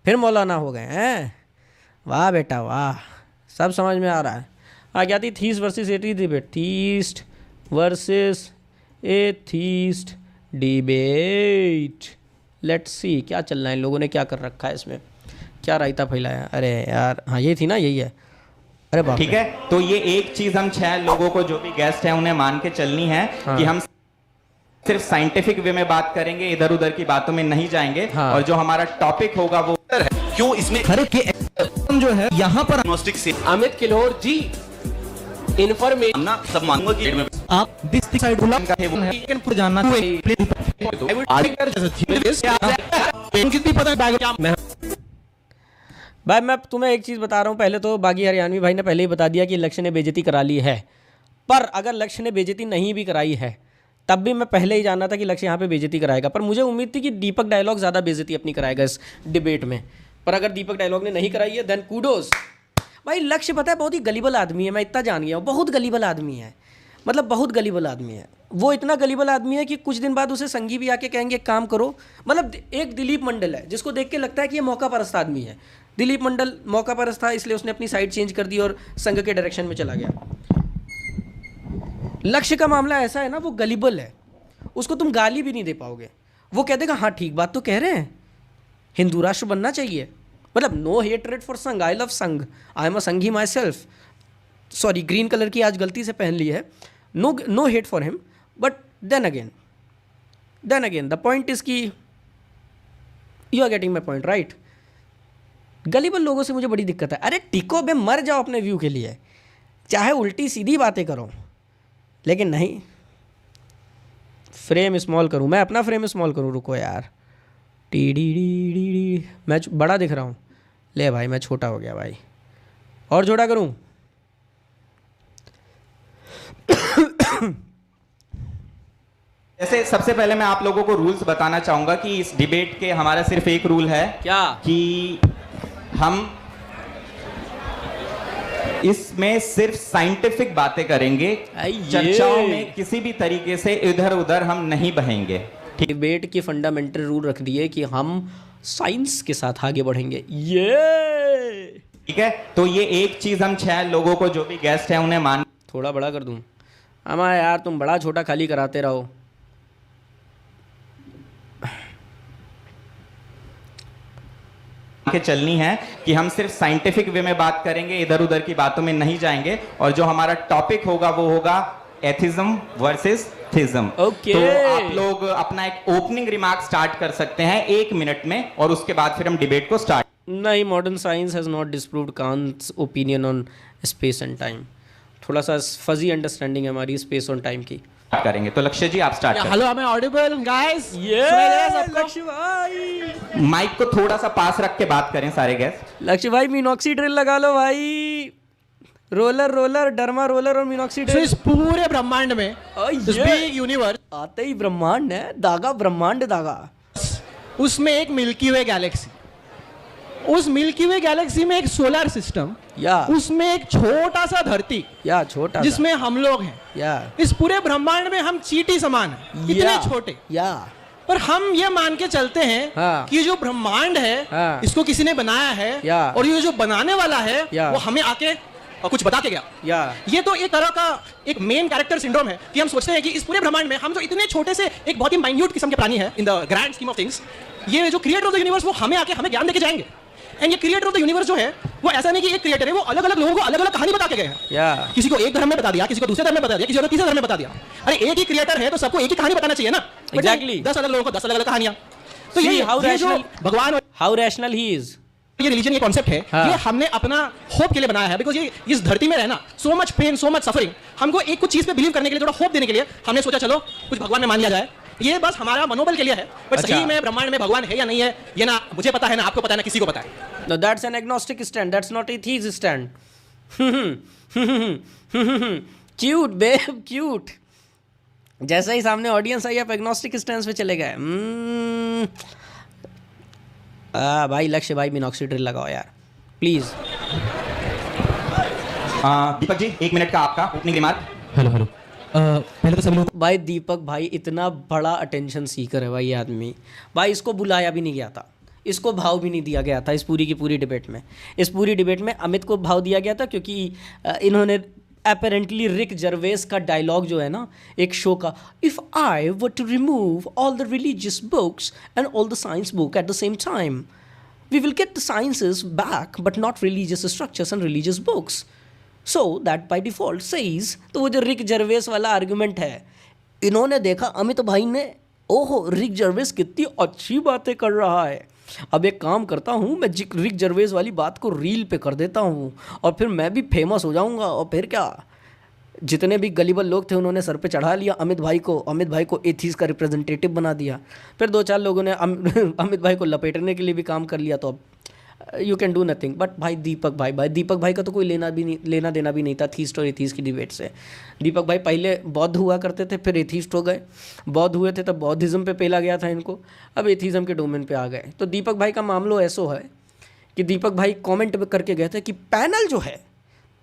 फिर मौलाना हो गए हैं। वाह बेटा वाह, सब समझ में आ रहा है। आ क्या थी, theist versus atheist debate, theist versus atheist debate. Let's see क्या चल रहा है, इन लोगों ने क्या कर रखा है इसमें, क्या रायता फैलाया। अरे यार हाँ ये थी ना, यही है। अरे बाप ठीक है, तो ये एक चीज हम 6 लोगों को जो भी गेस्ट हैं उन्हें मान के चलनी है कि हम सिर्फ साइंटिफिक वे में बात करेंगे, इधर उधर की बातों में नहीं जाएंगे। और जो हमारा टॉपिक होगा वो क्यों इसमें हर एक जो है यहाँ पर डायग्नोस्टिक से अमित किलोर जी इन्फॉर्मेशन ना सब मानूंगा कि आप दिस साइड बुला का है वो लेकिन पूरा जानना कितनी पता है भाई। मैं तुम्हें एक चीज़ बता रहा हूँ, पहले तो बागी हरियाणवी भाई ने पहले ही बता दिया कि लक्ष्य ने बेइज्जती करा ली है। पर अगर लक्ष्य ने बेइज्जती नहीं भी कराई है तब भी मैं पहले ही जानना था कि लक्ष्य यहाँ पे बेइज्जती कराएगा। पर मुझे उम्मीद थी कि दीपक डायलॉग ज़्यादा बेइज्जती अपनी कराएगा इस डिबेट में। पर अगर दीपक डायलॉग ने नहीं कराई है देन कूडोज। भाई लक्ष्य पता है बहुत ही गलीबल आदमी है, मैं इतना जान गया हूँ, बहुत गलीबल आदमी है, मतलब बहुत गलीबल आदमी है। वो इतना गलीबल आदमी है कि कुछ दिन बाद उसे संगी भी आके कहेंगे काम करो। मतलब एक दिलीप मंडल है जिसको देख के लगता है कि ये मौका परस्त आदमी है। दिलीप मंडल मौका परस्त था, इसलिए उसने अपनी साइड चेंज कर दी और संघ के डायरेक्शन में चला गया। लक्ष्य का मामला ऐसा है ना, वो गलीबल है, उसको तुम गाली भी नहीं दे पाओगे। वो कह देगा हाँ ठीक बात तो कह रहे हैं, हिंदू राष्ट्र बनना चाहिए, मतलब नो हेटरेट फॉर संघ, I love Sangh, I am a Sanghi myself. Sorry green colour की आज गलती से पहन ली है। No hate for him, but then again the point is कि you are getting my point right. Gullible लोगों से मुझे बड़ी दिक्कत है। अरे टिको बे, मर जाओ अपने व्यू के लिए, चाहे उल्टी सीधी बातें करो, लेकिन नहीं फ्रेम स्मॉल करूँ, मैं अपना फ्रेम स्मॉल करूँ। रुको यार, T D D D D, मैं बड़ा दिख रहा हूँ। ले भाई मैं छोटा हो गया भाई, और छोटा करूँ। जैसे सबसे पहले मैं आप लोगों को रूल्स बताना चाहूंगा कि इस डिबेट के हमारा सिर्फ एक रूल है क्या, कि हम इसमें सिर्फ साइंटिफिक बातें करेंगे, चर्चाओं में किसी भी तरीके से इधर उधर हम नहीं बहेंगे। डिबेट की फंडामेंटल रूल रख दिए कि हम साइंस के साथ आगे बढ़ेंगे। ये ठीक है, तो ये एक चीज हम 6 लोगों को जो भी गेस्ट हैं उन्हें मान थोड़ा बड़ा कर दूं। अमा यार तुम बड़ा छोटा खाली कराते रहो। के चलनी है कि हम सिर्फ साइंटिफिक वे में बात करेंगे, इधर उधर की बातों में नहीं जाएंगे। और जो हमारा टॉपिक होगा वो होगा एथिज्म वर्सेस थिज्म। ओके, तो आप लोग अपना एक ओपनिंग रिमार्क स्टार्ट कर सकते हैं 1 मिनट में, और उसके बाद फिर हम डिबेट को स्टार्ट। नहीं, modern science has not disproved Kant's opinion on space and time. थोड़ा सा फजी अंडरस्टैंडिंग है हमारी स्पेस और टाइम की। करेंगे तो लक्ष्य जी आप स्टार्ट करें। Hello, I am audible guys? लक्ष्य भाई माइक को थोड़ा सा पास रख के बात करें सारे गेस्ट। लक्ष्य भाई मिनॉक्सीड्रिल लगा लो भाई, रोलर डर्मा रोलर और मिनॉक्सीड्रिल। इस पूरे ब्रह्मांड में, इस बिग यूनिवर्स, आते ही ब्रह्मांड है, दागा ब्रह्मांड दागा, उसमें एक मिल्की वे गैलेक्सी, उस मिल्की वे गैलेक्सी में एक सोलर सिस्टम, या उसमें एक छोटा सा धरती, या छोटा जिसमें हम लोग हैं, या इस पूरे ब्रह्मांड में हम चींटी समान हैं, इतने छोटे। या पर हम ये मान के चलते हैं कि जो ब्रह्मांड है इसको किसी ने बनाया है, और ये जो बनाने वाला है वो हमें आके कुछ बता के गया। ये तो एक तरह का एक मेन कैरेक्टर सिंड्रोम है कि हम सोचते हैं कि इस पूरे ब्रह्मांड में हम जो इतने छोटे से एक बहुत ही माइन्यूट किस्म के प्राणी है in the grand scheme of things, ये जो क्रिएटर ऑफ द यूनिवर्स वो हमें आके हमें ज्ञान देके जाएंगे। एंड ये क्रिएटर ऑफ द यूनिवर्स जो है वो ऐसा नहीं कि एक क्रिएटर है, वो अलग अलग लोगों को अलग अलग कहानी बता के गए हैं। किसी को एक धर्म में बता दिया, किसी को दूसरे धर्म में बता दिया, किसी को तीसरे धर्म में बता दिया। अरे एक ही क्रिएटर है तो सबको एक ही कहानी बताना चाहिए ना। एग्जैक्टली 10 अलग लोगों को 10 अलग अलग कहानियां। तो ये जो भगवान, हाउ रैशनल ही इज, ये रिलीजन, ये कॉन्सेप्ट है, ये हमने अपना होप के लिए बनाया है। बिकॉज ये इस धरती में रहना, so much pain, so much suffering, हमको एक कुछ चीज पे बिलीव करने के लिए, थोड़ा होप देने के लिए हमने सोचा चलो कुछ भगवान में मान लिया जाए। ये बस हमारा मनोबल के लिए है। बट सही में ब्रह्मांड में भगवान है या नहीं है ये ना मुझे पता है, ना आपको पता है, ना किसी को पता है। No, that's an agnostic stand. That's not a theist stand. Cute, babe, cute. जैसा ही सामने ऑडियंस आई आप एग्नोस्टिक स्टैंड पे चले गए। भाई लक्ष्य भाई मिनॉक्सीड्रिल लगाओ यार प्लीज। दीपक जी 1 मिनट का आपका ओपनिंग रिमार्क। हेलो पहले तो सभी लोग भाई दीपक भाई इतना बड़ा अटेंशन सीकर है भाई ये आदमी, भाई इसको बुलाया भी नहीं गया था, इसको भाव भी नहीं दिया गया था इस पूरी की पूरी डिबेट में। इस पूरी डिबेट में अमित को भाव दिया गया था क्योंकि इन्होंने अपेरेंटली रिक जर्वेस का डायलॉग जो है ना एक शो का, if I were to remove all the religious books and all the science book at the same time we will get the sciences back but not religious structures and religious books so that by default says. तो वो जो रिक Gervais वाला argument है, इन्होंने देखा अमित भाई ने, ओहो रिक जर्वेस कितनी अच्छी बातें कर रहा है, अब एक काम करता हूँ मैं रिक जर्वेस वाली बात को रील पे कर देता हूँ और फिर मैं भी फेमस हो जाऊँगा। और फिर क्या, जितने भी गलीबल लोग थे उन्होंने सर पे चढ़ा लिया अमित भाई को एथीस का रिप्रेजेंटेटिव बना दिया। फिर 2-4 लोगों ने अमित भाई को लपेटने के लिए भी काम कर लिया। तो अब you can do nothing. But भाई दीपक भाई का तो कोई लेना देना भी नहीं था थीस्ट और एथीस्ट की डिबेट से। दीपक भाई पहले बौद्ध हुआ करते थे, फिर एथीस्ट हो गए। बौद्ध हुए थे तब बौद्धिज़्म पे पेला गया था इनको, अब एथीज़्म के डोमेन पे आ गए। तो दीपक भाई का मामला ऐसा है कि दीपक भाई कमेंट करके गए थे कि पैनल जो है,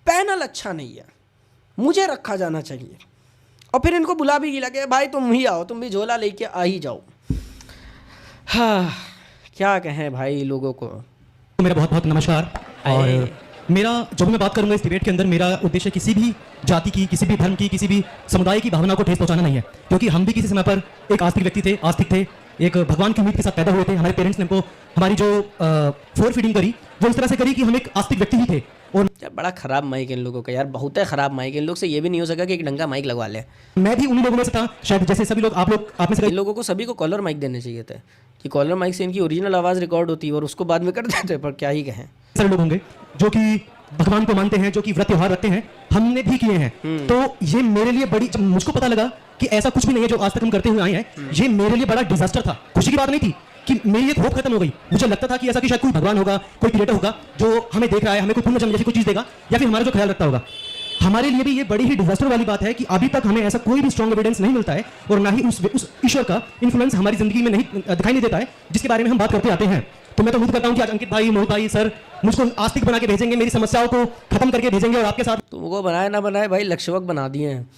पैनल अच्छा नहीं है, मुझे रखा जाना चाहिए। और फिर इनको बुला भी लगे, भाई तुम ही आओ, तुम भी झोला लेके आ ही जाओ। हाँ, क्या कहें भाई लोगों को। तो मेरा बहुत बहुत नमस्कार। और मेरा जो भी मैं बात करूंगा इस डिबेट के अंदर, मेरा उद्देश्य किसी भी जाति की, किसी भी धर्म की, किसी भी समुदाय की भावना को ठेस पहुंचाना नहीं है, क्योंकि हम भी किसी समय पर एक आस्तिक व्यक्ति थे, आस्तिक थे, एक भगवान की उम्मीद के साथ पैदा हुए थे। हमारे पेरेंट्स ने हमको हमारी जो फोर फीडिंग करी वो इस तरह से करी कि हम एक आस्तिक व्यक्ति ही थे। और बड़ा ख़राब माइक इन लोगों का यार, बहुत है ख़राब माइक। इन लोग से ये भी नहीं हो सका कि एक डंगा माइक लगवा ले। मैं भी उन्हीं लोगों में से था, शायद जैसे सभी लोग, आप में से इन लोगों को सभी को कॉलर माइक देने चाहिए थे कि कॉलर माइक से इनकी ओरिजिनल आवाज़ रिकॉर्ड होती और उसको बाद में कर देते। पर क्या ही कहें, सारे लोग होंगे जो कि भगवान को मानते हैं, जो कि व्रत त्योहार रखते हैं, हमने भी किए हैं। तो ये मेरे लिए बड़ी, जब मुझको पता लगा कि ऐसा कुछ भी नहीं है जो आज तक हम करते हुए आए हैं, ये मेरे लिए बड़ा डिजास्टर था। खुशी की बात नहीं थी कि मेरी एक होप खत्म हो गई। मुझे लगता था कि ऐसा कि शायद कोई भगवान होगा, कोई क्रिएटर होगा जो हमें देख रहा है, हमें कोई पुण्य जन्म जैसी कोई चीज देगा, या फिर हमारा जो ख्याल रखता होगा। हमारे लिए भी ये बड़ी ही डिजास्टर वाली बात है कि अभी तक हमें ऐसा कोई भी स्ट्रॉन्ग एविडेंस नहीं मिलता है और ना ही उस ईश्वर का इन्फ्लुएंस हमारी जिंदगी में नहीं दिखाई नहीं देता है जिसके बारे में हम बात करते आते हैं। तो मैं तो उम्मीद करता हूं कि आज अंकित भाई, मोहित भाई, सर मुझको आस्तिक बना के भेजेंगे, मेरी समस्याओं को खत्म करके भेजेंगे और आपके साथ तुमको बनाए ना बनाए भाई लक्ष्यवक बना दिए हैं।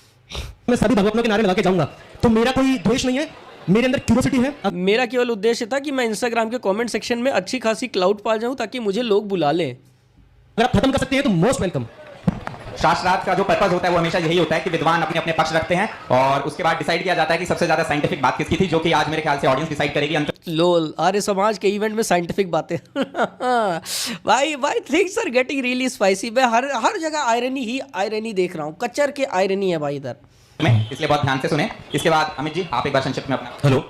मैं सभी भगवतों के नारे लगा के जाऊंगा। तो मेरा कोई द्वेष नहीं है, मेरे अंदर क्यूरियोसिटी है। मेरा केवल उद्देश्य था कि मैं इंस्टाग्राम के कमेंट सेक्शन में अच्छी खासी क्लाउड पा जाऊं ताकि मुझे लोग बुला लें। अगर आप खत्म कर सकते हैं तो मोस्ट वेलकम। शास्त्रार्थ का जो पर्पस होता है वो हमेशा यही होता है कि विद्वान अपने अपने पक्ष रखते हैं और उसके बाद डिसाइड किया जाता है कि सबसे ज्यादा साइंटिफिक बात किसकी थी, जो कि आज मेरे ख्याल से ऑडियंस डिसाइड करेगी। लोल आर्य समाज के इवेंट में साइंटिफिक बातें भाई things are getting really spicy. मैं हर जगह आयरनी देख रहा हूँ, कच्चर के आयरनी है भाई इधर में, इसलिए बहुत ध्यान से सुने। इसके बाद अमित जी आप एक बार संक्षिप्त में अपना। हेलो,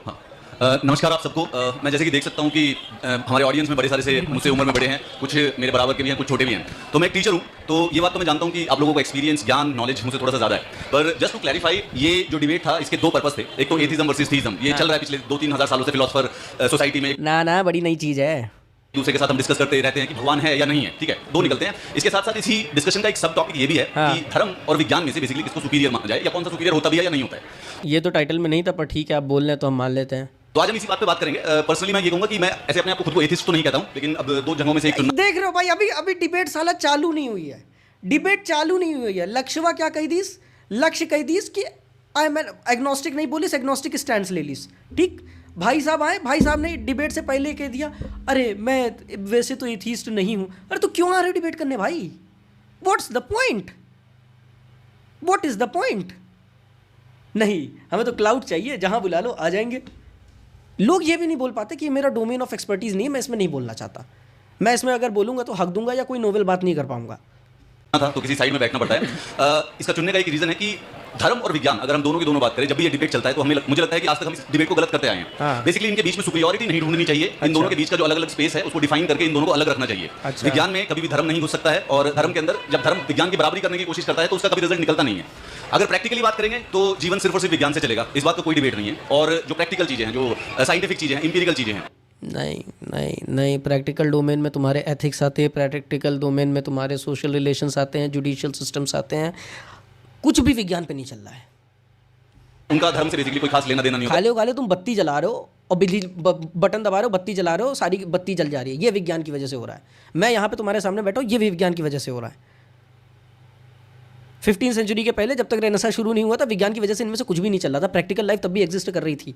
नमस्कार आप सबको। मैं जैसे कि देख सकता हूँ कि हमारे ऑडियंस में बड़े सारे से मुझसे उम्र में बड़े हैं, कुछ मेरे बराबर के भी हैं, कुछ छोटे भी हैं। तो मैं एक टीचर हूँ, तो ये बात तो मैं जानता हूँ कि आप लोगों को एक्सपीरियंस, ज्ञान, नॉलेज मुझसे थोड़ा सा ज़्यादा है। पर जस्ट टू क्लैरिफाई, ये जो डिबेट था इसके दो पर्पस थे। एक तो एथिज्म वर्सेस थीज्म, ये चल रहा है पिछले 2-3 हज़ार सालों से फिलोसफर सोसाइटी में। ना बड़ी नई चीज़ है। दूसरे के साथ हम डिस्कस करते रहते हैं कि भगवान है या नहीं है, ठीक है, दो निकलते हैं। इसके साथ साथ इसी डिस्कशन का एक सब टॉपिक ये भी है कि धर्म और विज्ञान में से बेसिकली किसको सुपीरियर माना जाए, या कौन सा सुपीरियर होता भी है या नहीं होता है। ये तो टाइटल में नहीं था, पर ठीक है आप बोल रहे हैं तो हम मान लेते हैं। तो आज हम इसी बात पे बात करेंगे। पर्सनली मैं ये कहूंगा कि मैं ऐसे अपने आप को खुद को एथिस्ट तो नहीं कहता हूं, लेकिन अब दो जगहों में से एक चुनना। देख रहे हो भाई, अभी डिबेट साला चालू नहीं हुई है, डिबेट चालू नहीं हुई है। लक्ष्यवा क्या कही दीस, लक्ष्य कही दीस कि आई एम एग्नोस्टिक नहीं बोलिस, एग्नोस्टिक स्टैंड ले लीस। ठीक, भाई साहब आए, भाई साहब ने डिबेट से पहले कह दिया अरे मैं वैसे तो एथीस्ट नहीं हूं। अरे तो क्यों आ रहे हो डिबेट करने भाई? What's the point? What is the point? नहीं, हमें तो क्लाउड चाहिए, जहां बुला लो आ जाएंगे। लोग ये भी नहीं बोल पाते कि मेरा डोमेन ऑफ एक्सपर्टीज नहीं है, मैं इसमें नहीं बोलना चाहता। मैं इसमें अगर बोलूंगा तो हक दूंगा या कोई नोवेल बात नहीं कर पाऊंगा। था तो किसी साइड में बैठना पड़ता है। इसका चुनने का एक रीजन है कि धर्म और विज्ञान, अगर हम दोनों की दोनों बात करें, जब भी ये डिबेट चलता है तो मुझे लगता है कि आज तक हम इस डिबेट को गलत करते आए हैं। बेसिकली इनके बीच में सुपीरियरिटी नहीं ढूंढनी चाहिए। इन दोनों के बीच का जो अलग अलग स्पेस है उसको डिफाइन करके इन दोनों को अलग रखना चाहिए। विज्ञान में कभी भी धर्म नहीं घुस सकता है, और धर्म के अंदर जब धर्म विज्ञान की बराबरी करने की कोशिश करता है तो उसका कभी रिजल्ट निकलता नहीं है। अगर प्रैक्टिकली बात करेंगे तो जीवन सिर्फ और सिर्फ विज्ञान से चलेगा, इस बात का कोई डिबेट नहीं है। और जो प्रैक्टिकल चीजें हैं, जो साइंटिफिक चीजें हैं, इंपीरिकल चीजें हैं, नहीं, प्रैक्टिकल डोमेन में तुम्हारे एथिक्स आते हैं, प्रैक्टिकल डोमेन में तुम्हारे सोशल रिलेशंस आते हैं, जुडिशियल सिस्टम्स आते हैं। कुछ भी विज्ञान पे नहीं चल रहा है। उनका धर्म से बेसिकली कोई खास लेना देना नहीं होता। खाले तुम बत्ती जला रहे हो और बिजली बटन दबा रहे हो, बत्ती जला रहे हो, सारी बत्ती जल जा रही है। ये विज्ञान की वजह से हो रहा है। मैं यहाँ पे तुम्हारे सामने बैठा हूँ, ये भी विज्ञान की वजह से हो रहा है। 15वीं सेंचुरी के पहले जब तक रेनेसां शुरू नहीं हुआ था, विज्ञान की वजह से इनमें से कुछ भी नहीं चल रहा था। प्रैक्टिकल लाइफ तब भी एग्जिस्ट कर रही थी।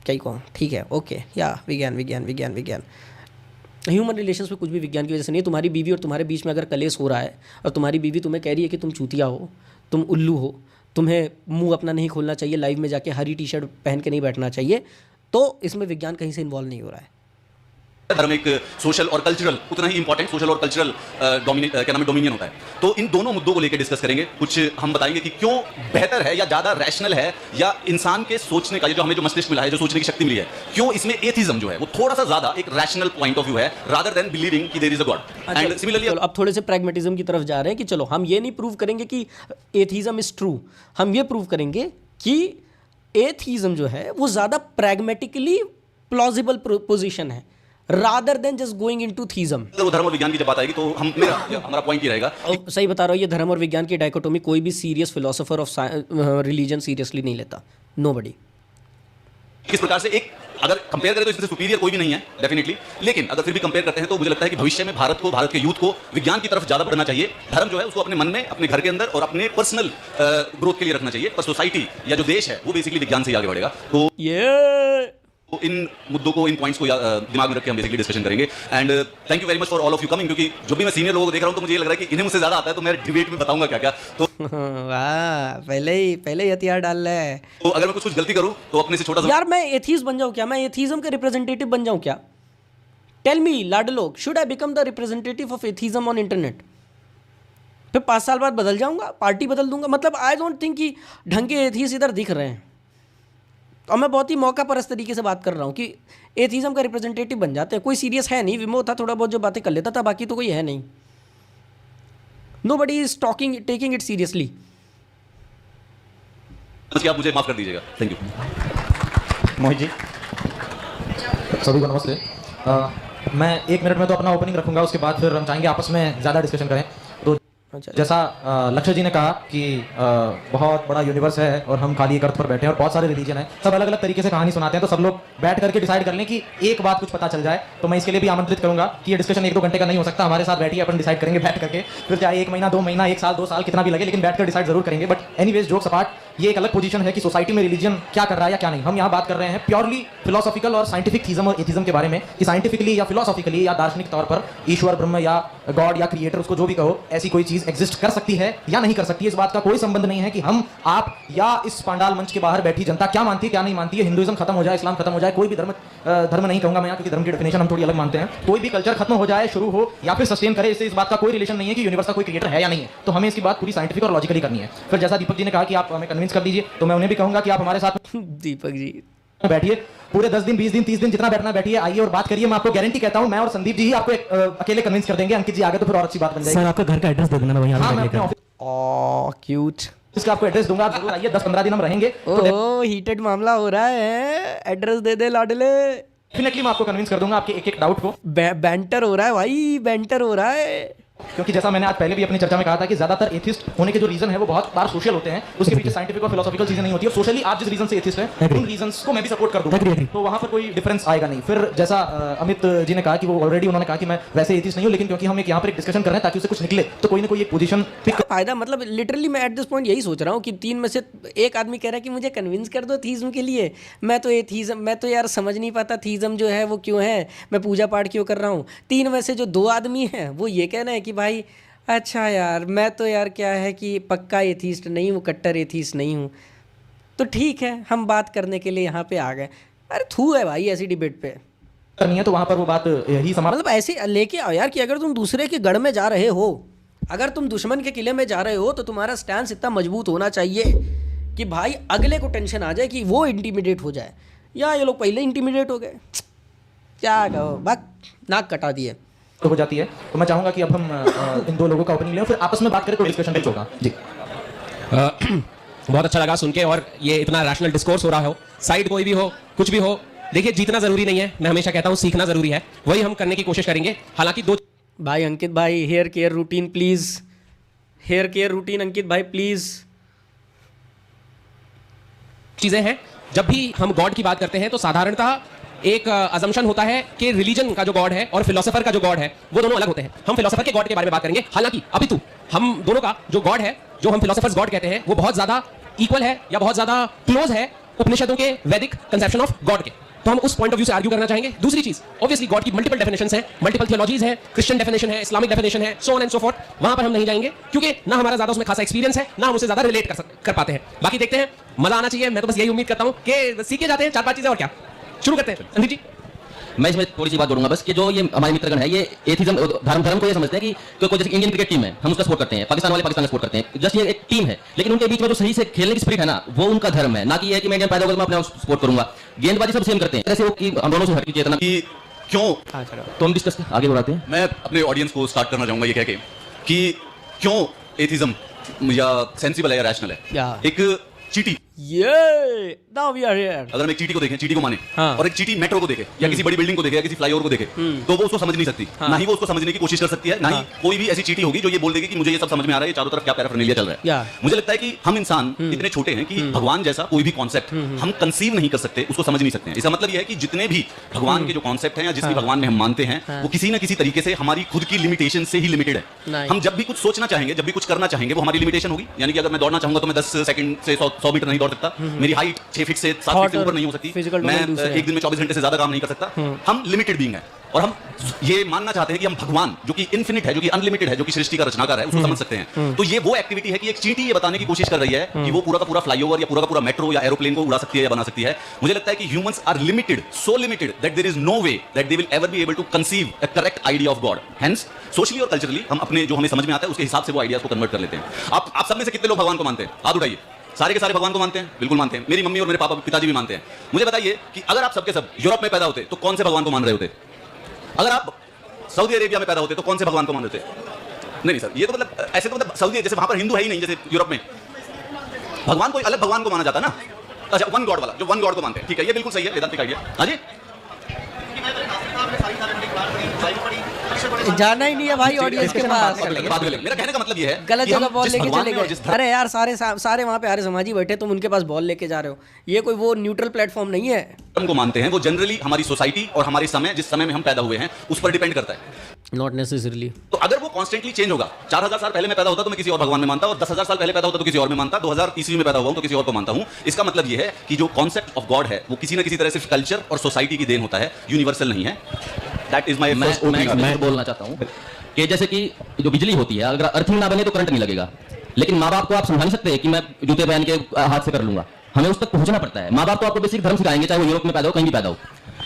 कई को ठीक है, ओके, या विज्ञान ह्यूमन रिलेशंस में कुछ भी विज्ञान की वजह से नहीं। तुम्हारी बीवी और तुम्हारे बीच में अगर कलेश हो रहा है और तुम्हारी बीवी तुम्हें कह रही है कि तुम चूतिया हो, तुम उल्लू हो, तुम्हें मुंह अपना नहीं खोलना चाहिए, लाइव में जाके हरी टी शर्ट पहन के नहीं बैठना चाहिए, तो इसमें विज्ञान कहीं से इन्वॉल्व नहीं हो रहा है। धर्म एक सोशल और कल्चरल, उतना ही इंपॉर्टेंट सोशल और कल्चरल क्या नाम है, डोमिनियन होता है। तो इन दोनों मुद्दों को लेकर डिस्कस करेंगे। कुछ हम बताएंगे कि क्यों बेहतर है या ज्यादा रैशनल है, या इंसान के सोचने का जो हमें जो मस्तिष्क मिला है, जो सोचने की शक्ति मिली है, क्यों इसमें एथिज्म जो है वो थोड़ा सा ज्यादा एक रैशनल पॉइंट ऑफ व्यू है रादर देन बिलीविंग कि there is a god. And similarly अब थोड़े से प्रैग्मेटिज्म की तरफ जा रहे हैं कि चलो हम ये नहीं प्रूव करेंगे कि एथिज्म इज ट्रू, हम ये प्रूव करेंगे कि एथिज्म जो है वो ज़्यादा प्रैग्मेटिकली प्लॉजिबल पोजिशन है rather then just going into theism. वो धर्म और विज्ञान की जब बात आएगी तो हमारा पॉइंट ये रहेगा। सही बता रहा हूँ, ये धर्म और विज्ञान की डायकोटोमी कोई भी serious philosopher of religion seriously नहीं लेता, नोबडी। किस प्रकार से एक अगर कंपेयर करें तो इससे सुपीरियर कोई भी नहीं है डेफिनेटली, लेकिन अगर फिर भी कंपेयर करते हैं तो मुझे लगता है कि भविष्य में भारत के यूथ को विज्ञान की तरफ ज्यादा बढ़ना चाहिए। धर्म जो है उसको अपने मन में, अपने घर के अंदर और अपने पर्सनल ग्रोथ के लिए रखना चाहिए, पर सोसाइटी या जो देश है वो बेसिकली विज्ञान से ही आगे बढ़ेगा। तो इन मुद्दों को, इन पॉइंट्स को दिमाग में रख के हम बेसिकली डिस्कशन करेंगे। And thank you very much for all of you coming, क्योंकि जो भी मैं सीनियर लोगों को देख रहा हूं तो मुझे ये लग रहा है कि इन्हें मुझसे ज्यादा आता है, तो मैं डिबेट में बताऊंगा क्या क्या। तो वाह, पहले ही हथियार डाल रहा है। तो अगर मैं कुछ गलती करूं तो अपने से छोटा सा, यार मैं एथीस्ट बन जाऊं क्या? मैं एथीज्म का रिप्रेजेंटेटिव बन जाऊं क्या? टेल मी लाडलो, should I become the representative of atheism on internet? फिर 5 साल बाद बदल जाऊंगा, पार्टी बदल दूंगा। मतलब आई डोंट थिंक कि ढंग के एथीस्ट इधर दिख रहे हैं। और मैं बहुत ही मौका पर इस तरीके से बात कर रहा हूँ कि एथिज्म का रिप्रेजेंटेटिव बन जाते हैं। कोई सीरियस है नहीं, विमो था थोड़ा बहुत जो बातें कर लेता था, बाकी तो कोई है नहीं। Nobody is taking it seriously. आप मुझे माफ कर दीजिएगा, थैंक यू। मोहित जी, सभी को नमस्ते। मैं 1 मिनट में तो अपना ओपनिंग रखूंगा, उसके बाद फिर हम चाहेंगे आपस में ज़्यादा डिस्कशन करें। तो जैसा लक्ष्य जी ने कहा कि बहुत बड़ा यूनिवर्स है और हम खाली एक अर्थ पर बैठे हैं और बहुत सारे रिलीजन हैं, सब अलग अलग तरीके से कहानी सुनाते हैं, तो सब लोग बैठ करके डिसाइड कर लें कि एक बात कुछ पता चल जाए। तो मैं इसके लिए भी आमंत्रित करूंगा कि ये डिस्कशन 1-2 घंटे का नहीं हो सकता, हमारे साथ बैठिए, अपन डिसाइड करेंगे बैठ करके, फिर चाहे 1 महीना 2 महीना 1 साल 2 साल कितना भी लगे, लेकिन बैठ कर डिसाइड जरूर करेंगे। बट एनीवेज जोक्स अपार्ट, ये एक अलग पोजीशन है कि सोसाइटी में रिलीजन क्या कर रहा है या क्या नहीं। हम यहाँ बात कर रहे हैं प्योरली फिलोसॉफिकल और साइंटिफिक थीज्म और एथिज्म के बारे में, कि साइंटिफिकली या फिलोसॉफिकली या दार्शनिक तौर पर ईश्वर, ब्रह्म या गॉड या क्रिएटर, उसको जो भी कहो, ऐसी कोई चीज एग्जिस्ट कर सकती है या नहीं कर सकती है। इस बात का कोई संबंध नहीं है कि हम, आप या इस पांडाल मंच के बाहर बैठी जनता क्या मानती है क्या नहीं मानती है। हिंदुइज्म खत्म हो जाए, इस्लाम खत्म हो जाए, कोई भी धर्म नहीं कहूंगा मैं यहाँ, क्योंकि धर्म की डेफिनेशन हम थोड़ी अलग मानते हैं, कोई भी कल्चर खत्म हो जाए, शुरू हो या फिर सस्टेन करे, इससे इस बात का कोई रिलेशन नहीं है कि यूनिवर्स का कोई क्रिएटर है या नहीं है। तो हमें इसकी बात पूरी साइंटिफिक और लॉजिकली करनी है। फिर जैसा दीपक जी ने कहा कि आप हमें कन्विंस कर दीजिए, तो मैं उन्हें भी कहूंगा कि आप हमारे साथ दीपक जी बैठिए, पूरे 10 दिन 20 दिन 30 दिन जितना बैठना बैठिए, आइए और बात करिए। मैं आपको गारंटी कहता हूं, मैं और संदीप जी ही आपको अकेले कन्विंस कर देंगे। अंकित जी आगे तो फिर और अच्छी बात बन जाएगी। सर आपका घर का एड्रेस दे देना, मैं वहीं हाँ, मैं आके अपने ऑफिस क्यूट इसका आपको एड्रेस दूंगा, आप जरूर आइए। 10-15 दिन हम रहेंगे। ओह हीटेड मामला हो रहा है, एड्रेस दे दे लाडले। डेफिनेटली मैं आपको कन्विंस कर दूंगा आपके एक डाउट को। बैंटर हो रहा है भाई, बैंटर हो रहा है। क्योंकि जैसा मैंने आज पहले भी अपनी चर्चा में कहा था कि ज्यादातर एथिस्ट होने के जो रीजन है वो बहुत बार सोशल होते हैं, उसके पीछे साइंटिफिक और फिलोसॉफिकल चीजें नहीं होती है। सोशली आप जिस रीजन से एथिस्ट हैं उन रीजंस को मैं भी सपोर्ट कर दूंगा, तो वहां पर कोई डिफरेंस आएगा नहीं। फिर जैसा अमित जी ने कहा कि वो ऑलरेडी उन्होंने कहा कि मैं वैसे एथिस्ट नहीं हूं, लेकिन क्योंकि हम एक यहाँ पर एक डिस्कशन कर रहे हैं ताकि उससे कुछ निकले, तो कोई ना कोई एक पोजीशन पिक फायदा। मतलब लिटरली मैं एट दिस पॉइंट यही सोच रहा हूँ कि 3 में से एक आदमी कह रहा है कि मुझे कन्विंस कर दो थीज्म के लिए। मैं तो यार समझ नहीं पाता थीज्म जो है वो क्यों है, मैं पूजा पाठ क्यों कर रहा हूँ। 3 में से जो 2 आदमी हैं वो ये कह रहे हैं कि भाई अच्छा यार मैं तो यार क्या है कि पक्का एथीस्ट नहीं हूँ, कट्टर एथीस्ट नहीं हूँ। तो ठीक है, हम बात करने के लिए यहाँ पे आ गए। अरे थू है भाई ऐसी डिबेट पे करनी है, तो वहां पर वो बात यही समाप्त। मतलब ऐसे लेके आओ यार कि अगर तुम दूसरे के गढ़ में जा रहे हो, अगर तुम दुश्मन के किले में जा रहे हो, तो तुम्हारा स्टैंस इतना मजबूत होना चाहिए कि भाई अगले को टेंशन आ जाए कि वो इंटीमिडेट हो जाए। या ये लोग पहले इंटीमिडेट हो गए, क्या कहो, बस नाक कटा दिए तो हो जाती है। तो मैं चाहूंगा कि अब हम इन 2 लोगों का ओपनिंग लें, फिर आपस में बात करें, तो डिस्कशन कुछ होगा जी। बहुत अच्छा लगा सुन के, और ये इतना रैशनल डिस्कोर्स हो रहा हो, साइड कोई भी हो, कुछ भी हो। देखिए जीतना जरूरी नहीं है, मैं हमेशा कहता हूँ सीखना जरूरी है, वही हम करने की कोशिश करेंगे। हालांकि 2 भाई अंकित भाई hair care routine please, hair care routine Ankit भाई प्लीज। चीजें हैं, जब भी हम गॉड की बात करते हैं तो साधारणतः एक अजम्पशन होता है कि रिलीजन का जो गॉड है और फिलोसोफर का जो गॉड है वो दोनों अलग होते हैं। हम फिलोसोफर के गॉड के बारे में बात करेंगे, हालांकि अपितु हम दोनों का जो गॉड है, जो हम फिलोसोफर्स गॉड कहते हैं, वो बहुत ज्यादा इक्वल है या बहुत ज्यादा क्लोज है उपनिषदों के वैदिक कंसेप्शन ऑफ गॉड के। तो हम उस पॉइंट ऑफ व्यू से आर्ग्यू करना चाहेंगे। दूसरी चीज, ऑब्वियसली गॉड की मल्टीपल डेफिनेशंस हैं, मल्टीपल थियोलॉजीज हैं, क्रिश्चियन डेफिनेशन है, इस्लामिक डेफिनेशन है, so on and so fourth. वहां पर हम नहीं जाएंगे क्योंकि ना हमारा ज्यादा उसमें खासा एक्सपीरियंस है, ना हम उसे ज्यादा रिलेट कर पाते हैं। बाकी देखते हैं, मजा आना चाहिए। मैं तो बस यही उम्मीद करता हूं कि सीख के जाते हैं 4-5 चीजें, और क्या। शुरू करते हैं संदीप जी। मैं इसमें थोड़ी सी बात जोड़ूंगा बस, कि जो ये हमारे मित्रगण है, ये एथिज्म धर्म को ये समझते हैं कि कोई जैसे इंडियन क्रिकेट टीम है, हम उसका सपोर्ट करते हैं, पाकिस्तान वाले पाकिस्तान का सपोर्ट करते हैं, जस्ट ये एक टीम है, लेकिन उनके बीच में जो सही से खेलने की स्पिरिट है ना, वो उनका धर्म है। ना कि ये है कि मैं इंडियन पैदा होगा तो मैं अपने सपोर्ट करूंगा। गेंदबाजी सब सेम करते हैं, ऐसे वो कि हम दोनों से हटके चेतना कि क्यों, तो हम डिस्कस आगे बढ़ाते हैं। मैं अपने ऑडियंस को स्टार्ट करना चाहूंगा ये कह के कि क्यों एथिज्म या सेंसिबल है या रैशनल है। एक चीटी, now we are here. अगर हम एक चीटी को देखें, चीटी को माने, हाँ। और एक चीटी मेट्रो को देखे या किसी बड़ी बिल्डिंग को देखे या किसी फ्लाईओवर को देखे, तो वो उसको समझ नहीं सकती। ना ही वो उसको समझने की कोशिश कर सकती है, ना ही कोई भी ऐसी चीटी होगी जो ये बोल देगी कि मुझे ये सब समझ में आ रहा है, ये चारों तरफ क्या पैराफर्नेलिया चल रहा है। मुझे लगता है कि हम इंसान इतने छोटे हैं कि भगवान जैसा कोई भी कॉन्सेप्ट हम कंसीव नहीं कर सकते, उसको समझ नहीं सकते हैं। इसका मतलब ये है कि जितने भी भगवान के जो कॉन्सेप्ट हैं या जिस भी भगवान में हम मानते हैं, वो किसी न किसी तरीके से हमारी खुद की लिमिटेशन से ही लिमिटेड है। हम जब भी कुछ सोचना चाहेंगे, जब भी कुछ करना चाहेंगे, वो हमारी लिमिटेशन होगी। यानी कि अगर मैं दौड़ना चाहूंगा तो मैं 10 सेकंड से 100 मीटर नहीं दौड़ सकता, मेरी हाइट 6 फीट से 7 फीट से ऊपर नहीं हो सकती, मैं एक दिन में 24 घंटे से ज्यादा काम नहीं कर सकता। हम लिमिटेड बीइंग है, और हम ये मानना चाहते हैं कि हम भगवान जो कि इनफिनिट है, जो कि अनलिमिटेड है, जो कि सृष्टि का रचनाकार है, उसको समझ सकते हैं। तो ये वो एक्टिविटी है कि एक चींटी ये बताने की कोशिश कर रही है कि वो पूरा का पूरा फ्लाईओवर या पूरा का पूरा मेट्रो या एरोप्लेन को उड़ा सकती है या बना सकती है। मुझे लगता है कि humans are limited, so limited that there is no way that they will ever be able to conceive a correct idea of God. Hence socially और कल्चरली हम अपने जो हमें समझ में आता है उसके हिसाब से वो आइडियाज को कन्वर्ट कर लेते हैं। आप सब में से कितने लोग भगवान को मानते हैं? हाथ उठाइए। सारे के सारे भगवान को मानते हैं? बिल्कुल मानते हैं। मेरी मम्मी और मेरे पापा पिताजी भी मानते हैं। मुझे बताइए कि अगर आप सबके सब यूरोप में पैदा होते तो कौन से भगवान को मान रहे होते? अगर आप सऊदी अरेबिया में पैदा होते तो कौन से भगवान को मान रहे होते? नहीं सर, ये तो मतलब ऐसे तो मतलब सऊदी जैसे वहां पर हिंदू है ही नहीं, जैसे यूरोप में भगवान कोई अलग भगवान को माना जाता ना। अच्छा, वन गॉड वाला, जो वन गॉड को मानते हैं, ठीक है, ये बिल्कुल सही है, वेदांतिक आइडिया। हाँ जी, जाना ही नहीं है भाई ऑडियंस के पास। मेरा कहने का मतलब ये है गलत कि जगह हम बॉल जिस लेके भगवान चले में और गए। जिस धर्म- अरे यार, सारे वहाँ पे आर्य समाजी बैठे, तुम उनके पास बॉल लेके जा रहे हो। ये कोई वो न्यूट्रल प्लेटफॉर्म नहीं है। धर्म को मानते हैं वो जनरली हमारी सोसाइटी और हमारे समय, जिस समय में हम पैदा हुए हैं, उस पर डिपेंड करता है। Not necessarily. तो अगर वो कॉन्स्टेंटली चेंज होगा, 4000 साल पहले मैं पैदा होता तो मैं किसी और भगवान में मानता, और 10,000 साल पहले पैदा होता तो किसी और में मानता, 2000 ईस्वी में पैदा हुआ तो किसी और को मानता हूं। इसका मतलब ये है कि जो कॉन्सेप्ट ऑफ गॉड है वो किसी न किसी तरह से कल्चर और सोसाइटी की देन होता है, यूनिवर्सल नहीं है। That is my first opening. मैं बोलना चाहता हूँ कि जैसे कि जो बिजली होती है, अगर अर्थिंग ना बने तो करंट नहीं लगेगा, लेकिन माँ बाप को आप समझा नहीं सकते कि मैं जूते पहन के हाथ से कर लूंगा। हमें उस तक पहुंचना पड़ता है। माँ बाप तो आपको बेसिक धर्म सिखाएंगे, चाहे वो यूरोप में पैदा हो, कहीं भी पैदा हो।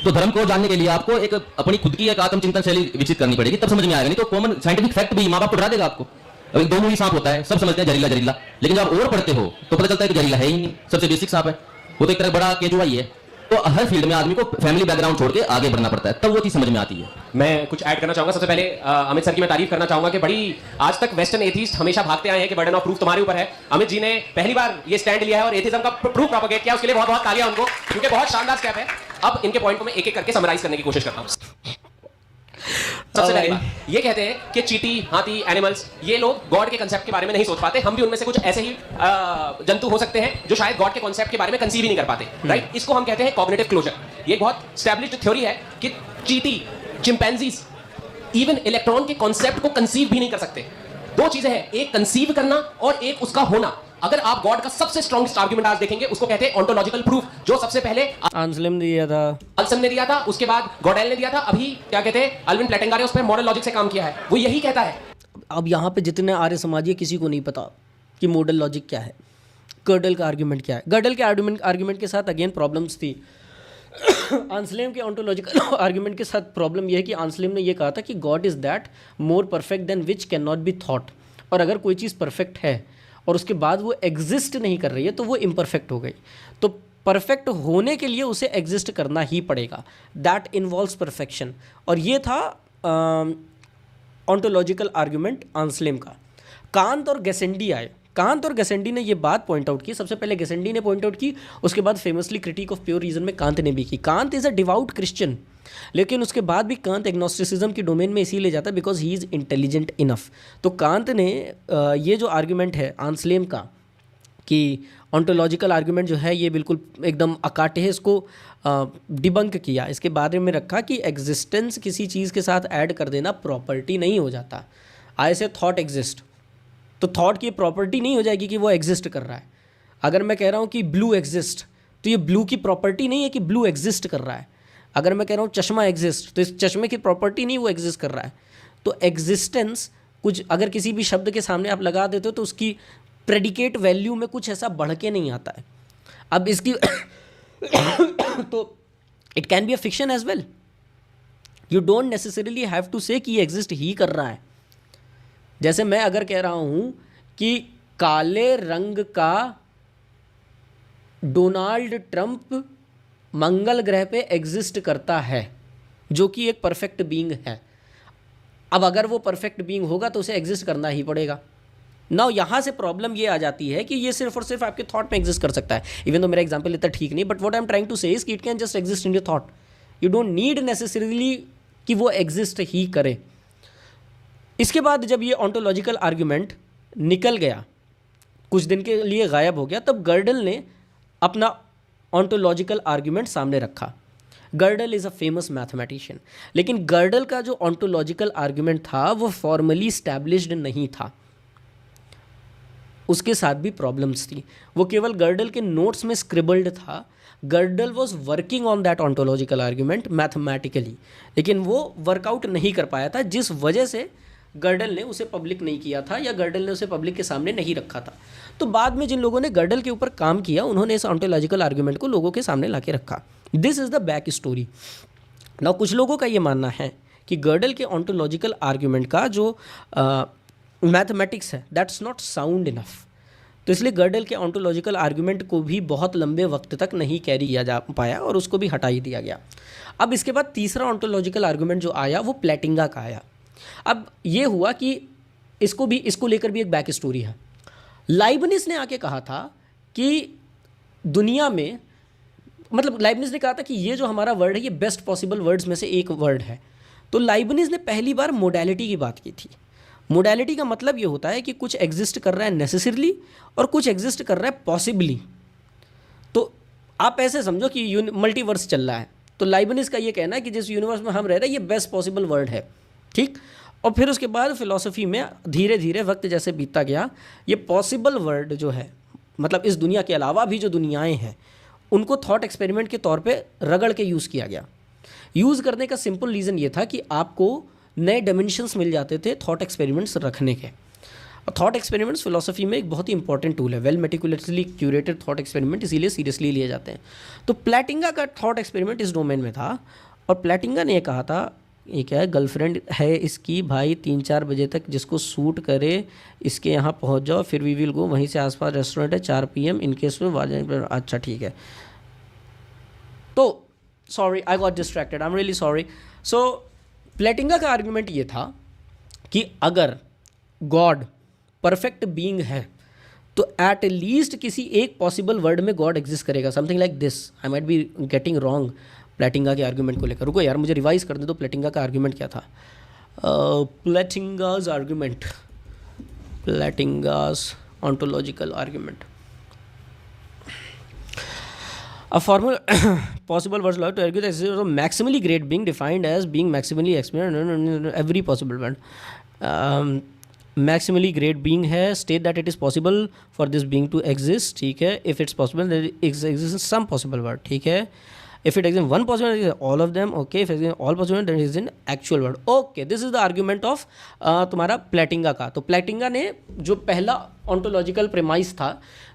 तो धर्म को जानने के लिए आपको एक अपनी खुद की एक आत्मचिंतन शैली विकसित करनी पड़ेगी, तब समझ में आएगा। नहीं तो कॉमन साइंटिफिक फैक्ट भी माँ बाप को डरा देगा आपको। अभी 2 मुंही सांप होता है, सब समझते हैं जहरीला जहरीला, लेकिन जब आप और पढ़ते हो तो पता चलता है कि जहरीला है ही नहीं, सबसे बेसिक सांप है वो, तो एक तरह बड़ा केंचुआ ही है। तो हर फील्ड में आदमी को फैमिली बैकग्राउंड छोड़ के आगे बढ़ना पड़ता है, तब वो चीज समझ में आती है। मैं कुछ ऐड करना चाहूंगा। सबसे पहले अमित सर की मैं तारीफ करना चाहूंगा कि बड़ी आज तक वेस्टर्न एथीस्ट हमेशा भागते आए हैं कि बर्डन ऑफ प्रूफ तुम्हारे ऊपर है। अमित जी ने पहली बार ये स्टैंड लिया है और एथिज्म का प्रूफ प्रोपेगेट किया, उसके लिए बहुत बहुत तालियां उनको, क्योंकि बहुत शानदार स्टेप है। अब इनके पॉइंट को मैं एक एक करके समराइज करने की कोशिश करता हूं। सबसे पहले बात ये कहते हैं कि चींटी, हाथी, एनिमल्स, ये लोग गॉड के कंसेप्ट के बारे में नहीं सोच पाते। हम भी उनमें से कुछ ऐसे ही जंतु हो सकते हैं जो शायद गॉड के कॉन्सेप्ट के बारे में कंसीव ही नहीं कर पाते, राइट? इसको हम कहते हैं कॉग्निटिव क्लोजर। ये बहुत स्टैब्लिश्ड थ्योरी है कि चींटी, चिंपैंजीज इवन इलेक्ट्रॉन के कॉन्सेप्ट को कंसीव भी नहीं कर सकते। 2 चीजें हैं, एक कंसीव करना और एक उसका होना। अगर आप गॉड का सबसे स्ट्रॉन्गेस्ट आर्गुमेंट आज देखेंगे, उसको कहते हैं ओंटोलॉजिकल प्रूफ, जो सबसे पहले आंसलेम ने दिया था, अल्सम ने दिया था, उसके बाद गॉडेल ने दिया था, अभी क्या कहते हैं अल्विन प्लेटेंगार ने उस पर मॉडल लॉजिक से काम किया है। वो यही कहता है। अब यहाँ पे जितने आर्य समाजी है, किसी को नहीं पता कि मॉडल लॉजिक क्या है, गर्डल का आर्गुमेंट क्या है। गर्डल के आर्गुमेंट के साथ अगेन प्रॉब्लम्स थी। आंसलेम के ऑन्टोलॉजिकल आर्गुमेंट के साथ प्रॉब्लम यह है कि आंसलेम ने यह कहा था कि God is that more perfect than which can not be thought. और अगर कोई चीज़ परफेक्ट है और उसके बाद वो एग्जिस्ट नहीं कर रही है तो वो इम्परफेक्ट हो गई। तो परफेक्ट होने के लिए उसे एग्जिस्ट करना ही पड़ेगा, दैट इन्वॉल्व्स परफेक्शन। और ये था ऑन्टोलॉजिकल आर्गुमेंट आंसलेम का। कांत और गैसेंडी आए। कांत और गैसेंडी ने ये बात पॉइंट आउट की। सबसे पहले गैसेंडी ने पॉइंट आउट की, उसके बाद famously critique of pure reason में कांत ने भी की। Kant is a devout Christian, लेकिन उसके बाद भी कांत एग्नोस्टिसिज्म की डोमेन में इसीलिए जाता है because he is intelligent enough. तो कांत ने ये जो आर्गुमेंट है आंसलेम का कि ऑन्टोलॉजिकल आर्गुमेंट जो है ये बिल्कुल एकदम अकाटे है, इसको डिबंक किया। इसके बारे में रखा कि एग्जिस्टेंस किसी चीज़ के साथ ऐड कर देना प्रॉपर्टी नहीं हो जाता। आई से थॉट एग्जिस्ट, तो थॉट की प्रॉपर्टी नहीं हो जाएगी कि वो एग्जिस्ट कर रहा है। अगर मैं कह रहा हूँ कि ब्लू एग्जिस्ट, तो ये ब्लू की प्रॉपर्टी नहीं है कि ब्लू एग्जिस्ट कर रहा है। अगर मैं कह रहा हूँ चश्मा एग्जिस्ट, तो इस चश्मे की प्रॉपर्टी नहीं वो एग्जिस्ट कर रहा है। तो एग्जिस्टेंस कुछ अगर किसी भी शब्द के सामने आप लगा देते हो तो उसकी प्रेडिकेट वैल्यू में कुछ ऐसा बढ़ के नहीं आता है। अब इसकी तो it can be a fiction as well, you don't necessarily have to say कि ये एग्जिस्ट ही कर रहा है। जैसे मैं अगर कह रहा हूं कि काले रंग का डोनाल्ड ट्रंप मंगल ग्रह पे एग्जिस्ट करता है, जो कि एक परफेक्ट बीइंग है। अब अगर वो परफेक्ट बीइंग होगा तो उसे एग्जिस्ट करना ही पड़ेगा। नाउ यहाँ से प्रॉब्लम ये आ जाती है कि ये सिर्फ और सिर्फ आपके थॉट में एग्जिस्ट कर सकता है। इवन तो मेरा एग्जांपल इतना ठीक नहीं, but what I am trying to say is कि it can just exist in your thought. You don't need necessarily कि वो एग्जिस्ट ही करे। इसके बाद जब ये ऑन्टोलॉजिकल आर्ग्यूमेंट निकल गया, कुछ दिन के लिए गायब हो गया, तब गर्डल ने अपना ऑन्टोलॉजिकल आर्ग्यूमेंट सामने रखा। Girdle is a famous mathematician, लेकिन गर्डल का जो ऑन्टोलॉजिकल आर्ग्यूमेंट था वो फॉर्मली स्टैब्लिश्ड नहीं था, उसके साथ भी प्रॉब्लम्स थी। वो केवल गर्डल के नोट्स में स्क्रिबल्ड था। Girdle was working on that ontological argument mathematically, लेकिन वो वर्कआउट नहीं कर पाया था, जिस वजह से गर्डल ने उसे पब्लिक नहीं किया था या गर्डल ने उसे पब्लिक के सामने नहीं रखा था। तो बाद में जिन लोगों ने गर्डल के ऊपर काम किया, उन्होंने इस ऑन्टोलॉजिकल आर्ग्यूमेंट को लोगों के सामने ला के रखा। This is the back story. Now कुछ लोगों का ये मानना है कि गर्डल के ऑन्टोलॉजिकल आर्ग्यूमेंट का जो मैथमेटिक्स है दैट्स नॉट साउंड इनफ, तो इसलिए गर्डल के ऑन्टोलॉजिकल आर्ग्यूमेंट को भी बहुत लंबे वक्त तक नहीं कैरी किया जा पाया और उसको भी हटा ही दिया गया। अब इसके बाद तीसरा ऑन्टोलॉजिकल आर्ग्यूमेंट जो आया वो प्लेटिंगा का आया। अब ये हुआ कि इसको लेकर भी एक बैक स्टोरी है। लाइबनिस ने आके कहा था कि दुनिया में, मतलब लाइबनिस ने कहा था कि ये जो हमारा वर्ड है ये बेस्ट पॉसिबल वर्ड्स में से एक वर्ड है। तो लाइबनिस ने पहली बार मोडालिटी की बात की थी। मोडालिटी का मतलब ये होता है कि कुछ एग्जिस्ट कर रहा है नेसेसरली और कुछ एग्जिस्ट कर रहा है पॉसिबली। तो आप ऐसे समझो कि मल्टीवर्स चल रहा है, तो लाइबनिस का ये कहना है कि जिस यूनिवर्स में हम रह रहे हैं ये बेस्ट पॉसिबल वर्ड है, ठीक। और फिर उसके बाद फिलॉसफी में धीरे धीरे वक्त जैसे बीतता गया, ये पॉसिबल वर्ड जो है, मतलब इस दुनिया के अलावा भी जो दुनियाएं हैं, उनको थॉट एक्सपेरिमेंट के तौर पे रगड़ के यूज़ किया गया। यूज़ करने का सिंपल रीज़न ये था कि आपको नए डायमेंशंस मिल जाते थे थॉट एक्सपेरिमेंट्स रखने के। और थॉट एक्सपेरिमेंट्स फिलॉसफी में एक बहुत ही इंपॉर्टेंट टूल है। Well meticulously curated thought experiment इसीलिए सीरियसली लिए जाते हैं। तो प्लेटिंगा का थॉट एक्सपेरिमेंट इस डोमेन में था, और प्लेटिंगा ने कहा था, ये क्या है, गर्लफ्रेंड है इसकी भाई 3-4 बजे तक जिसको सूट करे इसके यहाँ पहुँच जाओ, फिर वी विल गो, वहीं से आसपास रेस्टोरेंट है, 4 PM इनकेस में अच्छा ठीक है। तो sorry I got distracted, I am really sorry. So Plantinga का आर्ग्यूमेंट ये था कि अगर गॉड परफेक्ट बीइंग है तो एट लीस्ट किसी एक पॉसिबल वर्ड में गॉड एग्जिस्ट करेगा, something like this. I might be getting wrong Plantinga के आर्ग्यूमेंट को लेकर। रुको यार, मुझे रिवाइज कर दे तो प्लेटिंगा का आर्ग्यूमेंट क्या था। Plantinga's argument, Plantinga's ontological argument, a formal possible words allowed to argue that existence of maximally great being defined as being maximally experienced every possible one. Maximally great being है, state that it is possible for this being to exist, ठीक है, if it's possible that it exists in some possible world, ठीक है, if it exists in one possible world, all of them, okay, if it exists in all possible then it is in actual world, okay, this is the argument of तुम्हारा प्लेटिंगा का। तो प्लेटिंगा ने जो पहला ontological premise था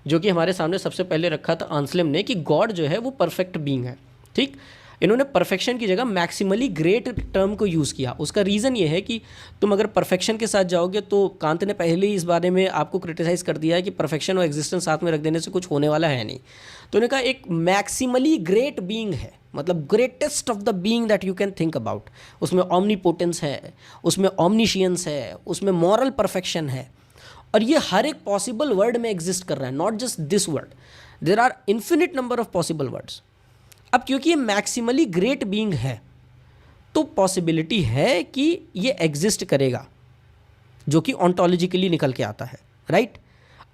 जो कि हमारे सामने सबसे पहले रखा था आंसलेम ने, कि गॉड जो है वो परफेक्ट बीइंग है, ठीक। इन्होंने परफेक्शन की जगह मैक्सिमली ग्रेट टर्म को यूज़ किया। उसका रीज़न ये है कि तुम अगर परफेक्शन के साथ जाओगे, तो कांत ने पहले ही इस बारे में आपको क्रिटिसाइज़ कर दिया है कि परफेक्शन और एग्जिस्टेंस साथ में रख देने से कुछ होने वाला है नहीं। तो उन्होंने कहा एक मैक्सिमली ग्रेट बीइंग है, मतलब greatest of the being that you can think about. उसमें ऑमनीपोटेंस है, उसमें ऑमनीशियंस है, उसमें मॉरल परफेक्शन है, और ये हर एक पॉसिबल वर्ड में एग्जिस्ट कर रहा है, not just this world, there are infinite number of possible worlds. अब क्योंकि ये मैक्सिमली ग्रेट बीइंग है तो पॉसिबिलिटी है कि ये एग्जिस्ट करेगा, जो कि ऑन्टोलॉजिकली निकल के आता है, राइट।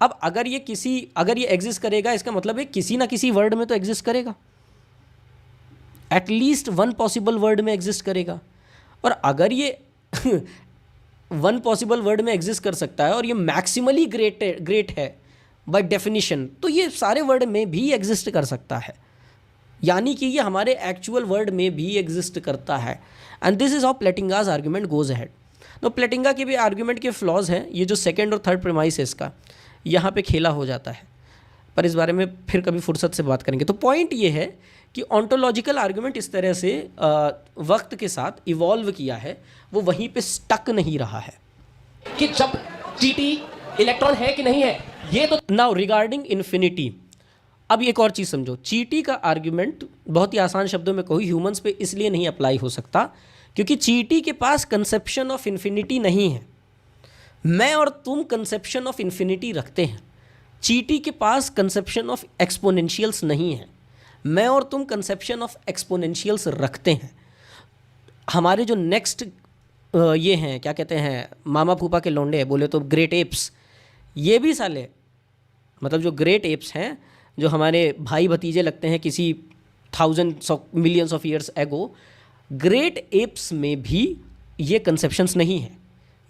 अब अगर ये एग्जिस्ट करेगा, इसका मतलब है किसी ना किसी वर्ड में तो एग्जिस्ट करेगा, एटलीस्ट वन पॉसिबल वर्ड में एग्जिस्ट करेगा। और अगर ये वन पॉसिबल वर्ड में एग्जिस्ट कर सकता है और ये मैक्सिमली ग्रेट है बाय डेफिनेशन, तो ये सारे वर्ड में भी एग्जिस्ट कर सकता है। यानी कि ये हमारे एक्चुअल वर्ल्ड में भी एग्जिस्ट करता है। And this is how Plantinga's argument goes ahead. तो प्लेटिंगा के भी आर्ग्यूमेंट के फ्लॉज हैं, ये जो सेकेंड और थर्ड प्रेमाइस है इसका, यहाँ पे खेला हो जाता है, पर इस बारे में फिर कभी फुर्सत से बात करेंगे। तो पॉइंट ये है कि ऑन्टोलॉजिकल आर्ग्यूमेंट इस तरह से वक्त के साथ इवॉल्व किया है, वो वहीं पे स्टक नहीं रहा है कि जब चीटी इलेक्ट्रॉन है कि नहीं है, ये तो नाउ रिगार्डिंग इन्फिनिटी। अब एक और चीज़ समझो, चीटी का आर्ग्यूमेंट बहुत ही आसान शब्दों में कहूँ ह्यूमंस पे इसलिए नहीं अप्लाई हो सकता क्योंकि चीटी के पास कंसेप्शन ऑफ इन्फिनिटी नहीं है। मैं और तुम कंसेप्शन ऑफ इन्फिनिटी रखते हैं, चीटी के पास कंसेप्शन ऑफ एक्सपोनेंशियल्स नहीं है। मैं और तुम कंसेप्शन ऑफ एक्सपोनेंशियल्स रखते हैं। हमारे जो नेक्स्ट ये हैं, क्या कहते हैं, मामा फूफा के लौंडे बोले तो ग्रेट एप्स, ये भी साले मतलब जो ग्रेट एप्स हैं, जो हमारे भाई भतीजे लगते हैं किसी thousands of millions of years ago, great apps में भी ये कंसेप्शंस नहीं है।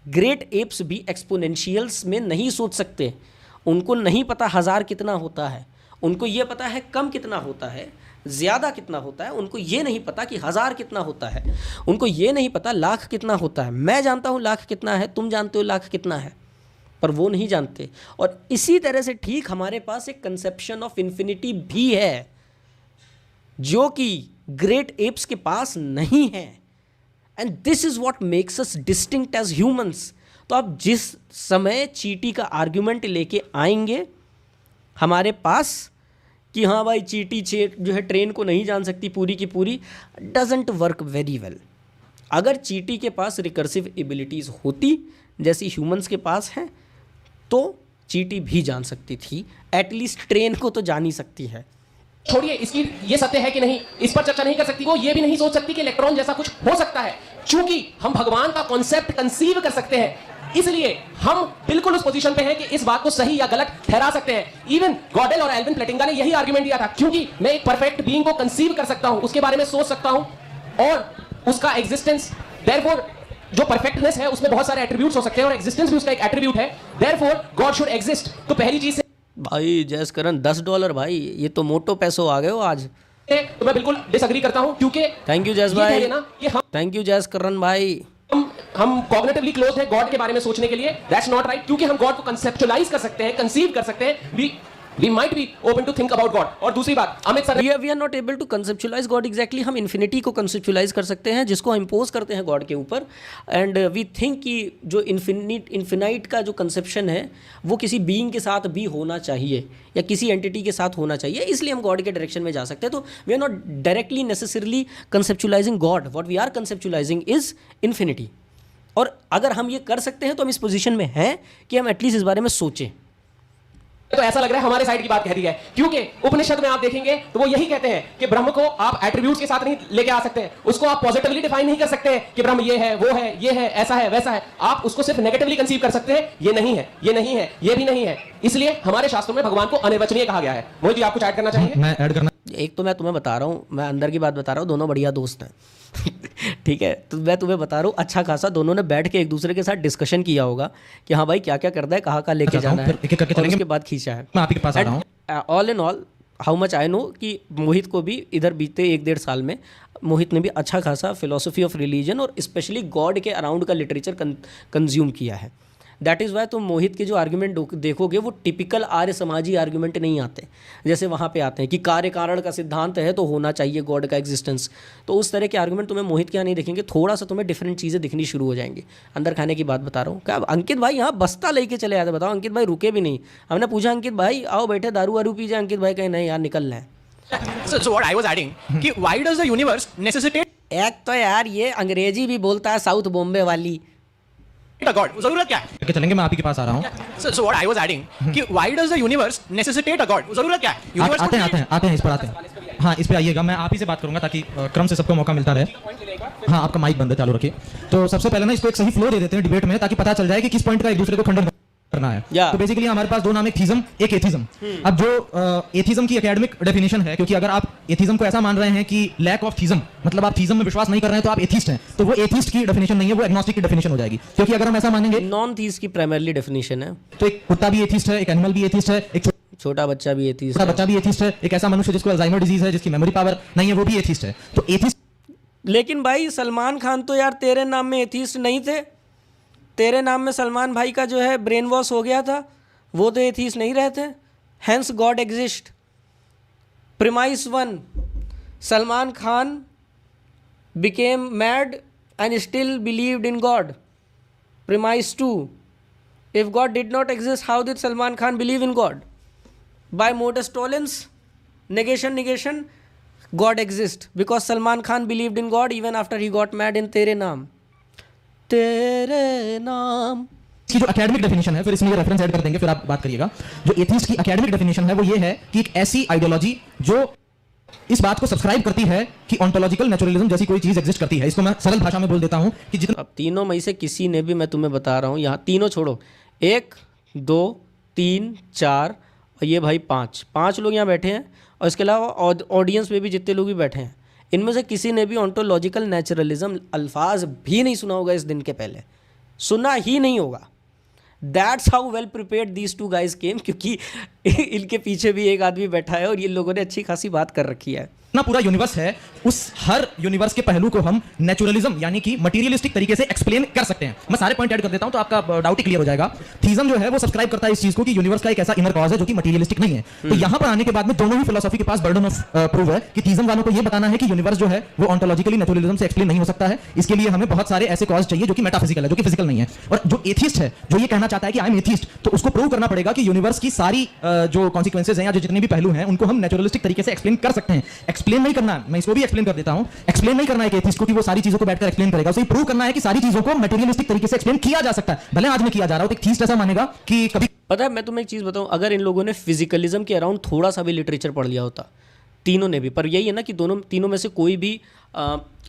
ग्रेट एप्स भी एक्सपोनेंशियल्स में नहीं सोच सकते। उनको नहीं पता 1000 कितना होता है, उनको ये पता है कम कितना होता है, ज़्यादा कितना होता है। उनको ये नहीं पता कि 1000 कितना होता है, उनको ये नहीं पता लाख कितना होता है। मैं जानता हूँ लाख कितना है, तुम जानते हो लाख कितना है, पर वो नहीं जानते। और इसी तरह से ठीक हमारे पास एक कंसेप्शन ऑफ इन्फिनिटी भी है जो कि ग्रेट एप्स के पास नहीं है। And this is what makes us distinct as humans. तो आप जिस समय चीटी का आर्ग्यूमेंट लेके आएंगे हमारे पास कि हाँ भाई चीटी जो है ट्रेन को नहीं जान सकती पूरी की पूरी, डजंट वर्क वेरी वेल। अगर चीटी के पास रिकर्सिव एबिलिटीज़ होती जैसी ह्यूमंस के पास हैं तो चीटी भी जान सकती थी, एटलीस्ट ट्रेन को तो जान ही सकती है। छोड़िए इसकी ये सत्य है कि नहीं, इस पर चर्चा नहीं कर सकती। वो ये भी नहीं सोच सकती कि इलेक्ट्रॉन जैसा कुछ हो सकता है। चूंकि हम भगवान का कॉन्सेप्ट कंसीव कर सकते हैं, इसलिए हम बिल्कुल उस पोजीशन पे हैं कि इस बात को सही या गलत ठहरा सकते हैं। इवन गॉडेल और एल्विन प्लेटिंगा ने यही आर्गुमेंट दिया था, क्योंकि मैं एक परफेक्ट बीइंग को कंसीव कर सकता हूं, उसके बारे में सोच सकता हूं और उसका एग्जिस्टेंस, देयरफॉर जो परफेक्टनेस है उसमें बहुत सारे एट्रीब्यूट्स हो सकते हैं और एग्जिस्टेंस भी उसका एक एट्रीब्यूट है। Therefore God should exist. तो पहली चीज भाई जैस करण $10 भाई, ये तो मोटो पैसो आ गए हो आज। तो मैं बिल्कुल डिसएग्री करता हूं, क्योंकि थैंक यू जैस भाई, थैंक यू जैस करण भाई। हम कॉग्निटिवली क्लोज हैं गॉड के बारे में सोचने के लिए। दैट्स नॉट राइट, क्योंकि हम गॉड को कंसेप्चुअलाइज कर सकते हैं, कंसीव कर सकते हैं। We might be open to think about God. और दूसरी बात, Amit sir, we are not able to conceptualize God exactly। हम इन्फिनिटी को कंसेप्चुलाइज कर सकते हैं जिसको हम इम्पोज करते हैं गॉड के ऊपर। एंड वी थिंक कि जो इन्फिनाइट का जो कंसेप्शन है वो किसी बीइंग के साथ भी होना चाहिए या किसी एंटिटी के साथ होना चाहिए, इसलिए हम गॉड के डायरेक्शन में जा सकते हैं। तो we are not directly necessarily conceptualising God, what we are conceptualising is infinity. और अगर हम ये कर सकते हैं तो हम इस पोजीशन में हैं कि हम एटलीस्ट इस बारे में सोचें। तो ऐसा लग रहा है हमारे साइड की बात कह रही है, क्योंकि उपनिषद में आप देखेंगे तो वो यही कहते हैं कि ब्रह्म को आप एट्रीब्यूट्स के साथ नहीं लेके आ सकते, उसको आप पॉजिटिवली डिफाइन नहीं कर सकते कि ब्रह्म ये है, वो है, ये है, ऐसा है, वैसा है। आप उसको सिर्फ नेगेटिवली कंसीव कर सकते हैं, ये नहीं है, ये नहीं है, ये भी नहीं है। इसलिए हमारे शास्त्रों में भगवान को अनिर्वचनीय कहा गया है। मोहित जी आप कुछ ऐड करना चाहेंगे? मैं ऐड करना, एक तो मैं तुम्हें बता रहा हूँ, मैं अंदर की बात बता रहा हूँ, दोनों बढ़िया दोस्त हैं ठीक है। तो मैं तुम्हें बता रहा हूँ अच्छा खासा दोनों ने बैठ के एक दूसरे के साथ डिस्कशन किया होगा कि हाँ भाई क्या क्या करना है, कहाँ कहाँ लेके जाना है, और उसके बाद खींचा है। मैं आप ही के पास आ रहा हूँ। All in all how much I know कि मोहित को भी इधर बीते 1-1.5 साल में मोहित ने भी अच्छा खासा फिलोसफी ऑफ रिलीजन और स्पेशली गॉड के अराउंड का लिटरेचर कंज्यूम किया है। दैट इज़ वाई तुम मोहित के जो आर्ग्यूमेंट देखोगे वो टिपिकल आर्य समाजी आर्ग्यूमेंट नहीं आते, जैसे वहाँ पे आते हैं कि कार्य कारण का सिद्धांत है तो होना चाहिए गॉड का एग्जिस्टेंस। तो उस तरह के आर्ग्यूमेंट तुम्हें मोहित के यहाँ नहीं दिखेंगे, थोड़ा सा तुम्हें डिफरेंट चीज़ें दिखनी शुरू हो जाएंगी। अंदर खाने की बात बता रहा हूँ। क्या अंकित भाई यहाँ बस्ता लेके चले आते, बताओ अंकित भाई रुके भी नहीं। हमने पूछा अंकित भाई आओ बैठे दारू वारू पी जाए, अंकित भाई कहे नहीं यार निकलना है। So what I was adding कि why does the universe necessitate एक तो यार ये अंग्रेजी भी बोलता है साउथ बॉम्बे वाली। a god? जरूरत क्या है? करके चलेंगे, मैं आप ही के पास आ रहा हूँ। So what I was adding कि why does the universe necessitate a god? जरूरत क्या है? Universe आते हैं इस पर आते हैं। हाँ इस पे आइएगा, मैं आप ही से बात करूंगा ताकि क्रम से सबको मौका मिलता रहे। हाँ आपका माइक बंद है, चालू रखिए। तो सबसे पहले ना इसको एक सही फ्लो दे देते हैं डिबेट में, ताकि पता चल जाए कि किस पॉइंट का एक दूसरे को खंडन करना है। तो बेसिकली हमारे पास दो नाम, एक थीज्म एक एथिज्म। अब जो एथिज्म की एकेडमिक डेफिनेशन है, क्योंकि अगर आप एथिज्म को ऐसा मान रहे हैं कि लैक ऑफ थीज्म, मतलब आप थीज्म में विश्वास नहीं कर रहे हैं तो आप एथिस्ट हैं, तो वो एथिस्ट की डेफिनेशन नहीं है, वो एग्नोस्टिक की डेफिनेशन हो जाएगी। क्योंकि अगर हम ऐसा मानेंगे, नॉन थीस्ट की प्राइमरली डेफिनेशन है। तो एक कुत्ता भी एथिस्ट है, एक एनिमल भी एथिस्ट है, एक छोटा बच्चा भी एथीस्ट छोटा बच्चा भी एथिस्ट है, एक ऐसा मनुष्य जिसको अल्जाइमर डिजीज है, जिसकी मेमोरी पावर नहीं है, वो भी एथिस्ट है। तो एथिस्ट लेकिन भाई सलमान खान तो यार तेरे नाम में एथीस्ट नहीं थे, तेरे नाम में सलमान भाई का जो है ब्रेन वॉश हो गया था, वो तो एथीस्ट नहीं रहते। Hence God exist. Premise 1, Salman Khan became mad and still believed in God. Premise 2, if God did not exist, how did Salman Khan believe in God? By modus tollens, negation, God exists because Salman Khan believed in God even after he got mad in तेरे नाम। की जो academic definition है, फिर इसमें ये reference add कर देंगे, फिर आप बात करिएगा। जो एथिस्ट की एकेडमिक डेफिनेशन है वो ये है कि एक ऐसी आइडियोलॉजी जो इस बात को सब्सक्राइब करती है कि ऑन्टोलॉजिकल नेचुरलिज्म जैसी कोई चीज एग्जिस्ट करती है। इसको मैं सरल भाषा में बोल देता हूं कि जितना अब तीनों में से किसी ने भी, मैं तुम्हें बता रहा हूँ, यहाँ तीनों छोड़ो, 1 2 3 4 और ये भाई 5 लोग यहाँ बैठे हैं, और इसके अलावा ऑडियंस में भी जितने लोग भी बैठे हैं, इनमें से किसी ने भी ऑन्टोलॉजिकल नेचुरलिज्म अल्फाज भी नहीं सुना होगा इस दिन के पहले, सुना ही नहीं होगा। That's how well prepared these 2 guys came, क्योंकि इनके पीछे भी एक आदमी बैठा है और ये लोगों ने अच्छी खासी बात कर रखी है। ना पूरा यूनिवर्स है, उस हर यूनिवर्स के पहलू को हम नेचुरलिज्म यानी कि मटेरियलिस्टिक तरीके से एक्सप्लेन कर सकते हैं। मैं सारे पॉइंट ऐड कर देता हूं तो आपका डाउट ही क्लियर हो जाएगा। थीज्म जो है वो सब्सक्राइब करता है इस चीज को कि यूनिवर्स का एक ऐसा इनर कॉज है जो कि मटेरियलिस्टिक नहीं है। तो यहां पर आने के बाद में दोनों ही फिलोसॉफी के पास बर्डन ऑफ प्रूफ है कि थीज्म वालों को ये बताना है कि यूनिवर्स जो है वो ऑन्टोलॉजिकली नेचुरलिज्म से एक्सप्लेन नहीं हो सकता है। इसके लिए हमें बहुत सारे ऐसे कॉज चाहिए जो कि मेटाफिजिकल है, जो कि फिजिकल नहीं है। और जो एथिस्ट है, जो ये कहना चाहता है कि आई एम एथिस्ट, तो उसको प्रूव करना पड़ेगा कि यूनिवर्स की सारी जो कॉन्सिक्वेंसेज हैं या जो जितने भी पहलू हैं उनको हम नेचुरलिस्टिक तरीके से एक्सप्लेन कर सकते हैं। एक्सप्लेन नहीं करना, मैं इसको भी एक्सप्लेन कर देता हूं, एक्सप्लेन नहीं करना है कि एथिस्ट को कि वो सारी चीजों को बैठकर एक्सप्लेन करेगा, उसे प्रूव करना है कि सारी चीजों को मटेरियलिस्टिक तरीके से एक्सप्लेन किया जा सकता है। भले आज में किया जा रहा हो तो एक थीस्ट ऐसा मानेगा कि कभी, पता है मैं तुम्हें एक चीज़ बताऊं, अगर इन लोगों ने फिजिकलिज्म के अराउंड थोड़ा सा भी लिटरेचर पढ़ लिया होता, तीनों ने भी, पर यही है ना कि तीनों में से कोई भी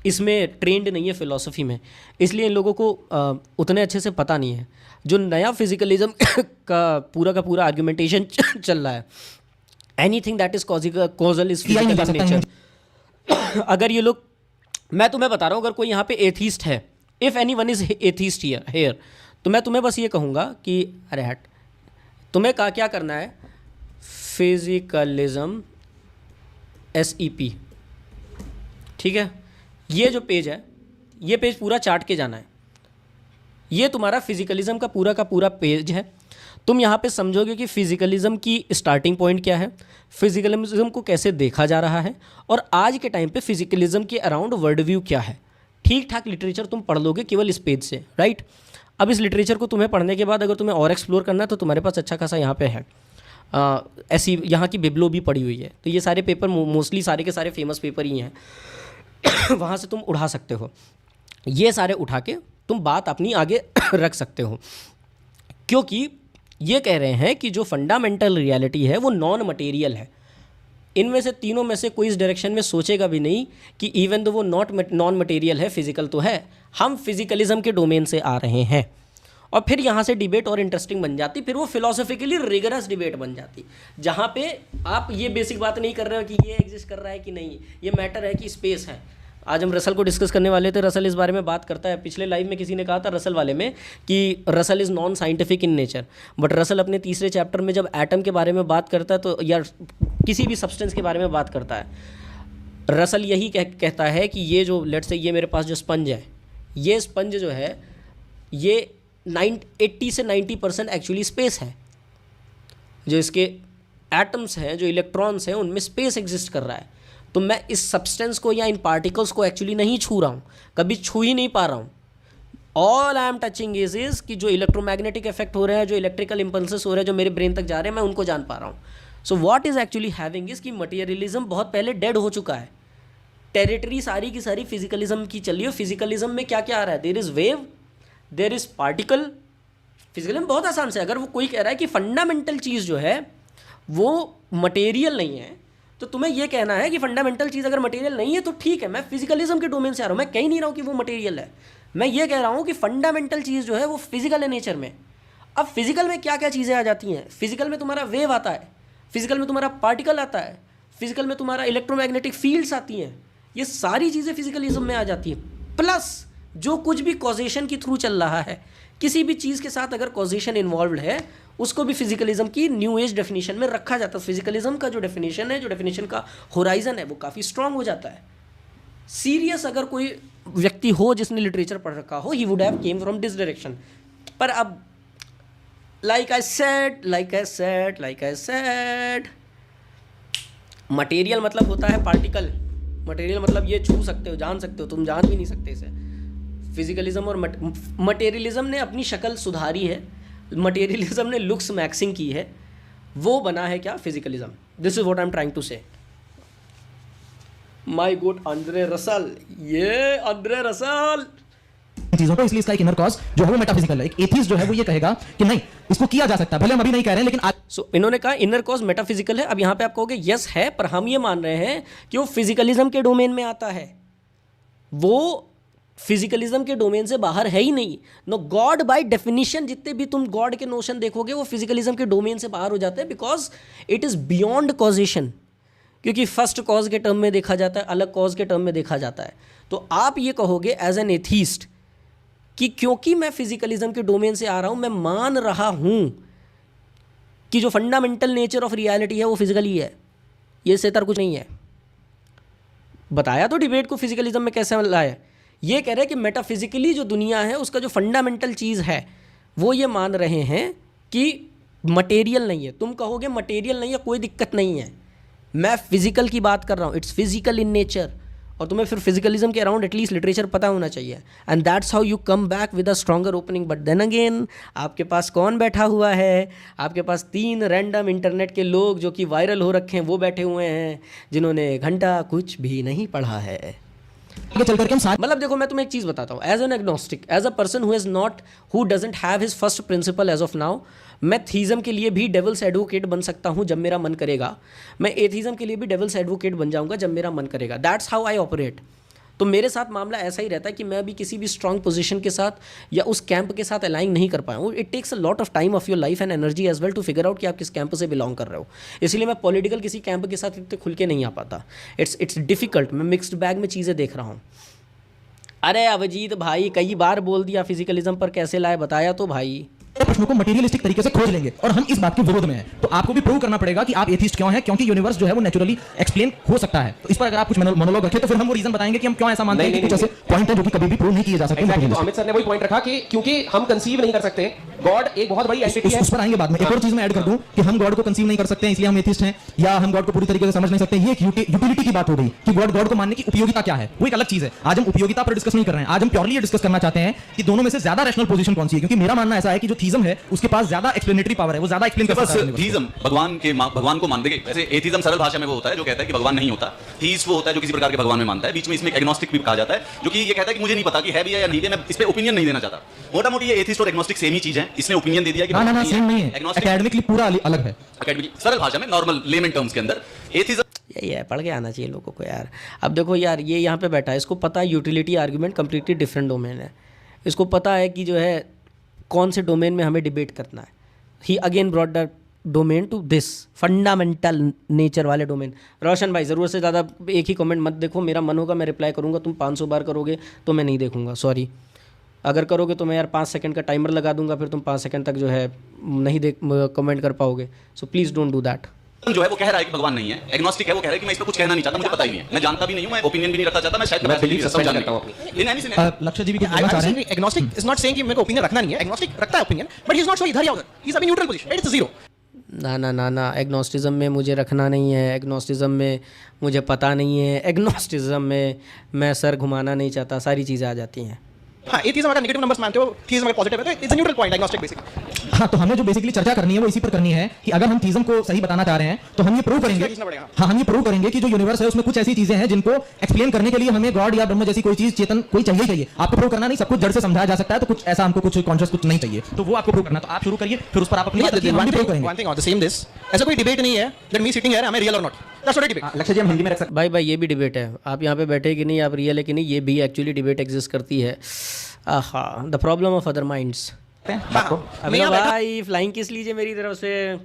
इसमें ट्रेंड नहीं है फिलॉसफी में, इसलिए इन लोगों को उतने अच्छे से पता नहीं है। जो नया फिजिकलिज्म का पूरा आर्गुमेंटेशन चल रहा है, anything that is causal is physical in nature. अगर ये लोग, मैं तुम्हें बता रहा हूँ, अगर कोई यहाँ पे एथीस्ट है, if any one is atheist here, तो मैं तुम्हें बस ये कहूँगा कि अरे हट, तुम्हें क्या करना है, फिजिकलिज्म SEP, ठीक है, ये जो पेज है, ये पेज पूरा चाट के जाना है। ये तुम्हारा फिजिकलिज्म का पूरा पेज है। तुम यहाँ पे समझोगे कि फिजिकलिज्म की स्टार्टिंग पॉइंट क्या है, फिजिकलिज्म को कैसे देखा जा रहा है, और आज के टाइम पे फिजिकलिज्म के अराउंड वर्ल्ड व्यू क्या है। ठीक ठाक लिटरेचर तुम पढ़ लोगे केवल इस पेज से, राइट। अब इस लिटरेचर को तुम्हें पढ़ने के बाद अगर तुम्हें और एक्सप्लोर करना है तो तुम्हारे पास अच्छा खासा यहाँ पे है, ऐसी यहाँ की बिब्लो भी पड़ी हुई है, तो ये सारे पेपर मोस्टली सारे के सारे फेमस पेपर ही हैं वहाँ से तुम उठा सकते हो, ये सारे उठा के तुम बात अपनी आगे रख सकते हो, क्योंकि ये कह रहे हैं कि जो फंडामेंटल रियलिटी है वो नॉन मटेरियल है। इनमें से तीनों में से कोई इस डायरेक्शन में सोचेगा भी नहीं कि इवन तो वो नॉन मटेरियल है, फिजिकल तो है, हम फिजिकलिज्म के डोमेन से आ रहे हैं। और फिर यहाँ से डिबेट और इंटरेस्टिंग बन जाती, फिर वो फिलोसॉफिकली रिगरस डिबेट बन जाती, जहाँ पे आप ये बेसिक बात नहीं कर रहे हो कि ये एग्जिस्ट कर रहा है कि नहीं, ये मैटर है कि स्पेस है। आज हम रसल को डिस्कस करने वाले थे, रसल इस बारे में बात करता है। पिछले लाइव में किसी ने कहा था रसल वाले में कि Russell is non scientific in nature, but Russell अपने तीसरे चैप्टर में जब एटम के बारे में बात करता है तो, या किसी भी सब्सटेंस के बारे में बात करता है, रसल यही कहता है कि ये जो लेट्स से ये मेरे पास जो स्पंज है, ये स्पंज जो है ये 80 से 90% एक्चुअली स्पेस है। जो इसके एटम्स हैं, जो इलेक्ट्रॉन्स हैं, उनमें स्पेस एग्जिस्ट कर रहा है। तो मैं इस सब्सटेंस को या इन पार्टिकल्स को एक्चुअली नहीं छू रहा हूँ, कभी छू ही नहीं पा रहा हूँ। All I am touching is कि जो इलेक्ट्रोमैग्नेटिक इफेक्ट हो रहे हैं, जो इलेक्ट्रिकल इंपल्सेस हो रहे हैं, जो मेरे ब्रेन तक जा रहे हैं, मैं उनको जान पा रहा हूँ। So what is actually having is कि मटेरियलिज्म बहुत पहले डेड हो चुका है, टेरिटरी सारी की सारी फिजिकलिज्म की चली है। फिजिकलिज्म में क्या क्या आ रहा है, there is wave, there is particle. Physicalism बहुत आसान से, अगर वो कोई कह रहा है कि फंडामेंटल चीज़ जो है वो मटेरियल नहीं है, तो तुम्हें यह कहना है कि फंडामेंटल चीज़ अगर मटेरियल नहीं है तो ठीक है, मैं फिजिकलिज्म के डोमेन से आ रहा हूँ। मैं कह ही नहीं रहा हूँ कि वो मटेरियल है, मैं ये कह रहा हूँ कि फंडामेंटल चीज़ जो है वो फिजिकल है नेचर में। अब फिजिकल में क्या क्या चीज़ें आ जाती हैं, फिजिकल में तुम्हारा वेव आता है, फिजिकल में तुम्हारा पार्टिकल आता है, फिजिकल में तुम्हारा इलेक्ट्रोमैग्नेटिक फील्ड्स आती हैं, ये सारी चीज़ें फिजिकलिज्म में आ जाती हैं। प्लस जो कुछ भी कॉजेशन के थ्रू चल रहा है, किसी भी चीज़ के साथ अगर कॉजेशन इन्वॉल्व है, उसको भी फिजिकलिज्म की न्यू एज डेफिनेशन में रखा जाता है। फिजिकलिज्म का जो डेफिनेशन है, जो डेफिनेशन का होराइजन है, वो काफ़ी स्ट्रांग हो जाता है। सीरियस अगर कोई व्यक्ति हो जिसने लिटरेचर पढ़ रखा हो, ही would have came from this direction. पर अब लाइक आई सेड मटेरियल मतलब होता है पार्टिकल। मटेरियल मतलब ये छू सकते हो, जान सकते हो, तुम जान भी नहीं सकते इसे। फिजिकलिज्म और मटेरियलिज्म ने अपनी शक्ल सुधारी है, मटेरियलिज्म ने लुक्स मैक्सिंग की है, वो बना है क्या? Physicalism. This is what I am trying to say. My good Andre Russell, ये आंद्रे रसल चीजों को, इसलिए इसका एक इनर कॉज जो है वो मेटाफिजिकल है। एक एथिस्ट जो है वो ये कहेगा कि नहीं, इसको किया जा सकता है, भले हम अभी नहीं कह रहे हैं, लेकिन सो इन्होंने कहा इनर कॉज मेटाफिजिकल है। अब यहाँ पे आप कहोगे यस है, पर हम ये मान रहे हैं कि वो फिजिकलिज्म के डोमेन में आता है, वो फिजिकलिज्म के डोमेन से बाहर है ही नहीं। नो, गॉड बाय डेफिनेशन, जितने भी तुम गॉड के नोशन देखोगे वो फिजिकलिज्म के डोमेन से बाहर हो जाते हैं, because it is beyond causation. क्योंकि फर्स्ट कॉज के टर्म में देखा जाता है, अलग कॉज के टर्म में देखा जाता है। तो आप ये कहोगे एज एन एथीस्ट कि क्योंकि मैं फिजिकलिज्म के डोमेन से आ रहा हूं, मैं मान रहा हूं कि जो फंडामेंटल नेचर ऑफ रियलिटी है वो फिजिकल ही है, ये सेतर कुछ नहीं है। बताया तो डिबेट को फिजिकलिज्म में कैसे लाया। ये कह रहे हैं कि मेटाफिजिकली जो दुनिया है उसका जो फंडामेंटल चीज़ है वो ये मान रहे हैं कि मटेरियल नहीं है। तुम कहोगे मटेरियल नहीं है, कोई दिक्कत नहीं है, मैं फिजिकल की बात कर रहा हूँ, इट्स फिजिकल इन नेचर। और तुम्हें फिर फिजिकलिज्म के अराउंड एटलीस्ट लिटरेचर पता होना चाहिए, and that's how you come back with a stronger opening. But then again आपके पास कौन बैठा हुआ है? आपके पास 3 रैंडम इंटरनेट के लोग जो कि वायरल हो रखे हैं, वो बैठे हुए हैं जिन्होंने घंटा कुछ भी नहीं पढ़ा है। चल करके हम साथ, मतलब देखो, मैं तुम्हें एक चीज़ बताता हूँ। As an agnostic, as a person who doesn't have his first principle as of now, मैं थीज़म के लिए भी डेविल्स एडवोकेट बन सकता हूँ जब मेरा मन करेगा। मैं एथीज़म के लिए भी डेविल्स एडवोकेट बन जाऊँगा जब मेरा मन करेगा। That's how I operate. तो मेरे साथ मामला ऐसा ही रहता है कि मैं अभी किसी भी स्ट्रॉन्ग पोजीशन के साथ या उस कैंप के साथ अलाइन नहीं कर पाया हूँ। It takes a lot of time of your life and energy as well to figure out कि आप किस कैंप से बिलोंग कर रहे हो। इसलिए मैं पॉलिटिकल किसी कैंप के साथ इतने खुल के नहीं आ पाता। It's difficult. मैं मिक्सड बैग में चीज़ें देख रहा हूँ। अरे अवजीत भाई, कई बार बोल दिया फिजिकलिज्म पर कैसे लाए, बताया तो भाई। प्रश्नों को मटेरियलिस्टिक तरीके से खोज लेंगे और हम इस बात के विरोध में हैं। तो आपको भी प्रूव करना पड़ेगा कि आप एथिस्ट क्यों हैं, क्योंकि यूनिवर्स जो है वो नेचुरली एक्सप्लेन हो सकता है। तो इस पर अगर आप कुछ मोनोलॉग रखें तो फिर हम वो रीजन बताएंगे कि हम क्यों ऐसा मानते हैं कि कुछ ऐसे पॉइंट है जो कि कभी भी प्रूव नहीं किए जा सकते। तो अमित सर ने वही पॉइंट रखा कि क्योंकि हम कंसीव नहीं कर सकते, गॉड एक बहुत बड़ी एंटिटी है। उस पर आएंगे बाद में। एक और चीज मैं ऐड कर दूं कि हम गॉड को कंसीव नहीं कर सकते हैं इसलिए हम एथिस्ट हैं, या हम गॉड को पूरी तरीके से समझ नहीं सकते। ये एक यूटिलिटी की बात हो गई कि गॉड को मानने की उपयोगिता क्या है, वो एक अलग चीज है। आज हम उपयोगिता पर डिस्कस नहीं कर रहे हैं। आज हम प्योरली ये डिस्कस करना चाहते हैं कि दोनों में से ज्यादा रैशनल पोजीशन कौन सी है। क्योंकि मेरा मानना ऐसा है कि जो थीज़म है उसके पास ज्यादा एक्सप्लेनेटरी पावर है, वो ज्यादा एक्सप्लेन कर सकता है। थीज़म भगवान को मानते हैं। वैसे एथिज्म सरल भाषा में वो होता है जो कहता है कि भगवान नहीं होता। थीस वो होता है जो किसी प्रकार के भगवान में मानता है। बीच में इसमें एग्नोस्टिक भी कहा जाता है जो कि ये कहता है कि मुझे नहीं पता कि है भी है या नहीं है, मैं इस पे ओपिनियन नहीं देना चाहता। मोटा-मोटी ये एथिस्ट और एग्नोस्टिक सेम ही चीज है। इसने ओपिनियन दे दिया कि ना सेम नहीं है, एकेडमिकली पूरा अलग है। एकेडमिक सरल भाषा में, नॉर्मल लेमन टर्म्स के अंदर एथिज्म यही है, पढ़ के आना चाहिए लोगों को यार। अब देखो यार, ये यहाँ पे बैठा है, इसको पता है utility argument completely different domain है। इसको पता है कि जो है कौन से डोमेन में हमें डिबेट करना है। He again brought the domain to this fundamental nature वाले डोमेन। रोशन भाई, ज़रूरत से ज़्यादा एक ही कमेंट मत देखो। मेरा मन होगा मैं रिप्लाई करूँगा, तुम 500 बार करोगे तो मैं नहीं देखूँगा, सॉरी। अगर करोगे तो मैं यार 5 सेकंड का टाइमर लगा दूंगा, फिर तुम 5 सेकंड तक जो है नहीं कमेंट कर पाओगे। So please don't do that. जो है वो कह रहा है कि भगवान नहीं है। एग्नोस्टिक है, वो कह रहा है कि मैं इस पे कुछ कहना नहीं चाहता, मुझे पता ही नहीं है, मैं जानता भी नहीं हूं, मैं ओपिनियन भी नहीं रखना चाहता, मैं शायद मैं बिलीव समझ करता हूं अपनी। लक्ष्य जी भी कहना चाह रहे हैं एग्नोस्टिक इज नॉट सेइंग कि मेरे को ओपिनियन रखना नहीं है। एग्नोस्टिक रखता है opinion, but he is not so इधर या उधर, he is a neutral position, it's zero. ना एग्नोस्टिज्म में मुझे रखना नहीं है, एग्नोस्टिज्म में मुझे पता नहीं है, एग्नोस्टिज्म में मैं सर घुमाना नहीं चाहता, सारी चीज़ें आ जाती हैं। हाँ, एथिज्म अगर नेगेटिव नंबर्स मानते हो, थीज्म अगर पॉजिटिव है, तो it's a neutral point agnostic basically. हाँ, तो हमें जो बेसिकली चर्चा करनी है वो इसी पर करनी है कि अगर हम थीज़म को सही बताना चाह रहे हैं तो हम ये प्रूव करेंगे। हाँ, हम ये प्रूव करेंगे कि जो यूनिवर्स है उसमें कुछ ऐसी चीजें हैं जिनको एक्सप्लेन करने के लिए हमें गॉड या ब्रह्म जैसी कोई चीज, चेतन कोई चाहिए। आपको प्रूव करना नहीं, सब कुछ जड़ से समझाया जा सकता है, तो कुछ ऐसा हमको कुछ कॉन्शियस कुछ नहीं चाहिए, तो वो आपको प्रूव करना। तो आप शुरू करिए, फिर उस पर आप अपनी प्रूव करेंगे। One thing on the same this, ऐसा कोई डिबेट नहीं है that me sitting here, I am real और not, that's not a debate. Lakshya ji हम हिंदी में रख सकते भाई ये भी डिबेट है। आप यहाँ पे बैठे कि नहीं, आप रियल है कि नहीं, ये भी एक्चुअली डिबेट एग्जिस्ट करती है। हाँ, the problem of other minds. हैं। अभी भाई फ्लाइंग किस लीजिए मेरी तरफ से।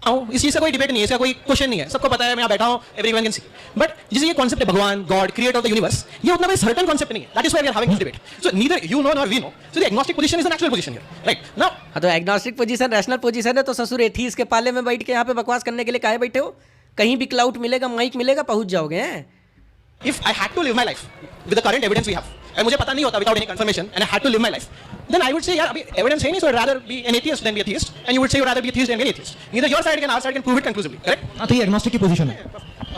इस चीज का कोई डिबेट नहीं है, इसका कोई क्वेश्चन नहीं है, सबको पता है, मैं यहाँ बैठा हूँ, एवरीवन कैन सी। बट जैसे ये कॉन्सेप्ट है भगवान, God, creator of the universe, ये उतना कोई सर्टेन कॉन्सेप्ट नहीं है। That is why we are having this debate. So neither you know nor we know, so the agnostic position is an actual position here, right now. हाँ, तो agnostic position rational position है, तो ससुर एथीस के पाले में बैठ के यहाँ पे बकवास करने के लिए काहे बैठे हो? कहीं भी क्लाउड मिलेगा, माइक मिलेगा, पहुंच जाओगे हैं। If I had to live my life with the current evidence we have, and मुझे पता नहीं होता without any confirmation, and I had to live my life, then I would say यार अभी evidence है नहीं, so I'd rather be an atheist than be a theist, and you would say you'd rather be a theist than be an atheist. Neither your side can our side can prove it conclusively, correct? हाँ, तो ये agnostic की position है।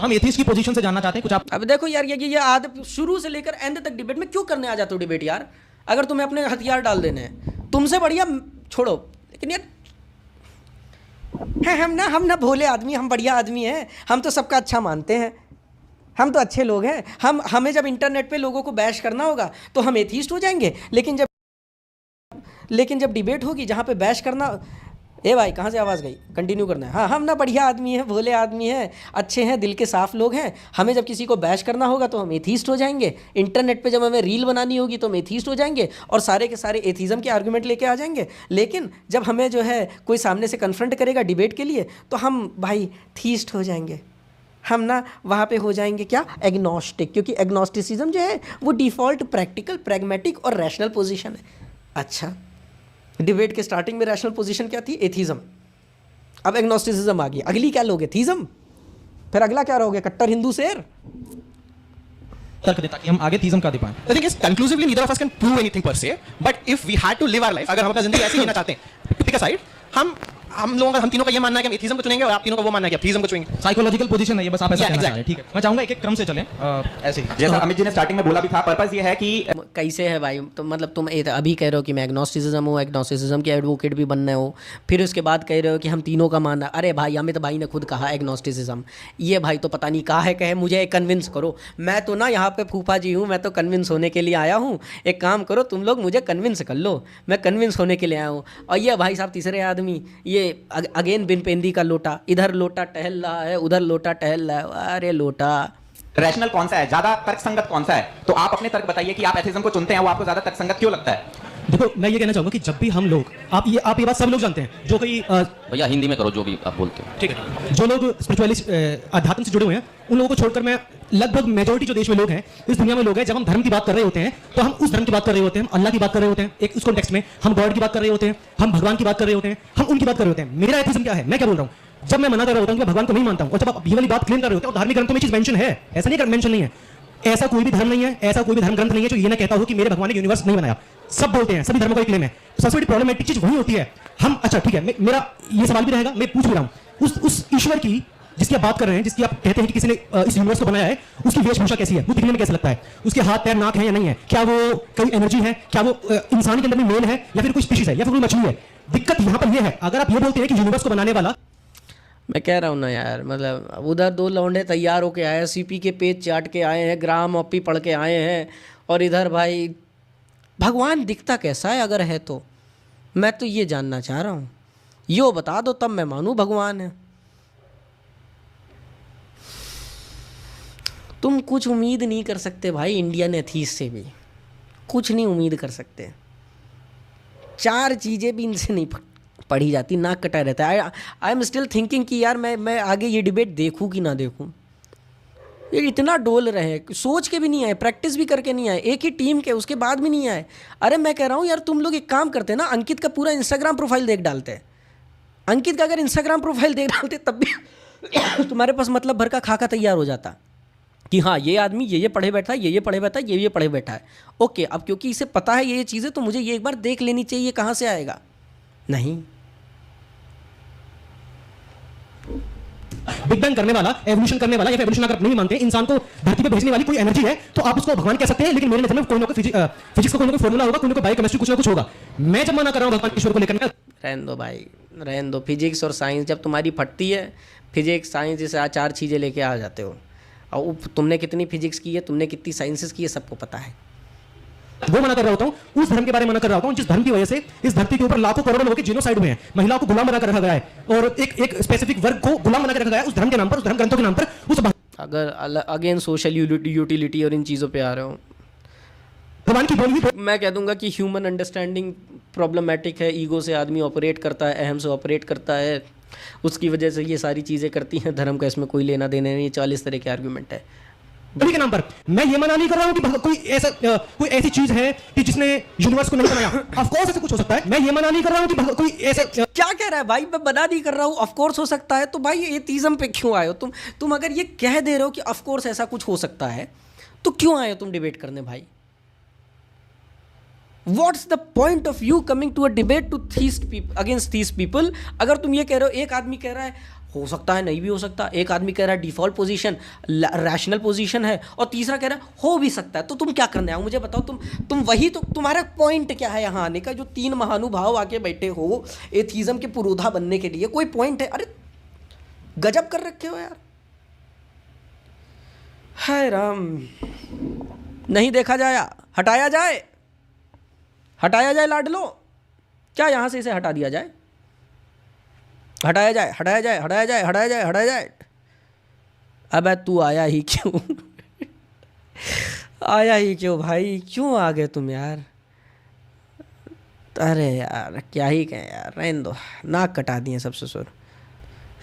हम atheist की position से जानना चाहते हैं कुछ आप। अब देखो यार, ये आदत शुरू से लेकर एंड तक डिबेट में क्यों करने आ जाते हो डिबेट यार? अगर तुम्हें अपने हथियार डाल देने हैं, तुमसे बढ़िया छोड़ो। लेकिन यार हम ना भोले आदमी, हम बढ़िया आदमी हैं, हम तो सबका अच्छा मानते हैं, हम तो अच्छे लोग हैं। हमें जब इंटरनेट पे लोगों को बैश करना होगा तो हम एथीस्ट हो जाएंगे, लेकिन जब डिबेट होगी जहाँ पे बैश करना, ए भाई कहाँ से आवाज़ गई? कंटिन्यू करना है। हाँ, हम ना बढ़िया आदमी हैं, भोले आदमी हैं, अच्छे हैं, दिल के साफ लोग हैं। हमें जब किसी को बैश करना होगा तो हम एथीस्ट हो जाएंगे। इंटरनेट पे जब हमें रील बनानी होगी तो हम एथीस्ट हो जाएंगे और सारे के सारे एथीज़म के आर्गूमेंट लेके आ जाएंगे। लेकिन जब हमें जो है कोई सामने से कन्फ्रंट करेगा डिबेट के लिए तो हम भाई थीस्ट हो जाएंगे। हम ना वहाँ पे हो जाएंगे क्या? एग्नोस्टिक, क्योंकि एग्नोस्टिसिज्म जो है वो डिफ़ॉल्ट प्रैक्टिकल, प्रैग्मेटिक और रैशनल पोजीशन है। अच्छा, डिबेट के स्टार्टिंग में रैशनल पोजीशन क्या थी? एथीज़म। अब एग्नोस्टिसिज्म आ गई, अगली क्या लोगे? थीज़म। फिर अगला क्या रहोगे? कट्टर हिंदू शेर। तर्क दे ताकि हम आगे थीज़म का दे पाएं। The thing is, conclusively, neither of us can prove anything per se, but if we had to live our life, अगर हम अपना जिंदगी ऐसे ही जीना चाहते हैं, to pick a side, हम तीनों का ये मानना है कि हम एथीज़म को चुनेंगे और आप तीनों का वो मानना है कि आप थीज़म को चुनेंगे। साइकोलॉजिकल पोजीशन है ये, बस आप ऐसा Yeah, कहना चाह exactly. रहे हैं। ठीक है, मैं चाहूंगा एक एक क्रम से चलें ऐसे ही। जैसा अमित जी ने स्टार्टिंग में बोला भी था, पर्पस ये है कि कैसे है भाई? तो मतलब तुम अभी कह रहे हो कि मैं एग्नोस्टिसिज्म हूँ, एग्नोस्टिसिज्म के एडवोकेट भी बनना हो, फिर उसके बाद कह रहे हो कि हम तीनों का मानना। अरे भाई, अमित भाई ने खुद कहा एग्नोस्टिसिज्म, ये भाई तो पता नहीं कहे मुझे कन्विंस करो। मैं तो ना यहाँ पे फूफा जी हूँ, मैं तो कन्विंस होने के लिए आया हूँ। एक काम करो तुम लोग, मुझे कन्विंस कर लो, मैं कन्विंस होने के लिए आया हूँ। और ये भाई साहब तीसरे आदमी, ये अगेन बिन पेंदी का लोटा, इधर लोटा टहल रहा है, उधर लोटा टहल रहा है। अरे लोटा, रैशनल कौन सा है, ज्यादा तर्कसंगत कौन सा है? तो आप अपने तर्क बताइए कि आप एथिज्म को चुनते हैं, वो आपको ज्यादा तर्कसंगत क्यों लगता है? देखो, मैं ये कहना चाहूंगा कि जब भी हम लोग, आप ये बात सब लोग जानते हैं, जो कोई भैया हिंदी में करो जो भी आप बोलते हो। ठीक है, जो लोग स्पिरिचुअलिस्ट अध्यात्म से जुड़े हुए हैं, उन लोगों को छोड़कर मैं लगभग मेजोरिटी जो देश में लोग हैं, इस दुनिया में लोग हैं, जब हम धर्म की बात कर रहे होते हैं तो हम उस धर्म की बात कर रहे होते हैं, अल्लाह की बात कर रहे होते हैं, एक उस कॉन्टेक्स्ट में हम गॉड की बात कर रहे होते हैं, हम भगवान की बात कर रहे होते हैं, हम उनकी बात कर रहे होते हैं। मेरा एथिज्म क्या है, मैं क्या बोल रहा हूँ? जब मैं मना कर रहा होता हूँ कि मैं भगवान को नहीं मानता हूँ, और जब आप ये वाली बात क्लेम कर रहे होते हैं और धार्मिक ग्रंथों में चीज मेंशन है, ऐसा नहीं मेंशन नहीं है, ऐसा कोई भी धर्म नहीं है, ऐसा कोई भी धर्म ग्रंथ नहीं है जो ये ना कहता हो कि मेरे भगवान ने यूनिवर्स नहीं बनाया। सब बोलते हैं, सभी धर्मों का क्लेम है। तो सबसे बड़ी प्रॉब्लमेटिक चीज वही होती है। हम, अच्छा ठीक है, मेरा ये सवाल भी रहेगा, मैं पूछ भी रहा हूँ, उस ईश्वर की जिसकी आप बात कर रहे हैं, जिसकी आप कहते हैं कि किसी ने इस यूनिवर्स को बनाया है, उसकी वेशभूषा कैसी है, वो दिखने में कैसा लगता है, उसके हाथ पैर नाक है या नहीं है, क्या वो कोई एनर्जी है, क्या वो इंसान के अंदर में मेल है या फिर कोई स्पीशीज है या फिर कोई मछली है? दिक्कत यहाँ पर ये है, अगर आप ये बोलते हैं कि यूनिवर्स को बनाने वाला, मैं कह रहा हूँ ना यार, मतलब उधर दो लौंडे तैयार होके आए हैं, सीपी के पेज चाट के आए हैं, ग्राम ऑपी पढ़ के आए हैं, और इधर भाई भगवान दिखता कैसा है अगर है तो? मैं तो ये जानना चाह रहा हूँ, यो बता दो तब मैं मानूँ भगवान है। तुम कुछ उम्मीद नहीं कर सकते भाई इंडियन एथीस्ट से भी, कुछ नहीं उम्मीद कर सकते। चार चीज़ें भी इनसे नहीं पढ़ी जाती, नाक कटा रहता है। आई एम स्टिल थिंकिंग कि यार मैं आगे ये डिबेट देखूं कि ना देखूं। ये इतना डोल रहे हैं, सोच के भी नहीं आए, प्रैक्टिस भी करके नहीं आए, एक ही टीम के उसके बाद भी नहीं आए। अरे मैं कह रहा हूँ यार, तुम लोग एक काम करते ना, अंकित का पूरा इंस्टाग्राम प्रोफाइल देख डालते। अंकित का अगर इंस्टाग्राम प्रोफाइल देख डालते तब भी तुम्हारे पास मतलब भर का खाका तैयार हो जाता कि हाँ ये आदमी ये पढ़े बैठा है, ये पढ़े बैठा है, ये पढ़े बैठा है। ओके, अब क्योंकि इसे पता है ये चीज़ें, तो मुझे ये एक बार देख लेनी चाहिए, कहाँ से आएगा? नहीं। बिग बैंग करने वाला, एवोल्यूशन करने वाला, या एवोल्यूशन अगर नहीं मानते, इंसान को धरती पे भेजने वाली कोई एनर्जी है, तो आप उसको भगवान कह सकते हैं। लेकिन मेरे नजर में कोई ना कोई फिजिक्स का कोई ना कोई फॉर्मूला होगा, कोई ना कोई बायोकेमिस्ट्री कुछ ना कुछ होगा। मैं जब मना कर रहा हूँ भगवान ईश्वर को लेकर, रहने दो भाई, रहने दो। फिजिक्स और साइंस जब तुम्हारी फटती है, फिजिक्स साइंस जैसे चार चीज़ें लेके आ जाते हो, और तुमने कितनी फिजिक्स की है, तुमने कितनी साइंसेस की है, सबको पता है। वो मना कर रहा होता हूँ, उस धर्म के बारे में मना कर रहा होता हूँ जिस धर्म की वजह से इस धरती के ऊपर लाखों करोड़ों लोगों के जीनोसाइड हुए हैं, महिलाओं को गुलाम बना कर रखा गया है, और एक स्पेसिफिक वर्ग को गुलाम बना कर रखा गया है उस धर्म के नाम पर, उस धर्म ग्रंथों के नाम पर। उस अगर अगेन सोशल यूटिलिटी और इन चीज़ों पे आ रहे हो, भगवान की बोली ही मैं कह दूंगा कि ह्यूमन अंडरस्टैंडिंग प्रॉब्लमेटिक है। ईगो से आदमी ऑपरेट करता है, अहम से ऑपरेट करता है, उसकी वजह से ये सारी चीज़ें करती हैं, धर्म का इसमें कोई लेना देना नहीं। 40 तरह के आर्गुमेंट है बलि के नाम पर। मैं ये मना नहीं कर रहा हूं कि कोई ऐसी चीज है कि जिसने यूनिवर्स को नहीं बनाया। ऑफ कोर्स ऐसा कुछ हो सकता है। मैं ये मना नहीं कर रहा हूं कि कोई ऐसा क्या कह रहा है भाई? मैं मना नहीं कर रहा हूँ, ऑफ कोर्स हो सकता है। तो भाई एथीज्म पे क्यों आए हो तुम? अगर ये कह दे रहे हो कि ऑफ कोर्स ऐसा कुछ हो सकता है तो क्यों आए हो तुम डिबेट करने भाई? What's the point of you coming to a debate to against these people? अगर तुम ये कह रहे हो, एक आदमी कह रहा है हो सकता है, नहीं भी हो सकता, एक आदमी कह रहा है डिफॉल्ट पोजीशन रैशनल पोजीशन है, और तीसरा कह रहा है हो भी सकता है, तो तुम क्या करने आओ? मुझे बताओ, तुम वही तो, तुम्हारा पॉइंट क्या है यहाँ आने का? जो 3 महानुभाव आके बैठे हो एथीज्म के पुरोधा बनने के लिए, कोई पॉइंट है? अरे गजब कर रखे हो यार। हाय राम, नहीं देखा जाया, हटाया जाए, हटाया जाए लाडलो। क्या यहाँ से इसे हटा दिया जाए? हटाया जाए, हटाया जाए, हटाया जाए, हटाया जाए, हटाया जाए। अबे तू आया ही क्यों? आया ही क्यों भाई? क्यों आ गए तुम यार? अरे यार क्या ही कहें यार, रहने दो, नाक कटा दिए सबसे सुर।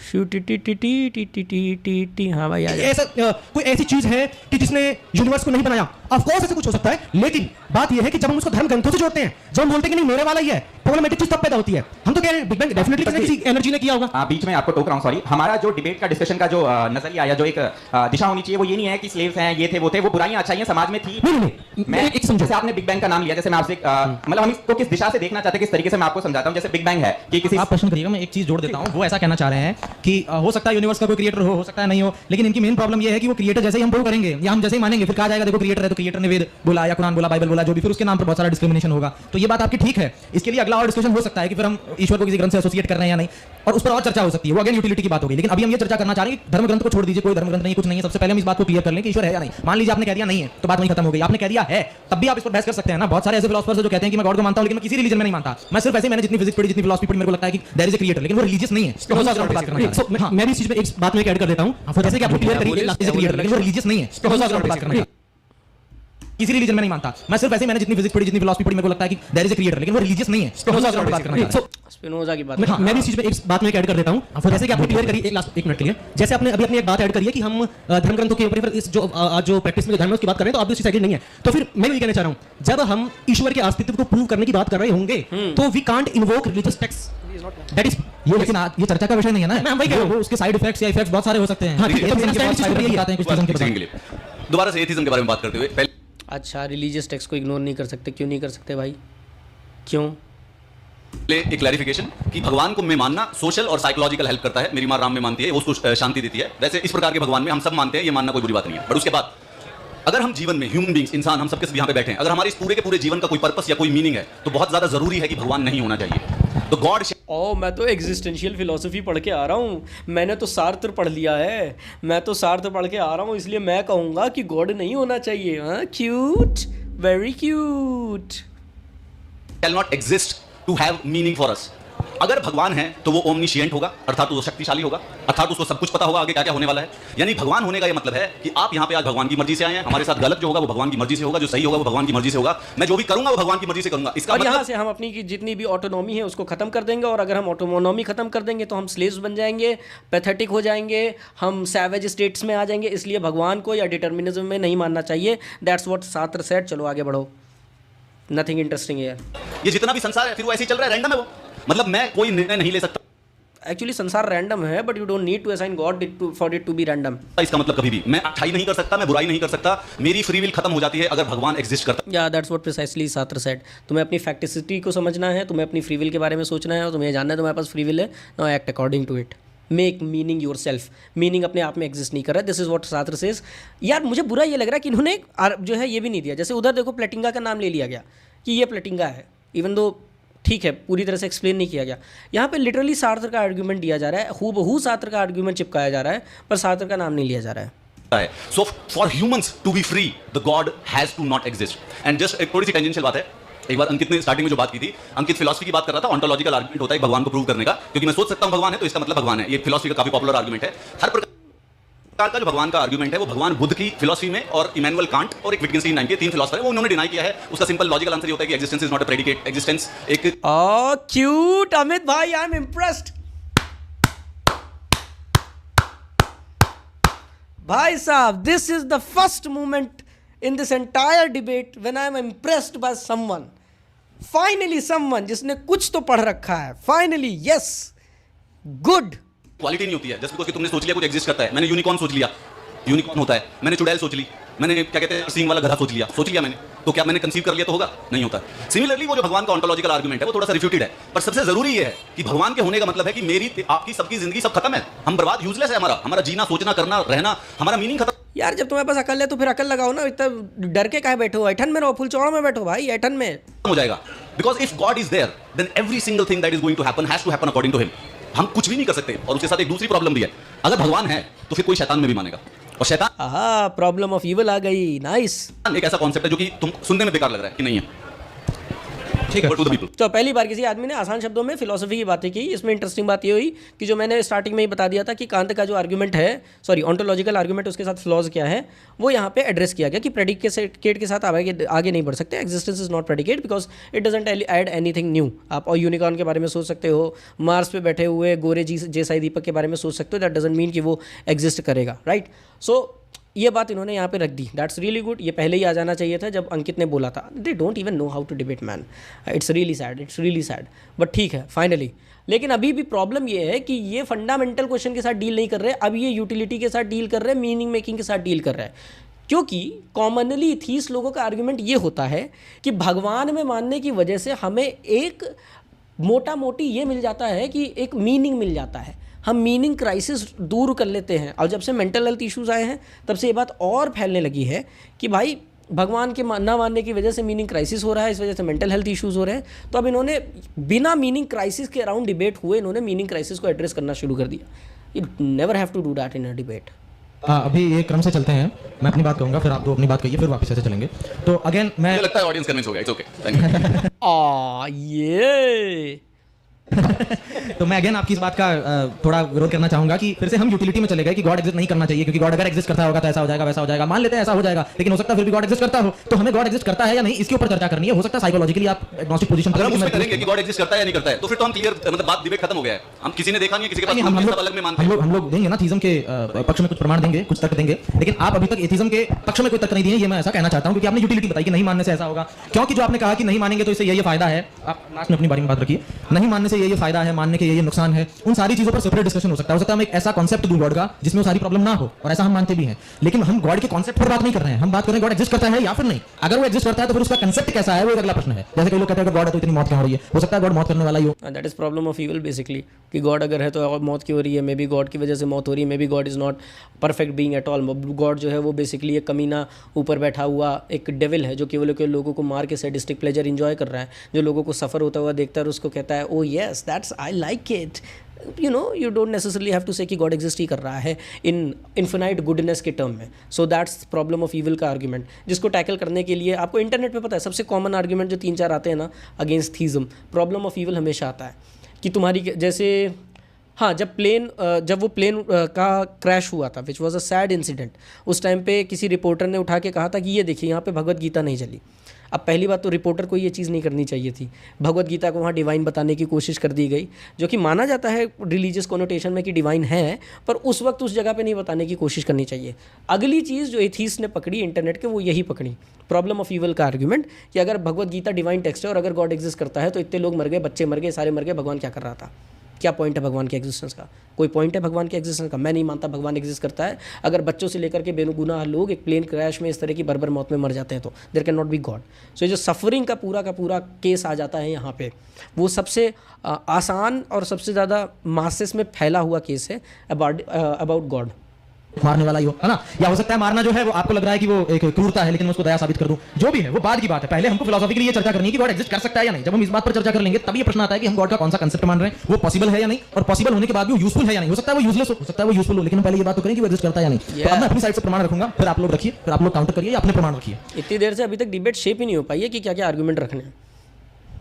शू टी टी टी टी टी टी टी टी टी। हाँ भाई, ऐसा कोई ऐसी चीज है कि जिसने यूनिवर्स को नहीं बनाया। ऑफ कोर्स ऐसा कुछ हो सकता है, लेकिन बात यह है कि जब हम उसको धर्म ग्रंथों से जोड़ते हैं, जब हम बोलते हैं कि नहीं मेरे वाला ही है, प्रॉब्लमेटिक चीज तब पैदा होती है। हम तो कह रहे हैं बिग बैंग डेफिनेटली किसी एनर्जी ने किया होगा। बीच में आपको टोक रहा हूं, सॉरी। हमारा जो डिबेट का डिस्कशन का जो नजरिया या जो एक दिशा होनी चाहिए वो ये नहीं है कि स्लेव्स हैं, ये थे, वो थे, वो बुराइयां अच्छाइयां समाज में थी। नहीं, मैं एक समझो, जैसे आपने बिग बैंग का नाम लिया, जैसे मैं आपसे मतलब हम इसको किस दिशा से देखना चाहते हैं, किस तरीके से मैं आपको समझाता हूं। जैसे बिग बैंग है कि किसी आप प्रश्न करिएगा, मैं एक चीज जोड़ देता हूं। वो ऐसा कहना चाह रहे हैं कि हो सकता है यूनिवर्स का कोई क्रिएटर हो सकता है नहीं हो, लेकिन इनकी मेन प्रॉब्लम ये है कि वो क्रिएटर जैसे ही हम प्रूव करेंगे या हम जैसे ही मानेंगे, फिर कहा जाएगा देखो क्रिएटर है, तो क्रिएटर ने वेद बोला या कुरान बोला, बाइबल बोला, जो भी, फिर उसके नाम पर बहुत सारा डिस्क्रिमिनेशन होगा। तो ये बात आपकी ठीक है। इसके लिए अगला और डिस्कशन हो सकता है कि फिर हम ईश्वर को किसी ग्रंथ से एसोसिएट कर रहे हैं या नहीं, और उस पर और चर्चा हो सकती है। वो अगेन यूटिलिटी की बात होगी। लेकिन अभी हम ये चर्चा करना चाह रहे हैं कि धर्म ग्रंथ को छोड़ दीजिए, कोई धर्म ग्रंथ नहीं, कुछ नहीं है। सबसे पहले हम इस बात को क्लियर कर लें कि ईश्वर है या नहीं। मान लीजिए आपने कह दिया नहीं है, तो बात वहीं खत्म हो गई। आपने कह दिया है, तब भी आप इस पर बहस कर सकते हैं ना। बहुत सारे ऐसे फिलोसफर्स हैं जो कहते हैं कि मैं गॉड को मानता हूं, लेकिन मैं किसी रिलीजन में नहीं मानता। मैं सिर्फ ऐसे, मैंने जितनी फिजिक्स पढ़ी, जितनी फिलॉसफी पढ़ी, मेरे को लगता है कि देयर इज अ क्रिएटर, लेकिन वो रिलीजियस नहीं है। मैं भी इस चीज में एक बात में ऐड कर देता हूं, जैसे कि आपने क्लियर करी क्रिएटर, लेकिन वो रिलीजियस नहीं है। किसी रिलीजन में नहीं मानता। मैं सिर्फ ऐसे, मैंने जितनी फिजिक्स पढ़ी, जितनी फिलॉसफी पढ़ी, मेरे को लगता है कि देयर इज अ क्रिएटर, लेकिन वो रिलीजियस नहीं है। स्पिनोजा की बात। मैं भी इस चीज में एक बात में ऐड कर देता हूं, जैसे कि आपने क्लियर करी, एक मिनट के लिए, जैसे आपने अभी अपनी एक बात ऐड करी है कि हम धर्म ग्रंथों के ऊपर इस जो प्रैक्टिस में धर्म है उसकी बात कर रहे हैं, तो आप भी उसी साइड नहीं है। तो फिर मैं ये कहना चाह रहा हूं, जब हम ईश्वर के अस्तित्व को प्रूव करने की बात कर रहे होंगे, तो we can't invoke religious text. That is ये, लेकिन ये चर्चा का विषय नहीं है ना। मैं वही कह रहा हूं, उसके साइड इफेक्ट्स या इफेक्ट्स बहुत सारे हो सकते हैं। दोबारा से एथीज्म के बारे में बात करते हुए, अच्छा, रिलीजियस टेक्स्ट को इग्नोर नहीं कर सकते? क्यों नहीं कर सकते भाई? क्यों? एक क्लैरिफिकेशन कि भगवान को मैं मानना सोशल और साइकोलॉजिकल हेल्प करता है। मेरी मां राम में मानती है, वो उसको शांति देती है। वैसे इस प्रकार के भगवान में हम सब मानते हैं, ये मानना कोई बुरी बात नहीं है। बट उसके बाद अगर हम जीवन में ह्यूमन बींग्स, इंसान, हम सबके सब यहाँ पे बैठे हैं, अगर हमारे इस पूरे के पूरे जीवन का कोई पर्पस या कोई मीनिंग है, तो बहुत ज्यादा जरूरी है कि भगवान नहीं होना चाहिए। तो गॉड मैं तो एग्जिस्टेंशियल फिलोसफी पढ़ के आ रहा हूँ, मैंने तो सार्त्र पढ़ लिया है, मैं तो सार्त्र पढ़ के आ रहा हूँ, इसलिए मैं कहूँगा कि गॉड नहीं होना चाहिए। हाँ, cute, very cute. Can not exist to have meaning for us. अगर भगवान है तो वो ओमनीशिएंट होगा, अर्थात वो शक्तिशाली होगा, अर्थात उसको सब कुछ पता होगा आगे क्या क्या होने वाला है। यानी भगवान होने का ये मतलब है कि आप यहाँ पे आज भगवान की मर्जी से आए हैं। हमारे साथ गलत जो होगा वो भगवान की मर्जी से होगा, जो सही होगा वो भगवान की मर्जी से होगा। मैं जो भी करूंगा वो भगवान की मर्जी से करूंगा। इसका मतलब यहाँ से हम अपनी की जितनी भी ऑटोनॉमी है उसको खत्म कर देंगे, और अगर हम ऑटोनॉमी खत्म कर देंगे तो हम स्लेव्स बन जाएंगे, पैथेटिक हो जाएंगे, हम सैवेज स्टेट्स में आ जाएंगे। इसलिए भगवान को या डिटर्मिनिज्म में नहीं मानना चाहिए। That's what Sartre said. चलो आगे बढ़ो, नथिंग इंटरेस्टिंग है। ये जितना भी संसार है फिर वो ऐसे ही चल रहा है, रैंडम है वो। मतलब मैं कोई निर्णय नहीं ले सकता। एक्चुअली संसार रैंडम है, but you don't need to assign God for it to be random. इसका मतलब कभी भी मैं अच्छाई नहीं कर सकता, मैं बुराई नहीं कर सकता। मेरी फ्री विल खत्म हो जाती है अगर भगवान एग्जिस्ट करता। या that's what precisely Sartre said. तुम्हें अपनी फैक्टिसिटी को समझना है, तुम्हें अपनी फ्री विल के बारे में सोचना है, और तुम्हें जानना है तुम्हारे पास फ्री विल है। Now act according to it, make meaning yourself. Meaning अपने आप में एग्जिस्ट नहीं कर रहा है। This is what Sartre says. यार मुझे बुरा ये लग रहा है कि इन्होंने जो है ये भी नहीं दिया। जैसे उधर देखो प्लेटिंगा का नाम ले लिया गया कि ये प्लेटिंगा है, इवन दो ठीक है पूरी तरह से एक्सप्लेन नहीं किया गया। यहाँ पे लिटरली सार्त्र का आर्ग्यूमेंट दिया जा रहा है, हूबहू सार्त्र का आर्ग्यूमेंट चिपकाया जा रहा है, पर सार्त्र का नाम नहीं लिया जा रहा है। So for humans to be free, the God has to not exist. And just एक थोड़ी सी टेंजेंशियल बात है। एक बार अंकित ने स्टार्टिंग में जो बात की थी, अंकित फिलॉसफी की बात कर रहा था। ऑन्टोलॉजिकल आर्गुमेंट होता है भगवान को प्रूव करने का, क्योंकि मैं सोच सकता हूँ भगवान है तो इसका मतलब भगवान है। ये फिलॉसफी का काफी पॉपुलर आर्गुमेंट है। हर प्रकार का जो भगवान का आर्गुमेंट है वो भगवान बुद्ध की फिलॉसफी में और इमैनुअल कांट और एक विटगेन्स्टाइन नाम के 3 फिलोसफर है, वो उन्होंने डिनाई किया है। उसका सिंपल लॉजिकल आंसर ये होता है कि existence is not a predicate. Existence एक क्यूट अमित भाई, आई एम इम्प्रेस्ड। भाई साहब, this is the first moment in this entire debate when I am impressed by someone, finally someone जिसने कुछ तो पढ़ रखा है, फाइनली, यस, गुड। क्वालिटी नहीं होती है जस्ट बिकॉज़ कि तुमने सोच लिया कुछ एग्जिस्ट करता है। मैंने यूनिकॉर्न सोच लिया, यूनिकॉर्न होता है। मैंने चुड़ैल सोच ली, मैंने क्या कहते हैं सींग वाला गधा सोच लिया मैंने, तो क्या मैंने कंसीव कर लिया तो होगा? नहीं होता। सिमिलरली वो जो भगवान का ऑन्टोलॉजिकल आर्गुमेंट है वो थोड़ा सा रिफ्यूटेड है, पर सबसे जरूरी ये है कि भगवान के होने का मतलब है कि मेरी आपकी सबकी जिंदगी सब खत्म है, हम बर्बाद, यूजलेस है, हमारा जीना, सोचना, करना, रहना, हमारा मीनिंग खत्म यार जब तुम्हारे पास अकल है तो फिर अकल लगाओ ना, इतना डर के काहे बैठे हो? ऐठन में रहो, फुल चौड़ा में बैठो भाई, ऐठन में हो जाएगा। Because if God is there then every single thing that is going to happen according to him. हम कुछ भी नहीं कर सकते। और उसके साथ एक दूसरी प्रॉब्लम भी है, अगर भगवान है तो फिर कोई शैतान में भी मानेगा, और शैतान प्रॉब्लम ऑफ ईविल आ गई। नाइस। एक ऐसा कॉन्सेप्ट है जो कि तुम सुनने में बेकार लग रहा है कि नहीं है, ठीक है। तो पहली बार किसी आदमी ने आसान शब्दों में फिलोसफी की बातें की। इसमें इंटरेस्टिंग बात ये हुई कि जो मैंने स्टार्टिंग में ही बता दिया था कि कांत का जो आर्गुमेंट है, सॉरी ऑन्टोलॉजिकल आर्गुमेंट, उसके साथ फ्लॉज क्या है वो यहाँ पे एड्रेस किया गया कि प्रेडिकेट के साथ आगे नहीं बढ़ सकते। Existence is not predicate because it doesn't add anything new. आप और यूनिकॉर्न के बारे में सोच सकते हो, मार्स पे बैठे हुए गोरे जैसा दीपक के बारे में सोच सकते हो, दैट डजंट मीन कि वो एग्जिस्ट करेगा, राइट। सो ये बात इन्होंने यहाँ पे रख दी, दैट्स रियली गुड। ये पहले ही आ जाना चाहिए था जब अंकित ने बोला था। They don't even know how to debate man, it's really sad, but ठीक है फाइनली। लेकिन अभी भी प्रॉब्लम ये है कि ये फंडामेंटल क्वेश्चन के साथ डील नहीं कर रहे, अब ये यूटिलिटी के साथ डील कर रहे हैं, मीनिंग मेकिंग के साथ डील कर रहे हैं। क्योंकि कॉमनली एथीस्ट लोगों का आर्गुमेंट ये होता है कि भगवान में मानने की वजह से हमें एक मोटा मोटी ये मिल जाता है कि एक मीनिंग मिल जाता है, हम मीनिंग क्राइसिस दूर कर लेते हैं। और जब से मेंटल हेल्थ इश्यूज आए हैं तब से ये बात और फैलने लगी है कि भाई भगवान के ना मानने की वजह से मीनिंग क्राइसिस हो रहा है, इस वजह से मेंटल हेल्थ इश्यूज हो रहे हैं। तो अब इन्होंने बिना मीनिंग क्राइसिस के अराउंड डिबेट हुए, इन्होंने मीनिंग क्राइसिस को एड्रेस करना शुरू कर दिया। You never have to do that in a debate. अभी एक क्रम से चलते हैं, मैं अपनी बात कहूंगा, फिर आप दो अपनी बात कहिए, फिर वापस ऐसे चलेंगे। तो अगेन मैं, मुझे लगता है ऑडियंस कन्विंस हो गया, इट्स ओके, थैंक यू। ये तो मैं अगेन आपकी इस बात का थोड़ा विरोध करना चाहूंगा कि फिर से हम यूटिलिटी में चले गए कि गॉड एग्जिस्ट नहीं करना चाहिए, क्योंकि गॉड अगर एग्जिस्ट करता होगा तो ऐसा हो जाएगा, वैसा हो जाएगा। मान लेते हैं ऐसा हो जाएगा, लेकिन हो सकता है फिर भी गॉड एग्जिस्ट करता हो, तो हमें गॉड एग्जिस्ट करता है या नहीं इसके ऊपर चर्चा करनी है। हो सकता है साइकोलॉजिकली आप एग्नोस्टिक पोजीशन पर करेंगे कि गॉड एग्जिस्ट करता है या नहीं करता है, तो फिर तो हम क्लियर, मतलब बात डिबेट खत्म हो गया है। हम किसी ने देखा नहीं है, किसी के पास सब अलग में मानते हैं। हम लोग देंगे ना थीज्म के पक्ष में कुछ प्रमाण देंगे, कुछ तर्क देंगे, लेकिन आप अभी तक एथिज्म के पक्ष में कोई तर्क नहीं दिए। ये मैं ऐसा कहना चाहता हूं क्योंकि आपने यूटिलिटी बताई कि नहीं मानने से ऐसा होगा, क्योंकि जो आपने कहा कि नहीं मानेंगे तो इससे ये फायदा है, आप लास्ट में अपनी बारी में बात रखिए, नहीं मानने से ये फायदा है, मानने के ये नुकसान है, उन सारी चीजों पर सेपरेट डिस्कशन हो सकता है। हो सकता है हम एक ऐसा कॉन्सेप्ट दूं गॉड का जिसमें वो सारी प्रॉब्लम ना हो, और ऐसा हम मानते भी हैं। लेकिन हम गॉड के कॉन्सेप्ट पर बात नहीं कर रहे हैं, हम बात कर रहे हैं गॉड एग्जिस्ट करता है या फिर नहीं। अगर वो एग्जिस्ट करता है तो फिर उसका कॉन्सेप्ट कैसा है वो एक अगला प्रश्न है। जैसे कई लोग कहते हैं गॉड है तो इतनी मौत क्यों हो रही है, हो सकता है गॉड मौत करने वाला ही हो। That is problem of evil basically, कि गॉड अगर है तो मौत क्यों हो रही है, मे बी गॉड की वजह से मौत हो रही है, may be God is not perfect being at all. God जो है वो बेसिकली एक कमीना ऊपर बैठा हुआ एक डेविल है जो केवल लोगों को मार के सैडिस्टिक प्लेजर एंजॉय कर रहा है, जो लोगों को सफ़र होता हुआ देखता है और उसको कहता है oh yes that's I like it. You know, you don't necessarily have to say कि गॉड एग्जिस्ट ही कर रहा है इन इन्फिनाइट गुडनेस के टर्म में। So that's problem of evil का आर्ग्यूमेंट, जिसको टैकल करने के लिए आपको इंटरनेट पे पता है सबसे कॉमन आर्ग्यूमेंट जो 3-4 आते हैं ना against theism, problem of evil हमेशा आता है कि तुम्हारी जैसे हाँ जब वो प्लेन का क्रैश हुआ था which was a sad incident, उस टाइम पे किसी रिपोर्टर ने उठा के कहा था कि ये देखिए यहाँ पे भगवत गीता नहीं चली। अब पहली बात तो रिपोर्टर को ये चीज़ नहीं करनी चाहिए थी, भगवत गीता को वहाँ डिवाइन बताने की कोशिश कर दी गई, जो कि माना जाता है रिलीजियस कोनोटेशन में कि डिवाइन है, पर उस वक्त उस जगह पे नहीं बताने की कोशिश करनी चाहिए। अगली चीज़ जो एथीस्ट ने पकड़ी इंटरनेट के, वो यही पकड़ी प्रॉब्लम ऑफ ईविल का आर्ग्यूमेंट कि अगर भगवत गीता डिवाइन टेक्स्ट है और अगर गॉड एग्जिस्ट करता है तो इतने लोग मर गए, बच्चे मर गए, सारे मर गए, भगवान क्या कर रहा था? क्या पॉइंट है भगवान के एग्जिस्टेंस का? कोई पॉइंट है भगवान के एग्जिस्टेंस का? मैं नहीं मानता भगवान एग्जिस्ट करता है। अगर बच्चों से लेकर के बेगुनाह लोग एक प्लेन क्रैश में इस तरह की बर्बर मौत में मर जाते हैं तो there can not be God. So ये जो सफरिंग का पूरा केस आ जाता है यहाँ पे, वो सबसे आसान और सबसे ज़्यादा मासेस में फैला हुआ केस है अबाउट गॉड। मारने वाला ही हो, है ना? या हो सकता है मारना जो है वो आपको लग रहा है कि वो एक क्रूरता है, लेकिन मैं उसको दया साबित कर दूं, जो भी है वो बाद की बात है। पहले हमको फिलोसॉफी के लिए चर्चा करनी है कि गॉड एग्जिस्ट कर सकता है या नहीं। जब हम इस बात पर चर्चा कर लेंगे तब ये प्रश्न आता है कि हम गॉड का कौन सा कंसेप्ट मान रहे हैं, वो पॉसिबल है या नहीं, और पॉसिबल होने के बाद भी यूजफुल है या नहीं। हो सकता है वो यूजलेस हो सकता है वो यूजफुल हो, लेकिन पहले ये बात तो करें कि वो एग्जिस्ट करता है या नहीं। तो अब मैं अपनी साइड से प्रमाण रखूंगा, फिर आप लोग रखिए, फिर आप लोग काउंटर करिए, अपने प्रमाण रखिए। इतनी देर से अभी तक डिबेट शेप ही नहीं हो पाई है कि क्या क्या आर्गुमेंट रखने हैं।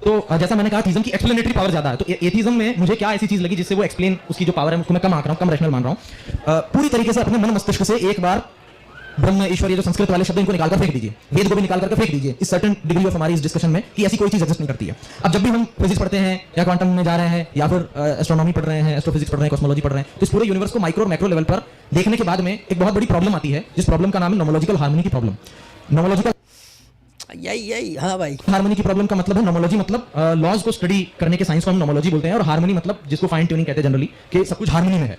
तो जैसा मैंने कहा थीज्म की एक्सप्लेनेटरी पावर ज्यादा है, तो एथीज्म में मुझे क्या ऐसी चीज लगी जिससे वो एक्सप्लेन उसकी जो पावर है उसको मैं कम आंक रहा हूं, कम रैशनल मान रहा हूं। पूरी तरीके से अपने मन मस्तिष्क से एक बार ब्रह्म ईश्वर ये जो संस्कृत वाले शब्द इनको निकाल कर फेंक दीजिए, वेद को भी निकाल कर फेंक दीजिए इस सर्टेन डिग्री ऑफ हमारी इस डिस्कशन में कि ऐसी कोई चीज एग्जिस्ट नहीं करती है। अब जब भी हम फिजिक्स पढ़ते हैं या क्वांटम में जा रहे हैं या फिर एस्ट्रोनॉमी पढ़ रहे हैं, एस्ट्रोफिजिक्स पढ़ रहे हैं, कॉस्मोलॉजी पढ़ रहे हैं, तो इस पूरे यूनिवर्स को माइक्रो और मैक्रो लेवल पर देखने के बाद में एक बहुत बड़ी प्रॉब्लम आती है जिस प्रॉब्लम का नाम है नोमोलॉजिकल हार्मनी की प्रॉब्लम। नोमोलॉजिकल यही हाँ भाई, हार्मनी की प्रॉब्लम का मतलब है, नोमोलॉजी मतलब लॉज को स्टडी करने के साइंस को हम नोमोलॉजी बोलते हैं, और हार्मनी मतलब जिसको फाइन ट्यूनिंग कहते हैं जनरली कि सब कुछ हार्मनी में है।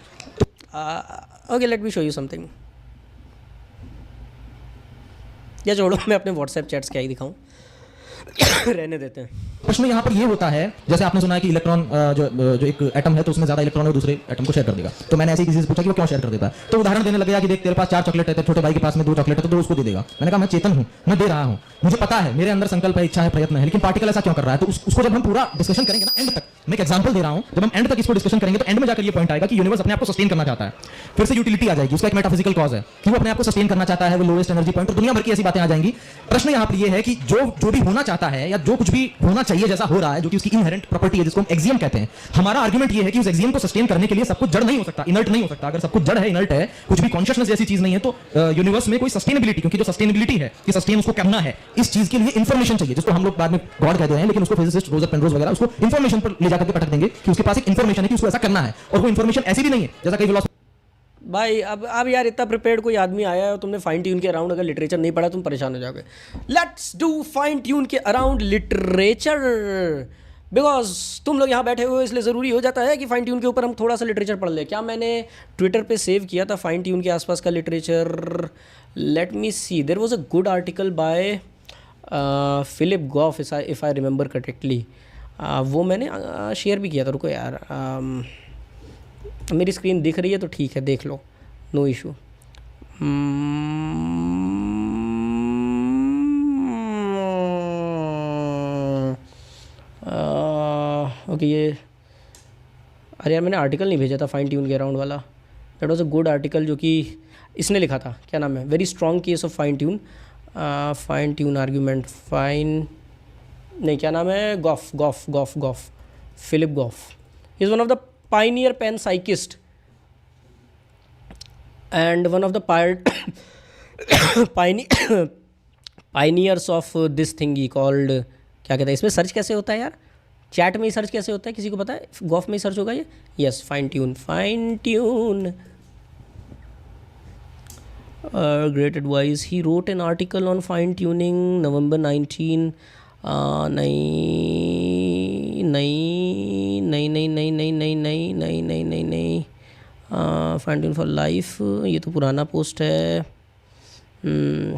Okay let me show you something. या छोड़ो, मैं अपने व्हाट्सएप चैट्स क्या ही दिखाऊं रहने देते हैं। प्रश्न यहाँ पर ये होता है, जैसे आपने सुना है कि इलेक्ट्रॉन जो एक एटम है तो उसमें ज्यादा इलेक्ट्रॉन है दूसरे एटम को शेयर कर देगा, तो मैंने ऐसे किसी से पूछा कि वो क्यों शेयर कर देता है, तो उदाहरण देने लगा कि देख तेरे पास 4 चॉकलेट है, छोटे भाई के पास में 2 चॉकलेट है, तो उसको दे देगा। मैंने कहा मैं चेतन हूँ, मैं दे रहा हूँ, मुझे पता है, मेरे अंदर संकल्प है, इच्छा है, प्रयत्न है, लेकिन पार्टिकल ऐसा क्यों कर रहा है। तो उसको जब हम पूरा डिस्कशन करेंगे ना एंड तक, मैं एक एग्जांपल दे रहा हूँ, जब हम एंड तक इसको डिस्कशन करेंगे तो एंड में जाकर ये पॉइंट आएगा कि यूनिवर्स अपने आप को सस्टेन करना चाहता है, फिर से यूटिलिटी आ जाएगी, उसका एक मेटाफिजिकल कॉज है कि वो अपने आप को सस्टेन करना चाहता है, वो लोएस्ट एनर्जी पॉइंट, और दुनिया भर की ऐसी बातें आ जाएंगी। प्रश्न यहाँ पर ये है कि जो भी होना चाहता है या जो कुछ भी होना चाहिए जैसा हो रहा है, जो कि उसकी इनहेरेंट प्रॉपर्टी है जिसको हम एक्सियम कहते हैं, हमारा आर्गुमेंट ये है कि उस एक्सियम को सस्टेन करने के लिए सब कुछ जड़ नहीं हो सकता, इनर्ट नहीं हो सकता। अगर सब कुछ जड़ है, इनर्ट है, कुछ भी कॉन्शियसनेस जैसी चीज नहीं है, तो यूनिवर्स में कोई सस्टेनेबिलिटी, क्योंकि जो सस्टेनेबिलिटी है कि सस्टेन उसको करना है, इस चीज के लिए इंफॉर्मेशन चाहिए, जिसको हम लोग बाद में गॉड कहते हैं, लेकिन उसको फिजिसिस्ट रोजर पेनरोज वगैरह उसको इंफॉर्मेशन पर ले जाकर के पटक देंगे कि उसके पास एक इंफॉर्मेशन है कि उसको ऐसा करना है, और वो इंफॉर्मेशन ऐसी भी नहीं है जैसा कई फिलोसफर। भाई अब यार इतना प्रिपेयर्ड कोई आदमी आया है और तुमने फाइन ट्यून के अराउंड अगर लिटरेचर नहीं पढ़ा तुम परेशान हो जाओगे। लेट्स डू फाइन ट्यून के अराउंड लिटरेचर, बिकॉज तुम लोग यहाँ बैठे हुए हो इसलिए ज़रूरी हो जाता है कि फाइन ट्यून के ऊपर हम थोड़ा सा लिटरेचर पढ़ लें। क्या मैंने ट्विटर पे सेव किया था फाइन ट्यून के आसपास का literature? Let me see, there was a good article by Philip Goff if I remember correctly, वो मैंने शेयर भी किया था। रुको यार, मेरी स्क्रीन दिख रही है तो ठीक है, देख लो, नो इशू। ओके ये, अरे यार मैंने आर्टिकल नहीं भेजा था फाइन ट्यून के अराउंड वाला, that was a good article जो कि इसने लिखा था। क्या नाम है? Very strong case of fine tune argument, fine नहीं, क्या नाम है? Goff, Philip Goff is one of the pioneer panpsychist and one of the pioneers of this thingy called, क्या कहते हैं इसमें सर्च कैसे होता है यार, चैट में ही सर्च कैसे होता है, किसी को पता है? गॉफ में ही सर्च होगा ये, yes, fine tune great advice. He wrote an article on fine tuning November 19 नहीं फाइन ट्यून फॉर लाइफ, ये तो पुराना पोस्ट है।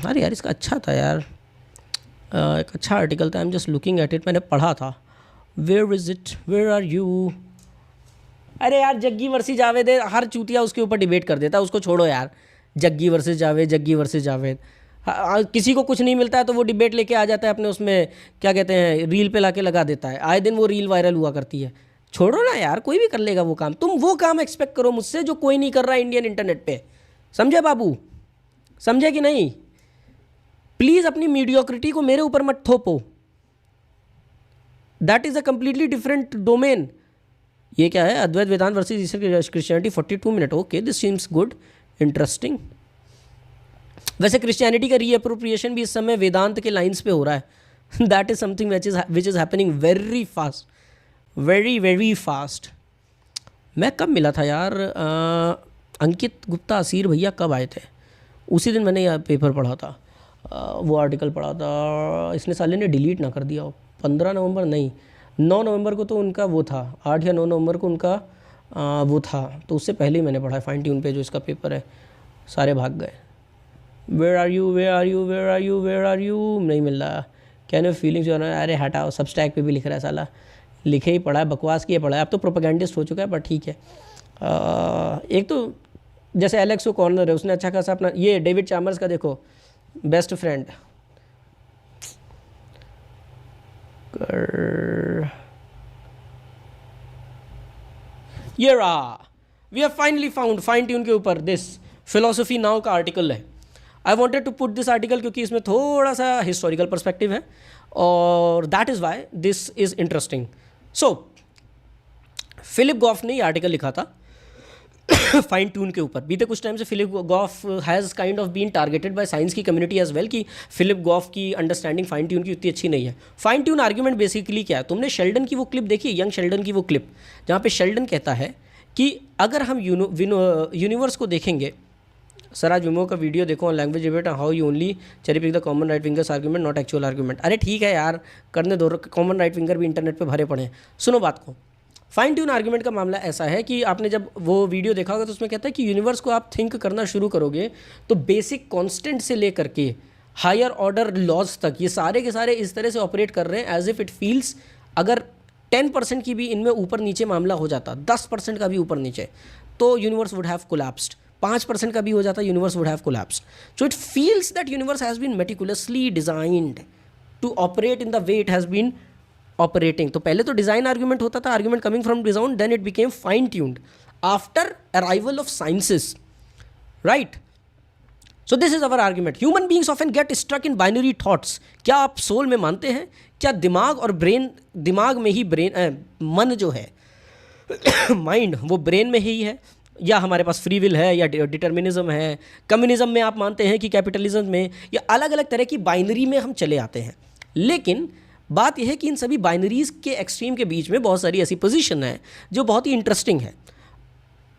अरे यार इसका अच्छा था यार, एक अच्छा आर्टिकल था, I am just looking at it, मैंने पढ़ा था। Where is it, where are you? अरे यार जग्गी वर्सेस जावेद है, हर चूतिया उसके ऊपर डिबेट कर देता है, उसको छोड़ो यार। जग्गी वर्सेस जावेद, किसी को कुछ नहीं मिलता है तो वो डिबेट लेके आ जाता है अपने उसमें, क्या कहते हैं, रील पे लाके लगा देता है, आए दिन वो रील वायरल हुआ करती है। छोड़ो ना यार, कोई भी कर लेगा वो काम, तुम वो काम एक्सपेक्ट करो मुझसे जो कोई नहीं कर रहा है इंडियन इंटरनेट पे। समझे बाबू, समझे कि नहीं? प्लीज़ अपनी मीडियोक्रिटी को मेरे ऊपर मत थोपो, that is a completely different domain. ये क्या है? Advaita Vedanta versus Christianity 42 minute. Okay, this seems good, interesting. वैसे क्रिश्चियनिटी का रीअप्रोप्रिएशन भी इस समय वेदांत के लाइंस पे हो रहा है, that is something which is happening very fast, very fast. मैं कब मिला था यार? अंकित गुप्ता असीर भैया कब आए थे? उसी दिन मैंने यह पेपर पढ़ा था, वो आर्टिकल पढ़ा था। इसने साले ने डिलीट ना कर दिया हो। 15 नवंबर नहीं, 9 नवंबर को तो उनका वो था, 8 या 9 नवंबर को उनका वो था, तो उससे पहले ही मैंने पढ़ा है फाइन ट्यून पे जो इसका पेपर है। सारे भाग गए। वेयर आर यू नहीं मिल रहा। Can you feelings? अरे हटाओ, सबस्टैक पे भी लिख रहा है साला, लिखे ही पढ़ा है, बकवास किए पढ़ा है। अब तो प्रोपेगेंडिस्ट हो चुका है, पर ठीक है। एक तो जैसे एलेक्स कॉर्नर है, उसने अच्छा खासा अपना, ये डेविड चामर्स का देखो, बेस्ट फ्रेंड, ये रहा। We have finally found fine tune के ऊपर दिस फिलोसफी नाउ का आर्टिकल है। I wanted to put this article क्योंकि इसमें थोड़ा सा हिस्टोरिकल पर्सपेक्टिव है, और that is why this is interesting. So Philip Goff ने ये आर्टिकल लिखा था फाइन ट्यून के ऊपर। बीते कुछ टाइम से Philip Goff has kind of been targeted by science की कम्युनिटी एज वेल, कि फिलिप गॉफ की अंडरस्टैंडिंग फाइन ट्यून की उतनी अच्छी नहीं है। फाइन ट्यून आर्ग्यूमेंट बेसिकली क्या है? तुमने शेल्डन की वो क्लिप देखी, यंग शेल्डन की वो क्लिप, जहाँ पे शेल्डन कहता है कि अगर हम यूनिवर्स को देखेंगे, सर आज विमो का वीडियो देखो on language debate, how you only cherry pick the common right wingers argument not actual argument. अरे ठीक है यार, करने दो, कॉमन राइट विंगर भी इंटरनेट पे भरे पड़े हैं। सुनो बात को, फाइन ट्यून आर्ग्यूमेंट का मामला ऐसा है कि आपने जब वो वीडियो देखा होगा तो उसमें कहता है कि यूनिवर्स को आप थिंक करना शुरू करोगे तो बेसिक कांस्टेंट से लेकर के हायर ऑर्डर लॉज तक ये सारे के सारे इस तरह से ऑपरेट कर रहे हैं एज इफ इट फील्स, अगर 10% की भी इनमें ऊपर नीचे मामला हो जाता, 10% का भी ऊपर नीचे, तो यूनिवर्स वुड हैव कोलैप्स्ड। 5% का भी हो जाता, universe would have collapsed. So it feels that universe has been meticulously designed to operate in the way it has been operating. तो पहले तो डिजाइन आर्ग्यूमेंट होता था, argument coming from design, then it became fine tuned after arrival of sciences, right? So this is our argument. Human beings often get struck in binary thoughts. क्या आप soul में मानते हैं? क्या दिमाग और ब्रेन, दिमाग में ही ब्रेन, मन जो है माइंड वो ब्रेन में ही है, या हमारे पास फ्री विल है, या डिटर्मिनिज्म है? कम्युनिज्म में आप मानते हैं कि कैपिटलिज्म में, या अलग अलग तरह की बाइनरी में हम चले आते हैं। लेकिन बात यह है कि इन सभी बाइनरीज के एक्सट्रीम के बीच में बहुत सारी ऐसी पोजीशन है जो बहुत ही इंटरेस्टिंग है।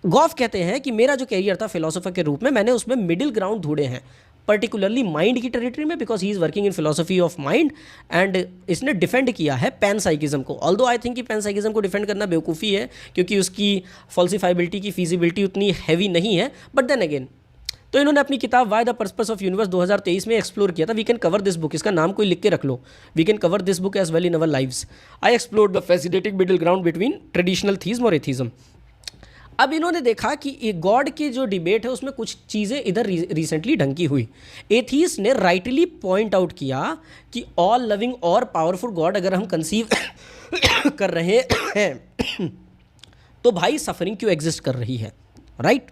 गॉफ कहते हैं कि मेरा जो कैरियर था फिलोसोफर के रूप में, मैंने उसमें मिडिल ग्राउंड ढूंढे हैं, पर्टिकुलरली माइंड की टेरिटरी में, because he is working in philosophy of mind, and इसने डिफेंड किया है पैनसाइकिज्म को। ऑल्दो आई थिंक कि पैनसाइकिज्म को डिफेंड करना बेवकूफ़ी है, क्योंकि उसकी फॉल्सिफाइबिलिटी की फीजिबिलिटी उतनी हैवी नहीं है। बट देन अगेन, तो इन्होंने अपनी किताब why the purpose of universe 2023 में एक्सप्लोर किया था। We can cover this book, इसका नाम कोई लिख के रख लो, we can cover this book as well in our lives. I explored the fascinating middle ground between traditional theism और एथिज्म। अब इन्होंने देखा कि गॉड की जो डिबेट है उसमें कुछ चीज़ें इधर रिसेंटली ढंकी हुई। एथीस्ट ने राइटली पॉइंट आउट किया कि ऑल लविंग और पावरफुल गॉड अगर हम कंसीव कर रहे हैं तो भाई सफरिंग क्यों एग्जिस्ट कर रही है, राइट?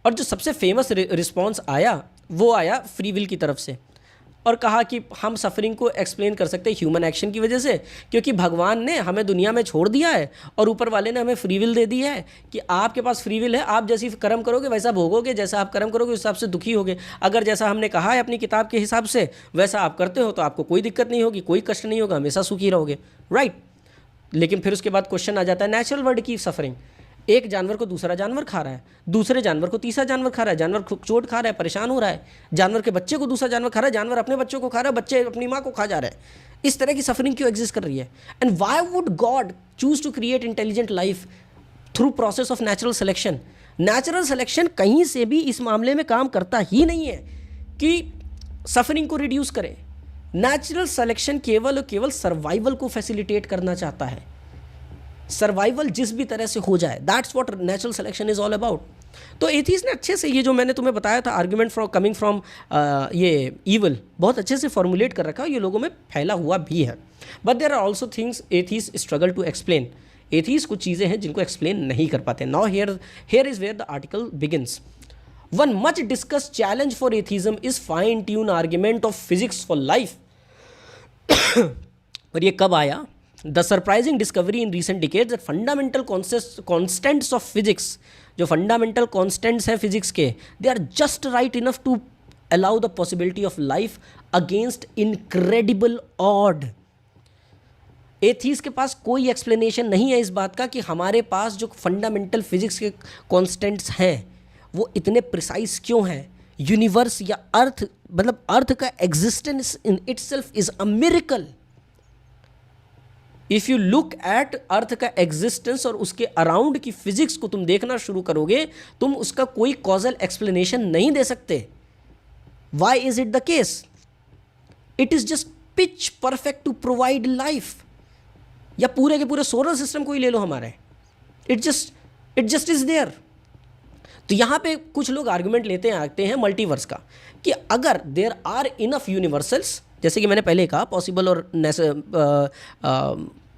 और जो सबसे फेमस रिस्पॉन्स आया वो आया फ्री विल की तरफ से, और कहा कि हम सफरिंग को एक्सप्लेन कर सकते हैं ह्यूमन एक्शन की वजह से, क्योंकि भगवान ने हमें दुनिया में छोड़ दिया है और ऊपर वाले ने हमें फ्री विल दे दी है कि आपके पास फ्री विल है, आप जैसी कर्म करोगे वैसा भोगोगे, जैसा आप कर्म करोगे उस हिसाब से दुखी होगे। अगर जैसा हमने कहा है अपनी किताब के हिसाब से वैसा आप करते हो तो आपको कोई दिक्कत नहीं होगी, कोई कष्ट नहीं होगा, हमेशा सुखी रहोगे, राइट? लेकिन फिर उसके बाद क्वेश्चन आ जाता है नेचुरल वर्ल्ड की सफरिंग। एक जानवर को दूसरा जानवर खा रहा है, दूसरे जानवर को तीसरा जानवर खा रहा है, जानवर चोट खा रहा है, परेशान हो रहा है, जानवर के बच्चे को दूसरा जानवर खा रहा है, जानवर अपने बच्चों को खा रहा है, बच्चे अपनी माँ को खा जा रहे हैं। इस तरह की सफरिंग क्यों एग्जिस्ट कर रही है? And why would God choose to create intelligent life through process of natural selection? Natural selection कहीं से भी इस मामले में काम करता ही नहीं है कि सफरिंग को रिड्यूस करे। नेचुरल सिलेक्शन केवल और केवल सर्वाइवल को फैसिलिटेट करना चाहता है, सर्वाइवल जिस भी तरह से हो जाए, that's what natural selection is all about. तो एथीस्ट ने अच्छे से ये जो मैंने तुम्हें बताया था आर्ग्यूमेंट फ्रॉम कमिंग फ्रॉम ये ईवल बहुत अच्छे से फॉर्मुलेट कर रखा है, ये लोगों में फैला हुआ भी है। But there are also things atheist struggle to explain. Atheist कुछ चीज़ें हैं जिनको एक्सप्लेन नहीं कर पाते। Now here is where the article begins. One much discussed challenge for atheism is fine tune argument of physics for life. और ये कब आया? The surprising discovery in recent decades that fundamental constants of physics, जो fundamental constants हैं physics के, they are just right enough to allow the possibility of life against incredible odd. Atheist के पास कोई explanation नहीं है इस बात का कि हमारे पास जो फंडामेंटल फिजिक्स के कॉन्स्टेंट्स हैं वो इतने प्रिसाइज क्यों हैं। यूनिवर्स या अर्थ, मतलब अर्थ का existence in itself is a miracle. If you look at earth का एग्जिस्टेंस और उसके अराउंड की फिजिक्स को तुम देखना शुरू करोगे, तुम उसका कोई कॉजल एक्सप्लेनेशन नहीं दे सकते। Why is it the case? It is just pitch perfect to provide life. या पूरे के पूरे सोलर सिस्टम को ही ले लो हमारे, इट जस्ट इज देयर। तो यहाँ पे कुछ लोग आर्गुमेंट आते हैं मल्टीवर्स का कि अगर देयर आर इनफ यूनिवर्सल्स, जैसे कि मैंने पहले कहा पॉसिबल और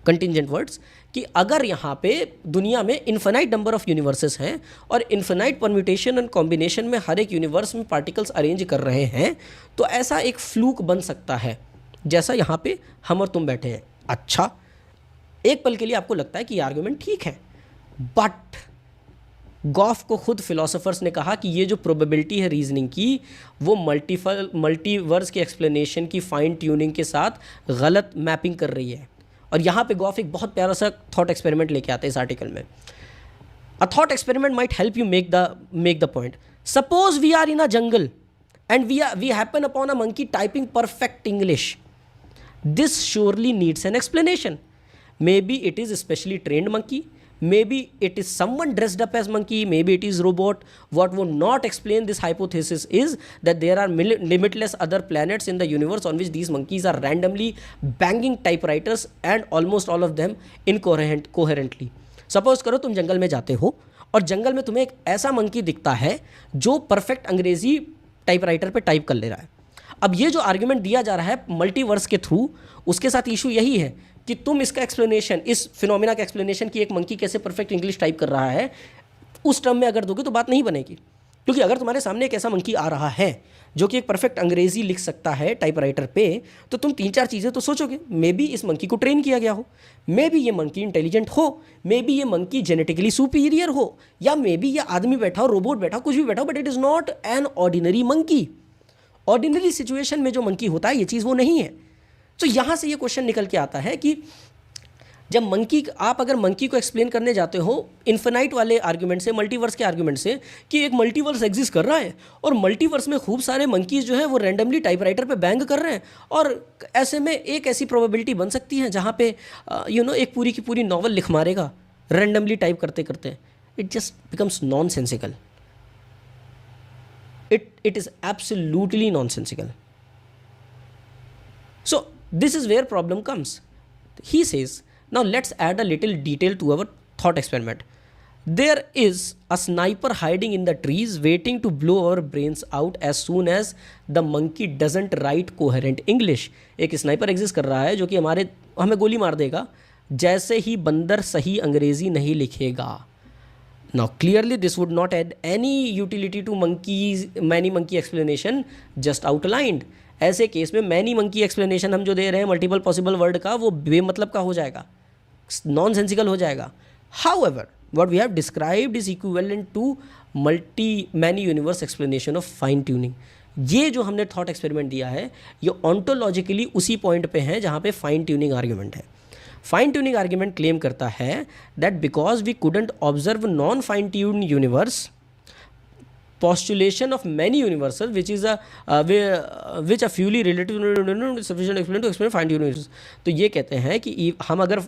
कंटिंजेंट वर्ड्स, कि अगर यहाँ पे दुनिया में इन्फिनाइट नंबर ऑफ यूनिवर्सेस हैं और इन्फिनाइट परम्यूटेशन एंड कॉम्बिनेशन में हर एक यूनिवर्स में पार्टिकल्स अरेंज कर रहे हैं, तो ऐसा एक फ्लूक बन सकता है जैसा यहाँ पे हम और तुम बैठे हैं। अच्छा, एक पल के लिए आपको लगता है कि ये आर्गुमेंट ठीक है, बट गॉफ को खुद फिलोसोफर्स ने कहा कि ये जो प्रोबेबिलिटी है रीजनिंग की वो मल्टीवर्स के एक्सप्लेनेशन की फाइन ट्यूनिंग के साथ गलत मैपिंग कर रही है। और यहाँ पे गॉफ एक बहुत प्यारा सा थॉट एक्सपेरिमेंट लेके आते हैं इस आर्टिकल में। A thought experiment might help you make the point. Suppose we are in a jungle and we happen upon a monkey typing perfect English. This surely needs an explanation. Maybe it is a specially trained monkey, maybe it is someone dressed up as monkey, maybe it is robot. What would not explain this hypothesis is that there are limitless other planets in the universe on which these monkeys are randomly banging typewriters and almost all of them coherently. Suppose करो तुम जंगल में जाते हो और जंगल में तुम्हें एक ऐसा मंकी दिखता है जो परफेक्ट अंग्रेजी टाइपराइटर पे टाइप कर ले रहा है। अब ये जो आर्ग्यूमेंट दिया जा रहा है मल्टीवर्स के थ्रू, उसके साथ इशू यही है कि तुम इसका एक्सप्लेनेशन, इस फिनोमिना का एक्सप्लेनेशन कि एक मंकी कैसे परफेक्ट इंग्लिश टाइप कर रहा है, उस टर्म में अगर दोगे तो बात नहीं बनेगी। क्योंकि अगर तुम्हारे सामने एक ऐसा मंकी आ रहा है जो कि एक परफेक्ट अंग्रेजी लिख सकता है टाइपराइटर पे, तो तुम 3-4 चीज़ें तो सोचोगे। मे बी इस मंकी को ट्रेन किया गया हो, मे बी ये मंकी इंटेलिजेंट हो, मे बी ये मंकी जेनेटिकली सुपीरियर हो, या मे बी ये आदमी बैठा हो, रोबोट बैठा हो, कुछ भी बैठा हो, but it is not an ordinary monkey. Ordinary situation में जो मंकी होता है ये चीज़ वो नहीं है। तो यहाँ से ये क्वेश्चन निकल के आता है कि जब आप अगर मंकी को एक्सप्लेन करने जाते हो इन्फिनाइट वाले आर्ग्यूमेंट से, मल्टीवर्स के आर्ग्यूमेंट से, कि एक मल्टीवर्स एग्जिस्ट कर रहा है और मल्टीवर्स में खूब सारे मंकीज जो है वो रैंडमली टाइपराइटर पे बैंग कर रहे हैं, और ऐसे में एक ऐसी प्रोबेबिलिटी बन सकती है जहाँ पे एक पूरी की पूरी नॉवल लिख मारेगा रैंडमली टाइप करते करते, it just becomes nonsensical. It is absolutely nonsensical. So this is where problem comes. He says, now let's add a little detail to our thought experiment. There is a sniper hiding in the trees waiting to blow our brains out as soon as the monkey doesn't write coherent English. एक sniper exist कर रहा है जो कि हमें गोली मार देगा जैसे ही बंदर सही अंग्रेजी नहीं लिखेगा। Now clearly this would not add any utility to many monkey explanation just outlined. ऐसे केस में मैनी मंकी एक्सप्लेनेशन हम जो दे रहे हैं मल्टीपल पॉसिबल वर्ड का, वो बेमतलब का हो जाएगा, नॉन सेंसिकल हो जाएगा। However what we have described is equivalent to many universe explanation of fine tuning. ये जो हमने थॉट एक्सपेरिमेंट दिया है ये ऑन्टोलॉजिकली उसी पॉइंट पे है जहाँ पे फाइन ट्यूनिंग आर्ग्यूमेंट है। फाइन ट्यूनिंग आर्ग्यूमेंट क्लेम करता है that because we couldn't observe non fine tune universe, postulation of many universals which a fewly relative sufficient explain to explain fine tuned universe। तो ये कहते हैं कि हम अगर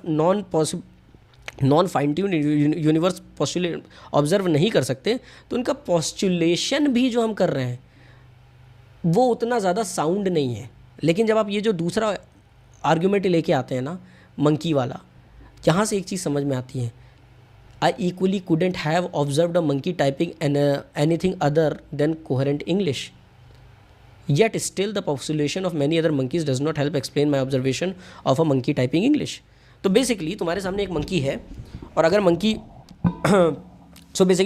non fine tune universe postulate observe नहीं कर सकते तो उनका पॉस्टुलेशन भी जो हम कर रहे हैं वो उतना ज़्यादा साउंड नहीं है। लेकिन जब आप ये जो दूसरा आर्ग्यूमेंट लेके आते हैं ना मंकी वाला, यहाँ से एक चीज़ समझ में आती है। I equally couldn't have observed a monkey typing anything other than coherent English. Yet still the postulation of many other monkeys does not help explain my observation of a monkey typing English. तो basically तुम्हारे सामने एक monkey है और अगर monkey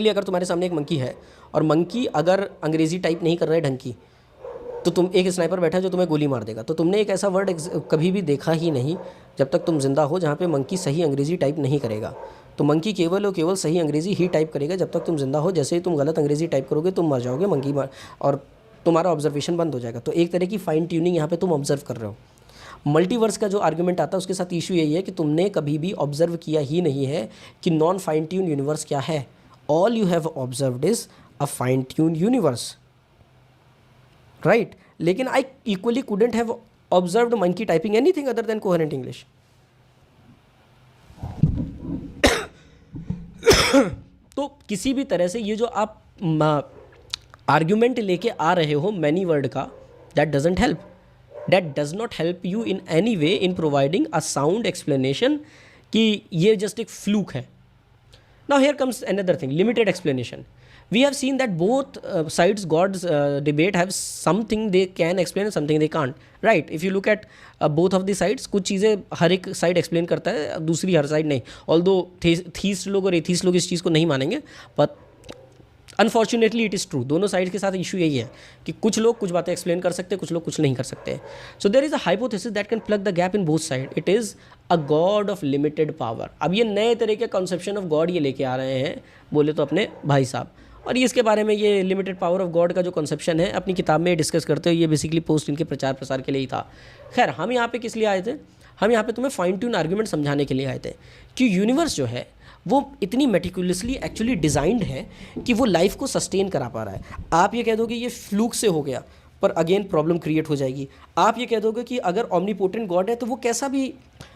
अगर तुम्हारे सामने एक मंकी है और मंकी अगर अंग्रेज़ी टाइप नहीं कर रहा है ढंग की, तो तुम एक स्नाइपर बैठा है जो तुम्हें गोली मार देगा। तो तुमने एक ऐसा वर्ड कभी भी देखा ही नहीं जब तक तुम जिंदा हो जहाँ पे मंकी सही अंग्रेज़ी टाइप नहीं करेगा। तो मंकी केवल और केवल सही अंग्रेज़ी ही टाइप करेगा जब तक तुम जिंदा हो। जैसे ही तुम गलत अंग्रेज़ी टाइप करोगे तुम मर जाओगे, मंकी और तुम्हारा ऑब्जर्वेशन बंद हो जाएगा। तो एक तरह की फाइन ट्यूनिंग यहाँ पे तुम ऑब्जर्व कर रहे हो। मल्टीवर्स का जो आर्ग्यूमेंट आता है उसके साथ इशू यही है कि तुमने कभी भी ऑब्जर्व किया ही नहीं है कि नॉन फाइन ट्यून यूनिवर्स क्या है। All you have observed is a fine tune universe, right. लेकिन I equally couldn't have observed monkey typing anything other than coherent English. तो किसी भी तरह से ये जो आप आर्ग्यूमेंट लेके आ रहे हो मैनी वर्ड का, that doesn't help, that does not help you in any way in providing a sound explanation कि ये जस्ट एक फ्लूक है। Now here comes another thing, limited explanation. We have seen that both sides God's debate have something they can explain and something they can't, right? If you look at both of the sides, कुछ चीज़ें हर एक side explain करता है, दूसरी हर side नहीं। Although theist लोग और atheist लोग इस चीज़ को नहीं मानेंगे, but unfortunately it is true, दोनों साइड के साथ इशू यही है कि कुछ लोग कुछ बातें एक्सप्लेन कर सकते हैं, कुछ लोग कुछ नहीं कर सकते. So there is a hypothesis that can plug the gap in both side. It is a god of limited power. अब ये नए तरह के कॉन्सेप्शन ऑफ गॉड ये लेके आ रहे हैं, बोले तो अपने भाई साहब, और इसके बारे में ये लिमिटेड पावर ऑफ गॉड का जो कॉन्सेप्शन है अपनी किताब में डिस्कस करते हुए ये बेसिकली पोस्ट इनके प्रचार प्रसार के लिए ही था. खैर, हम यहाँ पे किस लिए आए थे? हम यहाँ पे तुम्हें फाइन ट्यून आर्ग्यूमेंट समझाने के लिए आए थे कि यूनिवर्स जो है वो इतनी मेटिकुलसली एक्चुअली डिज़ाइंड है कि वो लाइफ को सस्टेन करा पा रहा है. आप ये कह दोगे ये फ्लूक से हो गया, पर अगेन प्रॉब्लम क्रिएट हो जाएगी. आप ये कह दोगे कि अगर ऑमनीपोटेंट गॉड है तो वो कैसा भी,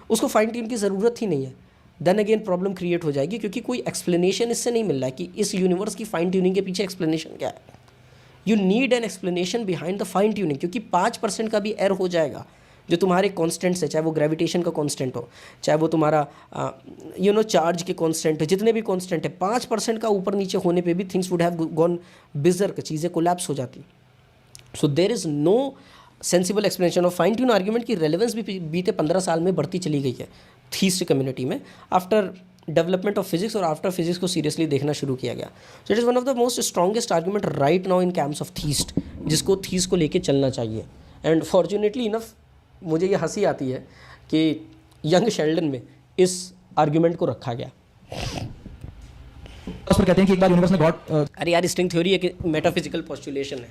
उसको फाइन ट्यून की ज़रूरत ही नहीं है, देन अगेन प्रॉब्लम क्रिएट हो जाएगी, क्योंकि कोई एक्सप्लेनेशन इससे नहीं मिल रहा है कि इस यूनिवर्स की फाइन ट्यूनिंग के पीछे एक्सप्लेनेशन क्या है. You need an explanation behind the fine tuning, क्योंकि 5% का भी एरर हो जाएगा जो तुम्हारे कॉन्स्टेंट्स है, चाहे वो ग्रेविटेशन का कॉन्स्टेंट हो, चाहे वो तुम्हारा चार्ज के कॉन्स्टेंट हो, जितने भी कॉन्स्टेंट है, 5% का ऊपर नीचे होने पे भी things would have gone berserk, चीज़ें कोलैप्स हो जाती. So there is no sensible explanation of fine tune argument की रेलेवेंस भी बीते 15 साल में बढ़ती चली गई है थीस्ट कम्युनिटी में, आफ्टर डेवलपमेंट ऑफ फिजिक्स और आफ्टर फिजिक्स को सीरियसली देखना शुरू किया गया. So it is one of the most strongest argument right now in camps of theist, जिसको थीस्ट को लेके चलना चाहिए. एंड फॉर्चुनेटली इनफ मुझे ये हंसी आती है कि यंग शेल्डन में इस आर्ग्यूमेंट को रखा गया. उस पर कहते हैं कि एक बार यूनिवर्स में गॉड, अरे यार, स्ट्रिंग थ्योरी एक मेटाफिजिकल पोस्टुलेशन है,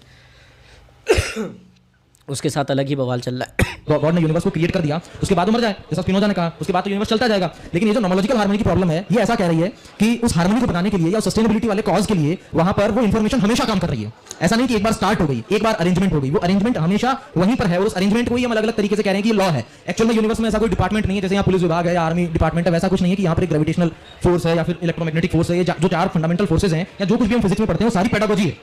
उसके साथ अलग ही बवाल चल रहा है. गॉड ने यूनिवर्स को क्रिएट कर दिया, उसके बाद वो मर जाए, जैसा स्पिनोजा ने कहा, उसके बाद तो यूनिवर्स चलता जाएगा. लेकिन ये जो नॉमोलॉजिकल हार्मनी की प्रॉब्लम है, ये ऐसा कह रही है कि उस हार्मनी को बनाने के लिए या सस्टेनेबिलिटी वाले कॉज के लिए वहां पर वो इन्फॉर्मेशन हमेशा काम कर रही है. ऐसा नहीं कि एक बार स्टार्ट हो गई, एक बार अरेंजमेंट हो गई, वो अरेंजमेंट हमेशा वहीं पर है, और उस अरेंजमेंट को ही हम अलग अलग तरीके से कह रहे हैं कि ये लॉ है. एक्चुअल में यूनिवर्स में ऐसा कोई डिपार्टमेंट नहीं है, जैसे यहाँ पुलिस विभाग है या आर्मी डिपार्टमेंट है, वैसा कुछ नहीं है कि यहाँ पर एक ग्रेविटेशनल फोर्स है या फिर इलेक्ट्रोमैग्नेटिक फोर्स है. जो 4 फंडामेंटल फोर्सेज हैं या जो कुछ भी हम फिजिक्स में पढ़ते हैं वो सारी पेडागोजी है,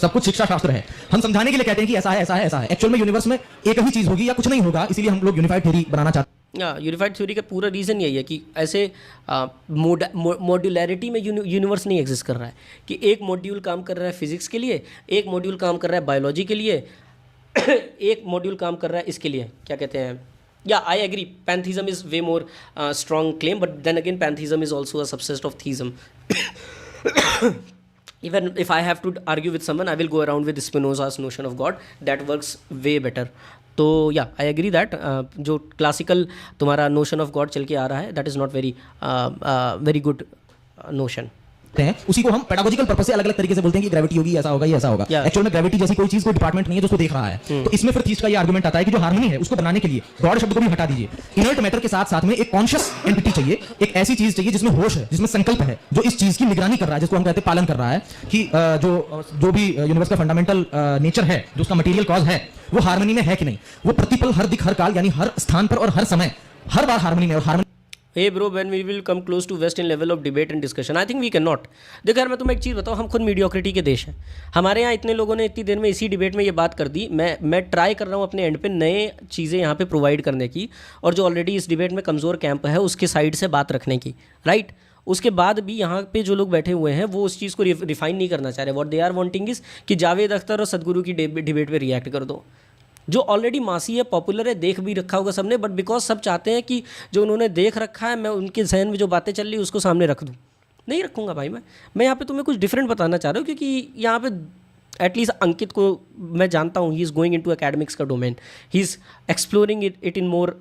सब कुछ शिक्षा शास्त्र है. हम समझाने के लिए कहते हैं कि ऐसा है, ऐसा है, ऐसा है. एक्चुअल में यूनिवर्स में एक ही चीज होगी या कुछ नहीं होगा, इसीलिए हम लोग यूनिफाइड थ्योरी बनाना चाहते हैं. यूनिफाइड थ्योरी का पूरा रीज़न यही है कि ऐसे मॉड्यूलैरिटी में यूनिवर्स नहीं एग्जिस्ट कर रहा है कि एक मॉड्यूल काम कर रहा है फिजिक्स के लिए, एक मॉड्यूल काम कर रहा है बायोलॉजी के लिए, एक मॉड्यूल काम कर रहा है इसके लिए, क्या कहते हैं. या I agree, pantheism is way more strong claim, but then again pantheism is also a subset of theism. Even if I have to argue with someone, I will go around with Spinoza's notion of God. That works way better. तो या I agree that जो classical तुम्हारा notion of God चल के आ रहा है, that is not very good notion. हैं, उसी को हम पेडागोजिकल पर्पस से अलग अलग तरीके से बोलते हैं कि ग्रेविटी होगी, ऐसा होगा, ये ऐसा होगा. एक्चुअल में ग्रेविटी जैसी कोई चीज, कोई डिपार्टमेंट नहीं है जो उसको देख रहा है. तो इसमें फिर थीस्ट का ये आर्गुमेंट आता है कि जो हार्मनी है उसको बनाने के लिए गॉड शब्द को भी हटा दीजिए, इनर्ट मैटर के साथ साथ में एक कॉन्शियस एंटिटी चाहिए, एक ऐसी चीज चाहिए जिसमें होश है, जिसमें संकल्प है, जो इस चीज की निगरानी कर रहा है, जिसको हम कहते हैं पालन कर रहा है कि जो भी यूनिवर्स का फंडामेंटल नेचर है, जो उसका मटेरियल कॉज है, वो हार्मनी में है कि नहीं. वो प्रतिपल, हर दिख, हर काल, यानी हर स्थान पर और हर समय, हर बार हार्मनी में. और harmony Hey bro, when we will come close to West in level of debate and discussion, I think we cannot. देखो यार, मैं तुम्हें एक चीज़ बताऊँ, हम खुद मीडियोक्रिटी के देश हैं. हमारे यहाँ इतने लोगों ने इतनी देर में इसी डिबेट में ये बात कर दी. मैं ट्राई कर रहा हूँ अपने एंड पे नए चीज़ें यहाँ पे प्रोवाइड करने की, और जो ऑलरेडी इस डिबेट में कमज़ोर कैंप है उसके साइड से बात रखने की, राइट. उसके बाद भी यहाँ पे जो लोग बैठे हुए हैं वो उस चीज़ को रिफाइन नहीं करना चाह रहे. What they are wanting is कि जावेद अख्तर और सदगुरु की डिबेट पे रिएक्ट कर दो, जो ऑलरेडी मासी है, पॉपुलर है, देख भी रखा होगा सबने, बट बिकॉज सब चाहते हैं कि जो उन्होंने देख रखा है मैं उनके जहन में जो बातें चल रही है उसको सामने रख दूँ. नहीं रखूँगा भाई. मैं यहाँ पे तुम्हें कुछ डिफरेंट बताना चाह रहा हूँ, क्योंकि यहाँ पे एटलीस्ट अंकित को मैं जानता हूँ, he is going into academics का domain, he is exploring it in more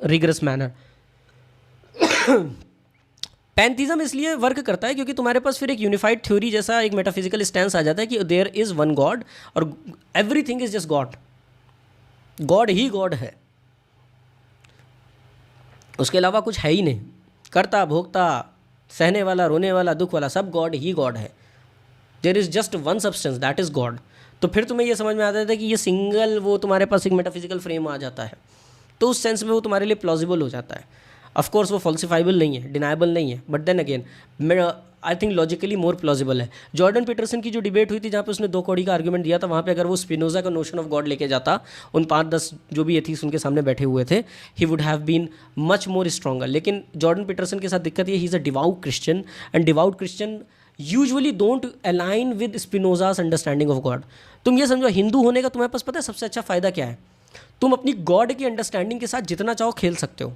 rigorous manner. Pantheism इसलिए वर्क करता है क्योंकि तुम्हारे पास फिर एक यूनिफाइड थ्योरी जैसा एक मेटाफिजिकल स्टैंस आ जाता है कि देयर इज़ वन गॉड और everything is just God. God ही गॉड है, उसके अलावा कुछ है ही नहीं. करता, भोगता, सहने वाला, रोने वाला, दुख वाला, सब गॉड ही गॉड है. There is just one substance, that is God. तो फिर तुम्हें ये समझ में आता है कि ये सिंगल वो तुम्हारे पास एक मेटाफिजिकल फ्रेम आ जाता है, तो उस सेंस में वो तुम्हारे लिए प्लॉजिबल हो जाता है. ऑफ कोर्स वो फॉल्सिफाइबल नहीं है, डिनाइबल नहीं है, but then again I think logically more plausible है. जॉर्डन पीटरसन की जो डिबेट हुई थी जहाँ पे उसने 2 कौड़ी का आर्गुमेंट दिया था, वहाँ पे अगर वो स्पिनोजा का नोशन ऑफ गॉड लेके जाता, उन 5-10 जो भी एथीस्ट उनके सामने बैठे हुए थे, he would have been much more stronger. लेकिन जॉर्डन पीटरसन के साथ दिक्कत ये, he is a devout Christian, and devout Christian usually don't align with Spinoza's understanding of God. तुम ये समझो, हिंदू होने का तुम्हारे पास पता है सबसे अच्छा फ़ायदा क्या है? तुम अपनी गॉड की अंडरस्टैंडिंग के साथ जितना चाहो खेल सकते हो,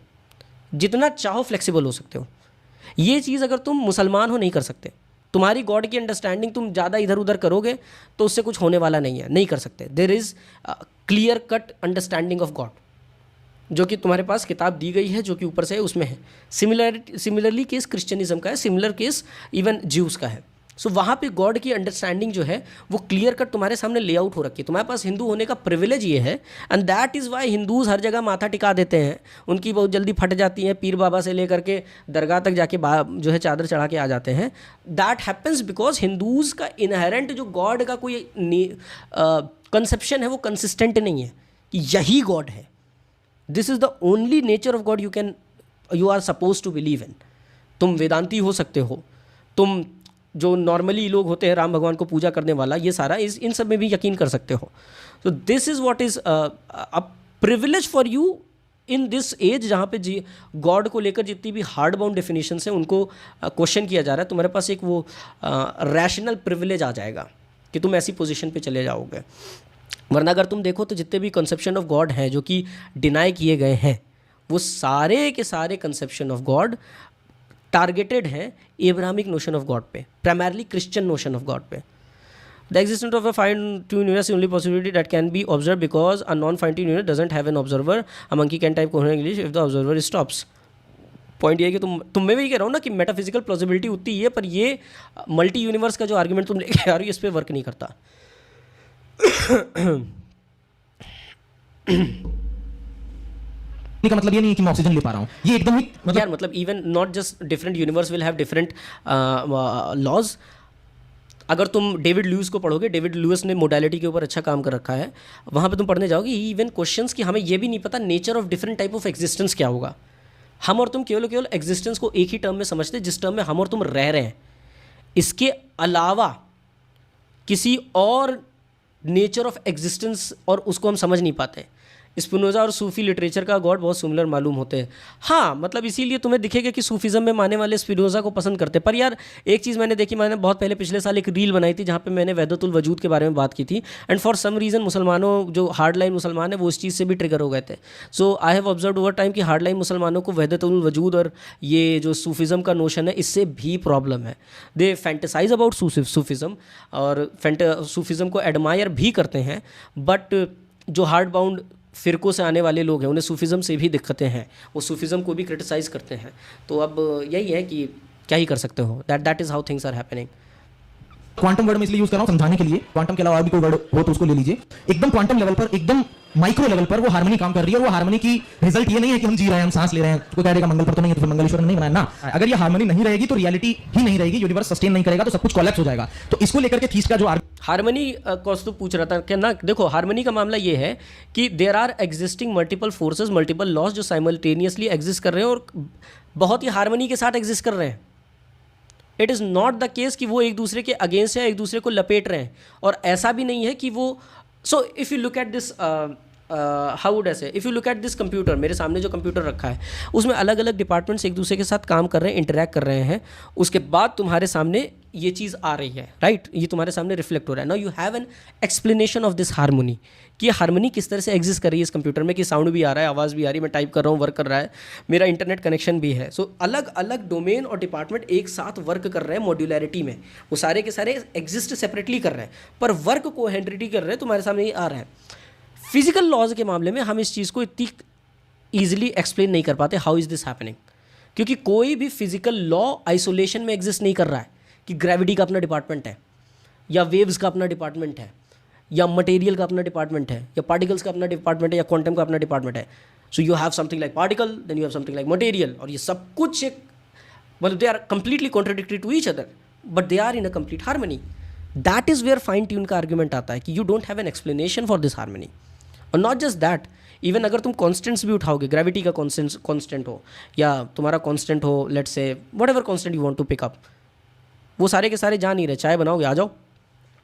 जितना चाहो फ्लेक्सिबल हो सकते हो. ये चीज़ अगर तुम मुसलमान हो नहीं कर सकते. तुम्हारी गॉड की अंडरस्टैंडिंग तुम ज़्यादा इधर उधर करोगे तो उससे कुछ होने वाला नहीं है, नहीं कर सकते। There is clear cut understanding of God, जो कि तुम्हारे पास किताब दी गई है, जो कि ऊपर से उसमें है। सिमिलरली केस क्रिश्चियनिज्म का है, सिमिलर केस इवन ज्यूज़ का है। सो वहाँ पे गॉड की अंडरस्टैंडिंग जो है वो क्लियर कट तुम्हारे सामने लेआउट हो रखी है। तुम्हारे पास हिंदू होने का प्रिविलेज ये है, and that is why Hindus हर जगह माथा टिका देते हैं। उनकी बहुत जल्दी फट जाती हैं, पीर बाबा से लेकर के दरगाह तक जाके जो है चादर चढ़ा के आ जाते हैं। दैट हैपन्स बिकॉज हिंदूज़ का इनहेरेंट जो गॉड का कोई कंसेप्शन है वो कंसिस्टेंट नहीं है कि यही गॉड है, this is the only nature of God you are suppose to believe in. तुम वेदांती हो सकते हो, तुम जो नॉर्मली लोग होते हैं राम भगवान को पूजा करने वाला, ये सारा इन सब में भी यकीन कर सकते हो। तो this is what is a privilege for you in this age, जहाँ पे जी गॉड को लेकर जितनी भी हार्ड बाउंड डेफिनेशन है उनको क्वेश्चन किया जा रहा है। तुम्हारे पास एक वो रैशनल प्रिविलेज आ जाएगा कि तुम ऐसी पोजीशन पे चले जाओगे। वरना अगर तुम देखो तो जितने भी कंसेप्शन ऑफ गॉड हैं जो कि डिनाई किए गए हैं, वो सारे के सारे कंसेप्शन ऑफ गॉड टारगेटेड है एब्राहमिक नोशन ऑफ गॉड पे, primarily Christian notion of God पे। The existence of a fine tune universe only possibility that can be observe because a non fine tune universe doesn't have an observer, a monkey can type coherent English if the observer stops. Point ये है कि तुम मैं भी कह रहा हूँ ना कि मेटाफिजिकल प्लॉसिबिलिटी उतनी ही है, पर ये मल्टी यूनिवर्स का जो आर्गुमेंट तुम लेके आ रही हो इस पर वर्क नहीं करता। का मतलब ये नहीं है कि मैं ऑक्सीजन ले पा रहा हूँ, ये एकदम ही मतलब even not just different universe will have different laws. अगर तुम डेविड लुइस को पढ़ोगे, डेविड लुइस ने मोडालिटी के ऊपर अच्छा काम कर रखा है, वहाँ पे तुम पढ़ने जाओगे इवन क्वेश्चंस कि हमें ये भी नहीं पता nature of different type of existence क्या होगा। हम और तुम केवल एग्जिस्टेंस को एक ही टर्म में समझते, जिस टर्म में हम और तुम रह रहे हैं। इसके अलावा किसी और नेचर ऑफ एग्जिस्टेंस और उसको हम समझ नहीं पाते। स्पिनोजा और सूफी लिटरेचर का गॉड बहुत सिमिलर मालूम होते हैं। हाँ, मतलब इसीलिए तुम्हें दिखेगा कि सूफीज़म में मानने वाले स्पिनोजा को पसंद करते हैं। पर यार एक चीज़ मैंने देखी, मैंने बहुत पहले पिछले साल एक रील बनाई थी जहाँ पे मैंने वहदतुल वजूद के बारे में बात की थी, एंड फॉर सम रीज़न मुसलमानों जो हार्ड लाइन मुसलमान है वो इस चीज़ से भी ट्रिगर हो गए थे। So I have observe over time कि हार्ड लाइन मुसलमानों को वहदतुल वजूद और ये जो सूफीज़म का नोशन है इससे भी प्रॉब्लम है। दे फैंटेसाइज अबाउट सूफीज़म और सूफीज़म को एडमायर भी करते हैं, बट जो हार्ड बाउंड फ़िरकों से आने वाले लोग हैं उन्हें सूफीज़म से भी दिक्कतें हैं, वो सूफीज़म को भी क्रिटिसाइज़ करते हैं। तो अब यही है कि क्या ही कर सकते हो, that is how things are happening. Quantum world में इसलिए यूज कर रहा हूं समझाने के लिए, क्वांटम के अलावा और भी कोई वर्ड हो तो उसको ले लीजिए। एकदम क्वांटम लेवल पर, एकदम माइक्रो लेवल पर वो हार्मनी काम कर रही है, और वो हार्मनी की रिजल्ट ये नहीं है कि हम जी रहे हैं, हम सांस ले रहे हैं। कोई कहेगा मंगल पर तो नहीं है तो फिर मंगलेश्वर ने नहीं बनाया ना। अगर ये हार्मनी नहीं रहेगी तो रियलिटी ही नहीं रहेगी, यूनिवर्स सस्टेन नहीं करेगा, तो सब कुछ कोलैप्स हो जाएगा। तो इसको लेकर के थीस का जो हार्मनी कौस्तु पूछ रहा था कि ना, देखो हार्मनी का मामला ये है कि there are existing multiple forces, multiple laws जो साइमल्टेनियसली एग्जिस्ट कर रहे हैं और बहुत ही हार्मनी के साथ एग्जिस्ट कर रहे हैं। It is not the case कि वो एक दूसरे के अगेंस्ट है, एक दूसरे को लपेट रहे हैं, और ऐसा भी नहीं है कि वो so if you look at this how would I say, if you look at this computer, मेरे सामने जो कंप्यूटर रखा है उसमें अलग अलग डिपार्टमेंट्स एक दूसरे के साथ काम कर रहे हैं, इंटरैक्ट कर रहे हैं, उसके बाद तुम्हारे सामने ये चीज़ आ रही है, राइट, ये तुम्हारे सामने रिफ्लेक्ट हो रहा है। Now you have an explanation of this harmony, कि हार्मनी किस तरह से एग्जिस्ट कर रही है इस कंप्यूटर में, कि साउंड भी आ रहा है, आवाज़ भी आ रही है, मैं टाइप कर रहा हूँ, वर्क कर रहा है, मेरा इंटरनेट कनेक्शन भी है। सो अलग अलग डोमेन और डिपार्टमेंट एक साथ वर्क कर रहे हैं मॉड्यूलैरिटी में, वो सारे के सारे एग्जिस्ट सेपरेटली कर रहे हैं पर वर्क कोहेरेंटली कर रहे हैं, तुम्हारे सामने ये आ रहा है। फिजिकल लॉज के मामले में हम इस चीज़ को इतनी ईजिली एक्सप्लेन नहीं कर पाते, हाउ इज़ दिस हैपनिंग, क्योंकि कोई भी फिजिकल लॉ आइसोलेशन में एग्जिस्ट नहीं कर रहा है कि ग्रेविटी का अपना डिपार्टमेंट है, या वेव्स का अपना डिपार्टमेंट है, या मटेरियल का अपना डिपार्टमेंट है, या पार्टिकल्स का अपना डिपार्टमेंट है, या क्वांटम का अपना डिपार्टमेंट है। So you have something like particle, then you have something like material, और ये सब कुछ एक मतलब they are completely contradictory to each other, but they are in a complete harmony. That is where fine tune का argument आता है कि you don't have an explanation for this harmony. और नॉट जस्ट दैट, इवन अगर तुम constants भी उठाओगे, gravity का constant हो या तुम्हारा कॉन्स्टेंट हो, let's say whatever constant you want to pick up, वो सारे के सारे जा नहीं रहे। चाय बनाओगे, आ जाओ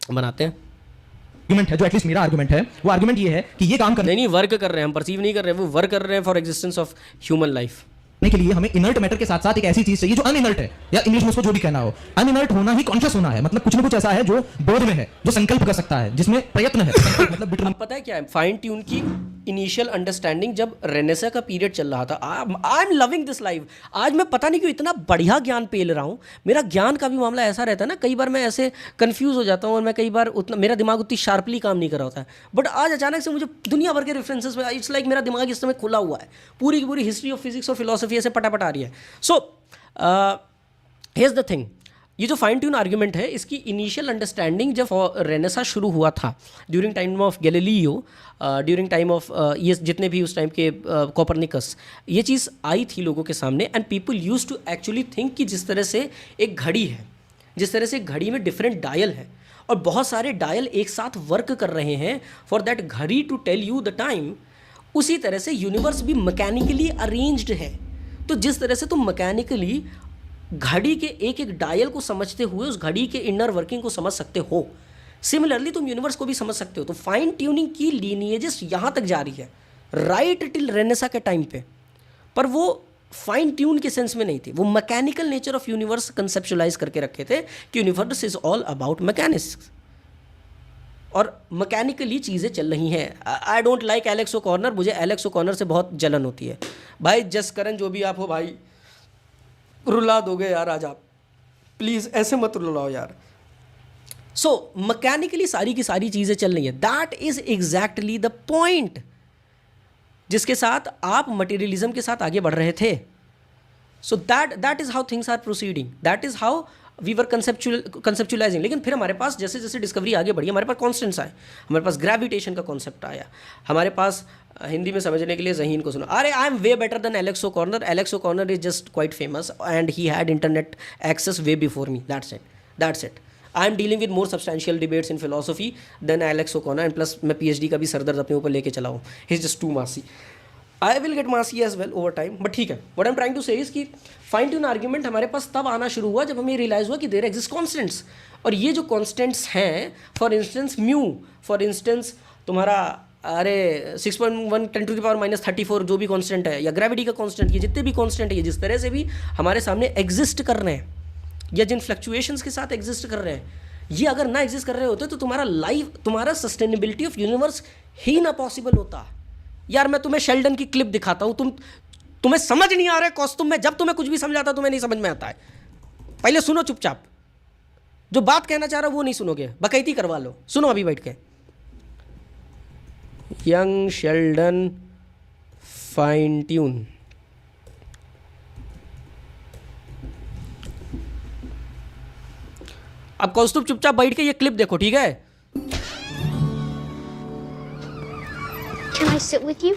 बनाते हैं। आर्गुमेंट है जो एटलीस्ट मेरा आर्गुमेंट है, वो आर्गुमेंट ये है कि ये काम करने नहीं वर्क कर रहे हैं, हम परसीव नहीं कर रहे हैं, वो वर्क कर रहे हैं for existence of human life के लिए हमें इनर्ट मैटर के साथ साथ एक ऐसी चीज चाहिए जो अनइनर्ट है, या इंग्लिश में उसको जो भी कहना हो, अनइनर्ट होना ही कॉन्शियस होना है। मतलब कुछ ना कुछ ऐसा है जो बोध में है, जो संकल्प कर सकता है, जिसमें प्रयत्न है। मतलब अब पता है क्या है, फाइन ट्यून की इनिशियल अंडरस्टैंडिंग जब रेनेसा का पीरियड चल रहा था, I am loving this life. आज मैं पता नहीं क्यों इतना बढ़िया ज्ञान पेल रहा हूँ। मेरा ज्ञान का भी मामला ऐसा रहता है ना, कई बार मैं ऐसे कंफ्यूज हो जाता हूँ और मैं कई बार उतना मेरा दिमाग उतनी शार्पली काम नहीं कर रहा होता है। बट आज अचानक से मुझे दुनिया भर के रेफरेंसेस में इट्स लाइक मेरा दिमाग इस समय खुला हुआ है, पूरी की पूरी हिस्ट्री ऑफ फिजिक्स और फिलोसफी ऐसे पटापट आ रही है। सो हियर्स द थिंग, ये जो फाइन ट्यून आर्ग्यूमेंट है, इसकी इनिशियल अंडरस्टैंडिंग जब रेनेसा शुरू हुआ था during time of Galileo, during time of ये जितने भी उस टाइम के कोपरनिकस, ये चीज़ आई थी लोगों के सामने। And people use to actually think कि जिस तरह से एक घड़ी है, जिस तरह से एक घड़ी में डिफरेंट डायल है और बहुत सारे डायल एक साथ वर्क कर रहे हैं फॉर दैट घड़ी to tell you the time, उसी तरह से यूनिवर्स भी मैकेनिकली अरेंज्ड है। तो जिस तरह से तुम मैकेनिकली घड़ी के एक एक डायल को समझते हुए उस घड़ी के इनर वर्किंग को समझ सकते हो, सिमिलरली तुम यूनिवर्स को भी समझ सकते हो। तो फाइन ट्यूनिंग की लीनिएजेस यहाँ तक जा रही है राइट टिल रेनेसा के टाइम पे, पर वो फाइन ट्यून के सेंस में नहीं थी, वो mechanical nature of universe conceptualise करके रखे थे कि universe is all about mechanics और मैकेनिकली चीज़ें चल रही हैं। आई डोंट लाइक एलेक्स ओकॉर्नर, मुझे एलेक्स ओकॉर्नर से बहुत जलन होती है। भाई जस करन जो भी आप हो भाई, रुला दोगे यार आज आप, प्लीज़ ऐसे मत रुलाओ यार। सो मैकेनिकली सारी की सारी चीज़ें चल रही हैं, that is exactly the point जिसके साथ आप मटेरियलिज्म के साथ आगे बढ़ रहे थे। So that is how things are proceeding, that is how we were conceptualising. लेकिन फिर हमारे पास जैसे जैसे डिस्कवरी आगे बढ़ी, हमारे पास कॉन्स्टेंट्स आए, हमारे पास ग्रेविटेशन का कॉन्सेप्ट आया, हमारे पास हिंदी में समझने के लिए ज़हीन को सुनो, अरे I am way better than Alex O'Connor, Alex O'Connor is just quite famous and he had internet access way before me, that's it. I am dealing with more substantial debates in philosophy than Alex O'Connor, and plus मैं PhD का भी सरदर्द अपने ऊपर लेके चला हूँ, he is just too messy. I will get messy as well over time, but ठीक है। What I am trying to say is कि फाइन ट्यून आर्ग्यूमेंट हमारे पास तब आना शुरू हुआ जब हमें रियलाइज हुआ कि देयर एग्जिस्ट कॉन्स्टेंट्स, और ये जो कॉन्स्टेंट्स हैं, for instance mu, for instance तुम्हारा अरे 6.1 × -34 जो भी कांस्टेंट है, या ग्रेविटी का कांस्टेंट, ये जितने भी कांस्टेंट है, ये जिस तरह से भी हमारे सामने एग्जिस्ट कर रहे हैं या जिन फ्लक्चुएशंस के साथ एग्जिस्ट कर रहे हैं, ये अगर ना एग्जिस्ट कर रहे होते तो तुम्हारा लाइफ, तुम्हारा सस्टेनेबिलिटी ऑफ यूनिवर्स ही ना पॉसिबल होता। यार मैं तुम्हें शेल्डन की क्लिप दिखाता हूँ, तुम्हें समझ नहीं आ रहा है कॉस्ट्यूम में, जब तुम्हें कुछ भी समझाता तुम्हें नहीं समझ में आता है। पहले सुनो चुपचाप, जो बात कहना चाह रहा वो नहीं सुनोगे, बकैती करवा लो, सुनो अभी बैठ के। यंग शेल्डन फाइन ट्यून, अब कौस्तुभ चुपचाप बैठ के ये क्लिप देखो, ठीक है? Can I sit with you?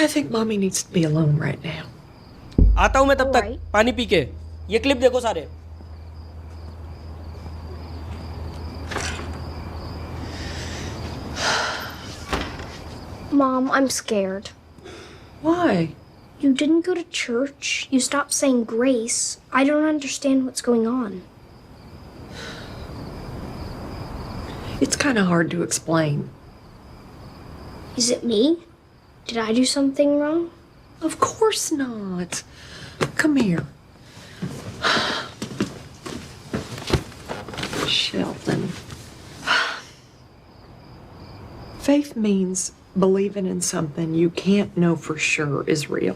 I think mommy needs to be alone right now. आता हूं मैं तब तक, Alright. पानी पी के। ये क्लिप देखो सारे। Mom, I'm scared. Why? You didn't go to church. You stopped saying grace. I don't understand what's going on. It's kind of hard to explain. Is it me? Did I do something wrong? Of course not. Come here. Sheldon. Faith means believing in something you can't know for sure is real.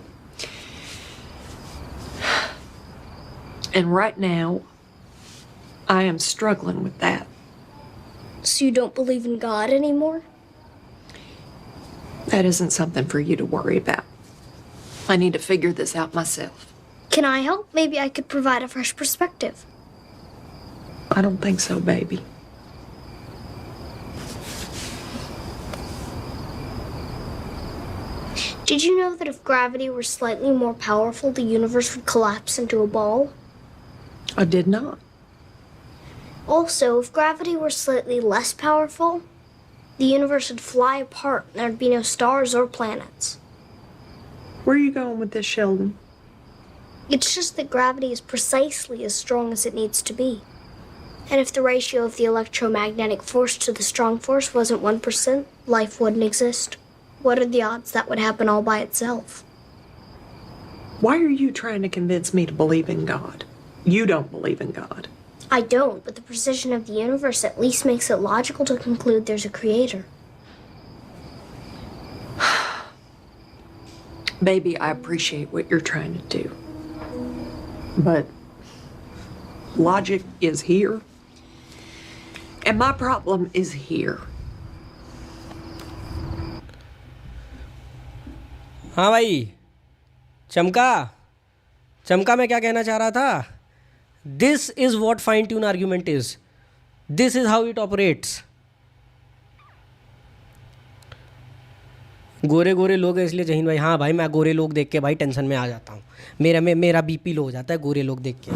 And right now, I am struggling with that. So you don't believe in God anymore? That isn't something for you to worry about. I need to figure this out myself. Can I help? Maybe I could provide a fresh perspective. I don't think so, baby. Did you know that if gravity were slightly more powerful, the universe would collapse into a ball? I did not. Also, if gravity were slightly less powerful, the universe would fly apart and there'd be no stars or planets. Where are you going with this, Sheldon? It's just that gravity is precisely as strong as it needs to be. And if the ratio of the electromagnetic force to the strong force wasn't 1%, life wouldn't exist. What are the odds that would happen all by itself? Why are you trying to convince me to believe in God? You don't believe in God. I don't, but the precision of the universe at least makes it logical to conclude there's a creator. Baby, I appreciate what you're trying to do. But logic is here. And my problem is here. हाँ भाई, चमका मैं क्या कहना चाह रहा था? This is what fine tune argument is. This is how it operates. गोरे गोरे लोग हैं इसलिए जहीन भाई, हाँ भाई मैं गोरे लोग देख के भाई टेंशन में आ जाता हूँ. मेरा बीपी लो हो जाता है गोरे लोग देख के.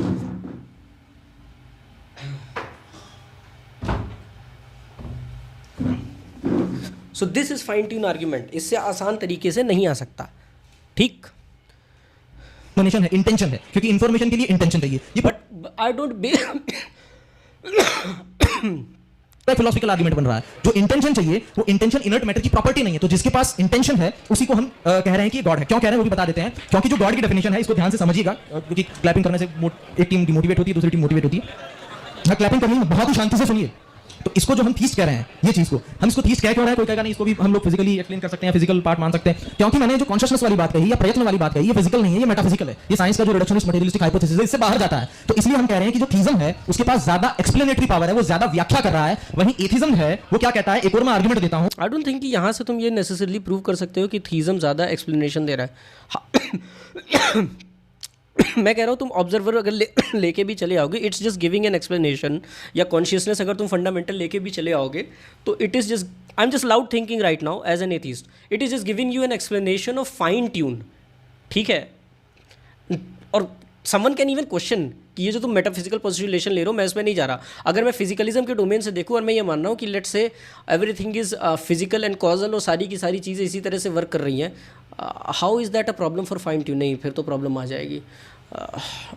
सो this is fine tune argument. इससे आसान तरीके से नहीं आ सकता. ठीक, इंफॉर्मेशन है, इंटेंशन है, क्योंकि इंफॉर्मेशन के लिए इंटेंशन चाहिए. ये but I don't philosophical argument बन रहा है. जो इंटेंशन चाहिए वो इंटेंशन इनर्ट मैटर की प्रॉपर्टी नहीं है. तो जिसके पास इंटेंशन है उसी को हम कह रहे हैं कि गॉड है. क्यों कह रहे हैं वो भी बता देते हैं. क्योंकि जो गॉड की डेफिनेशन है, इसको ध्यान से समझिएगा, क्योंकि क्लैपिंग करने से एक टीम डिमोटिवेट होती है, दूसरी टीम मोटिवेट होती है. क्लैपिंग करनी है, बहुत ही शांति से सुनिए. तो इसको जो हम थीस्ट कह रहे हैं, ये चीज को हम इसको थीस्ट कह क्यों रहे हैं? कोई कहेगा नहीं, इसको भी हम लोग फिजिकली एक्सप्लेन कर सकते हैं, फिजिकल पार्ट मान सकते हैं. क्योंकि मैंने जो कॉन्शियसनेस वाली बात कही या प्रयत्न वाली बात कही, ये फिजिकल नहीं है, ये मेटाफिजिकल है. ये साइंस का जो रिडक्शनिस्ट मटेरियलिस्टिक हाइपोथेसिस है, इससे बाहर जाता है. तो इसलिए हम कह रहे हैं कि जो थीज्म है उसके पास ज्यादा एक्सप्लेनेटरी पावर है, वो ज्यादा व्याख्या कर रहा है. वहीं एथिज्म है वो क्या कहता है? एक और मैं आर्गुमेंट देता हूं. आई डोंट थिंक कि यहाँ से तुम ये नेसेसरली प्रूव कर सकते हो कि थीज्म ज़्यादा एक्सप्लेनेशन दे रहा है. मैं कह रहा हूँ तुम ऑब्जर्वर अगर लेके भी चले आओगे, it's just giving an explanation. या कॉन्शियसनेस अगर तुम फंडामेंटल लेके भी चले आओगे तो it is just, I am just loud thinking right now as an atheist, it is just giving you an explanation of fine tune. ठीक है, और समवन कैन इवन क्वेश्चन कि ये जो तुम मेटाफिजिकल पोस्टुलेशन ले रहे हो, मैं इसमें नहीं जा रहा. अगर मैं फिजिकलिज्म के डोमेन से देखूँ और मैं ये मान रहा हूँ कि let's say everything is physical and causal और सारी की सारी चीज़ें इसी तरह से वर्क कर रही हैं, how is that a problem for fine tune? नहीं, फिर तो प्रॉब्लम आ जाएगी.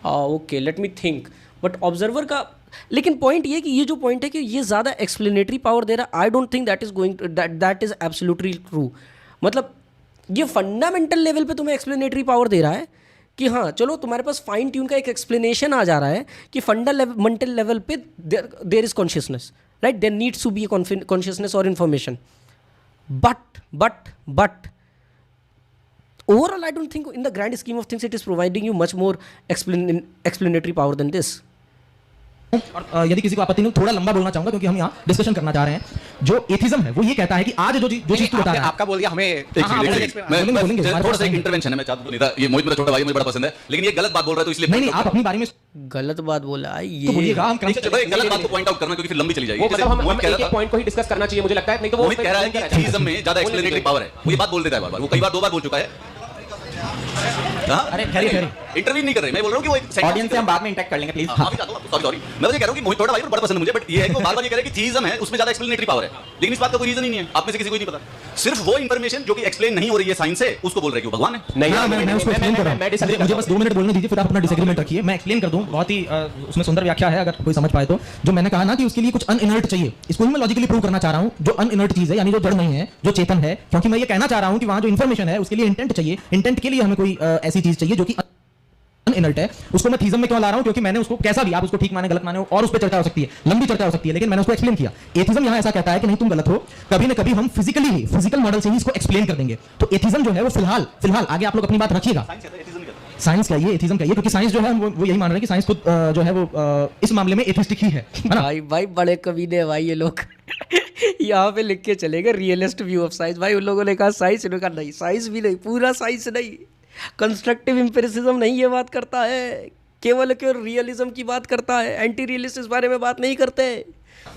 Okay, let me think. But observer का, लेकिन पॉइंट ये कि ये जो पॉइंट है कि ये ज़्यादा एक्सप्लेनेटरी पावर दे रहा है, I don't think that is going that is absolutely true. मतलब ये फंडामेंटल लेवल पे तुम्हें एक्सप्लेनेटरी पावर दे रहा है कि हाँ चलो तुम्हारे पास फाइन ट्यून का एक एक्सप्लेनेशन आ जा रहा है कि फंडामेंटल लेवल पे there is consciousness, right? There needs to be a consciousness और information. But overall I don't think in the grand scheme of things it is providing you much more explanatory power than this. और यदि किसी को आपत्ति नहीं, थोड़ा लंबा बोलना चाहूंगा क्योंकि हम यहाँ डिस्कशन करना चाह रहे हैं. जो एथिज्म है वो ये कहता है कि आज जो चीज तू बता रहा है, आपका बोल दिया, हमें थोड़ा सा एक इंटरवेंशन है. मैं चाहता नहीं था, ये मोहित मेरा छोटा भाई, मुझे बड़ा पसंद है, लेकिन ये गलत बात बोल रहा है तो इसलिए नहीं, आप अपनी बारे में गलत बात बोला है ये, तो बोलिएगा. हम गलत बात को पॉइंट आउट करना क्योंकि फिर लंबी चली जाएगी. मतलब हम एक पॉइंट को ही डिस्कस करना चाहिए मुझे लगता है. नहीं तो वो मोहित कह रहा है कि एथिज्म में ज्यादा एक्सप्लेनेटरी पावर है. वो ये बात बोल देता है बार-बार, वो कई बार 2 बार बोल चुका है. अरे खैर इंटरव्यू नहीं कर रहे. मैं बोल रहा हूँ कि वो ऑडियंस से हम बाद में इंटरेक्ट कर लेंगे प्लीज. सॉरी मैं कह रहा हूँ कि मोहित थोड़ा भाई बड़ा पसंद है मुझे, बट ये है कि वो बार-बार ये कह रहा है कि थीज्म है उसमें ज्यादा एक्सप्लेनेटरी पावर है, लेकिन इस बात का कोई रीजन ही नहीं है. आप में से किसी को नहीं पता. सिर्फ वो इंफॉर्मेशन जो कि एक्सप्लेन नहीं हो रही है साइंस से, उसको बोल रहे कि वो भगवान है. नहीं, मैं उसको एक्सप्लेन कर रहा हूं. मुझे बस 2 मिनट बोलने दीजिए, फिर आप अपना डिसएग्रीमेंट रखिए, मैं एक्सप्लेन कर दूं. बहुत ही उसमें सुंदर व्याख्या है, अगर कोई समझ पाए तो. जो मैंने कहा ना कि उसके लिए कुछ अनइनर्ट चाहिए, इसको ही मैं लॉजिकली प्रूव करना चाह रहा हूं. जो अनइनर्ट चीज है, यानी जो जड़ नहीं है, जो चेतन है, क्योंकि मैं ये कहना चाह रहा हूं कि वहां जो इंफॉर्मेशन है उसके लिए इंटेंट चाहिए. इंटेंट के लिए हमें कोई ऐसी चीज चाहिए जो कि अनइनर्ट है. उसको मैं थीज्म में क्यों ला रहा हूं? क्योंकि मैंने उसको कैसा भी, आप उसको ठीक माने गलत माने, और उस पर चर्चा हो सकती है, लंबी चर्चा हो सकती है, लेकिन मैंने उसको एक्सप्लेन किया. एथिज्म यहां ऐसा कहता है कि नहीं तुम गलत हो, कभी ना कभी हम फिजिकल मॉडल से ही इसको एक्सप्लेन कर देंगे. तो एथिज्म जो है वो फिलहाल आगे आप लोग अपनी बात रखिएगा. साइंस कहिए, एथिज्म कहिए, क्योंकि साइंस जो है वो यही मान रहे हैं कि साइंस खुद जो है वो इस मामले में एथिस्टिक ही है ना? भाई बड़े कमीने भाई ये लोग. यहाँ पे लिख के चलेंगे रियलिस्ट व्यू ऑफ साइंस. भाई उन लोगों ने कहा साइंस, इन्होंने कहा नहीं, साइंस भी नहीं, पूरा साइंस नहीं, कंस्ट्रक्टिव एम्पिरिसिज्म नहीं ये बात करता है, केवल रियलिज्म की बात करता है, एंटी रियलिस्ट इस बारे में बात नहीं करते.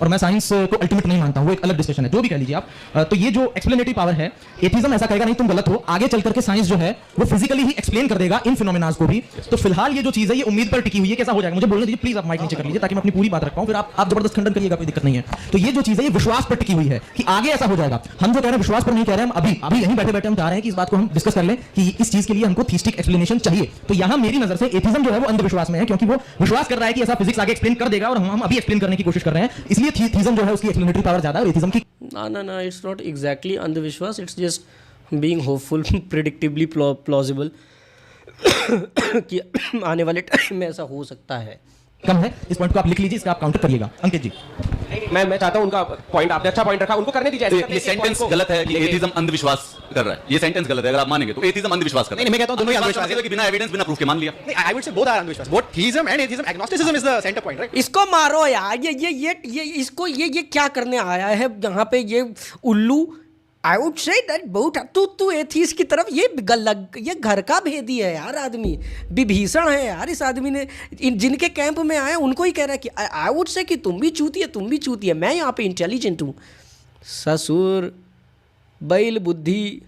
और मैं साइंस को अल्टीमेट नहीं मानता हूं, वो एक अलग डिस्कशन है, जो भी कह लीजिए आप. तो ये जो एक्सप्लेनेटरी पावर है, एथिज्म ऐसा कहेगा नहीं तुम गलत हो, आगे चल करके साइंस जो है वो फिजिकली ही एक्सप्लेन कर देगा इन फिनोमेनास को भी. तो फिलहाल ये जो चीज है ये उम्मीद पर टिकी हुई है. कैसा हो जाएगा मुझे बोलने दीजिए प्लीज. आप माइक नीचे कर लीजिए ताकि मैं अपनी पूरी बात रख पाऊं, फिर आप जबरदस्त खंडन करिएगा, कोई दिक्कत नहीं है. तो ये जो चीज है ये विश्वास पर टिकी हुई है कि आगे ऐसा हो जाएगा. हम जो कह रहे हैं विश्वास पर नहीं कह रहे हैं, हम अभी यहीं बैठे हम चाह रहे हैं कि इस बात को हम डिस्कस कर लें कि इस चीज के लिए हमको थीस्टिक एक्सप्लेनेशन चाहिए. तो यहां मेरी नजर से एथिज्म जो है वो अंधविश्वास में है, क्योंकि वो विश्वास कर रहा है कि ऐसा फिजिक्स आगे एक्सप्लेन कर देगा, और हम अभी एक्सप्लेन करने की कोशिश कर रहे हैं. इसलिए थीज्म जो है उसकी एक्सप्लेनेटरी पावर ज्यादा है, और एथिज्म की ना, इट्स नॉट एग्जैक्टली अंधविश्वास, it's just being hopeful, predictively plausible कि आने वाले टाइम में ऐसा हो सकता है. कम है, इस पॉइंट को आप लिख लीजिए, इसका आप काउंटर करिएगा। अंकित जी, मैं चाहता हूं उनका पॉइंट, आपने अच्छा पॉइंट रखा, उनको करने दीजिए। ये सेंटेंस गलत है कि एथिज्म अंधविश्वास कर रहा है। ये सेंटेंस गलत है, अगर आप मानेंगे तो एथिज्म अंधविश्वास कर रहा है। नहीं, मैं कहता हूं दोनों ही अंधविश्वास है कि बिना एविडेंस बिना प्रूफ के मान लिया। I would say both are अंधविश्वास. Both theism and atheism, agnosticism is the center point, right? इसको मारो यार, ये इसको ये क्या करने आया है यहाँ पे ये उल्लू। आई वुड से दैट बहुत तू एथीस्ट की तरफ ये घर का भेदी है यार, आदमी विभीषण है यार। इस आदमी ने जिनके कैंप में आया उनको ही कह रहा है कि आई वुड से कि तुम भी चूती है, मैं यहाँ पे इंटेलिजेंट हूँ। ससुर बैल बुद्धि।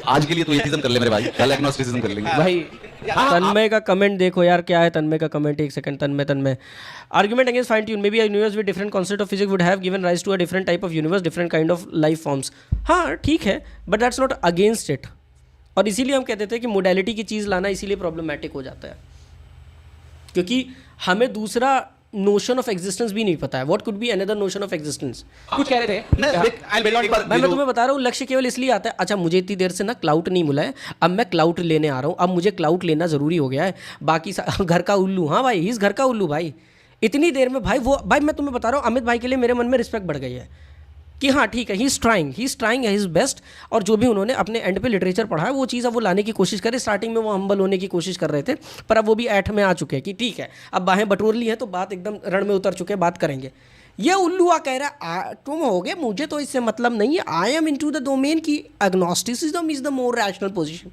आज के लिए तो एथिज्म कर ले मेरे भाई, कल एग्नोस्टिसिज्म कर लेंगे भाई तन्मय का कमेंट देखो यार, क्या है तन्मय का कमेंट, एक second. Tanmay argument against fine tune, maybe a universe with different concept of physics would have given rise to a different type of universe, different kind of life forms. हाँ ठीक है, but that's not against it. और इसीलिए हम कहते थे कि modality की चीज़ लाना इसीलिए प्रॉब्लमैटिक हो जाता है, क्योंकि हमें दूसरा नोशन ऑफ एग्जिस्टेंस भी नहीं पता है। What could be another notion of existence? कुछ कह रहे थे मैं तुम्हें बता रहा हूँ, लक्ष्य केवल इसलिए आता है, अच्छा मुझे इतनी देर से ना क्लाउट नहीं मिला है, अब मैं क्लाउट लेने आ रहा हूँ, अब मुझे क्लाउट लेना ज़रूरी हो गया है। बाकी घर का उल्लू, हाँ भाई इस घर का उल्लू भाई। इतनी देर में भाई मैं तुम्हें बता रहा हूँ, अमित भाई के लिए मेरे मन में रिस्पेक्ट बढ़ गई है कि हाँ ठीक है, he is trying his best. और जो भी उन्होंने अपने एंड पे लिटरेचर पढ़ा है वो चीज़ अब वो लाने की कोशिश करे। स्टार्टिंग में वो हम्बल होने की कोशिश कर रहे थे, पर अब वो भी ऐठ में आ चुके हैं कि ठीक है अब बाहें बटोर ली हैं तो बात एकदम रण में उतर चुके हैं, बात करेंगे। ये उल्लुआ कह रहा है तुम हो गए, मुझे तो इससे मतलब नहीं है, I am into the domain की agnosticism is the more rational position.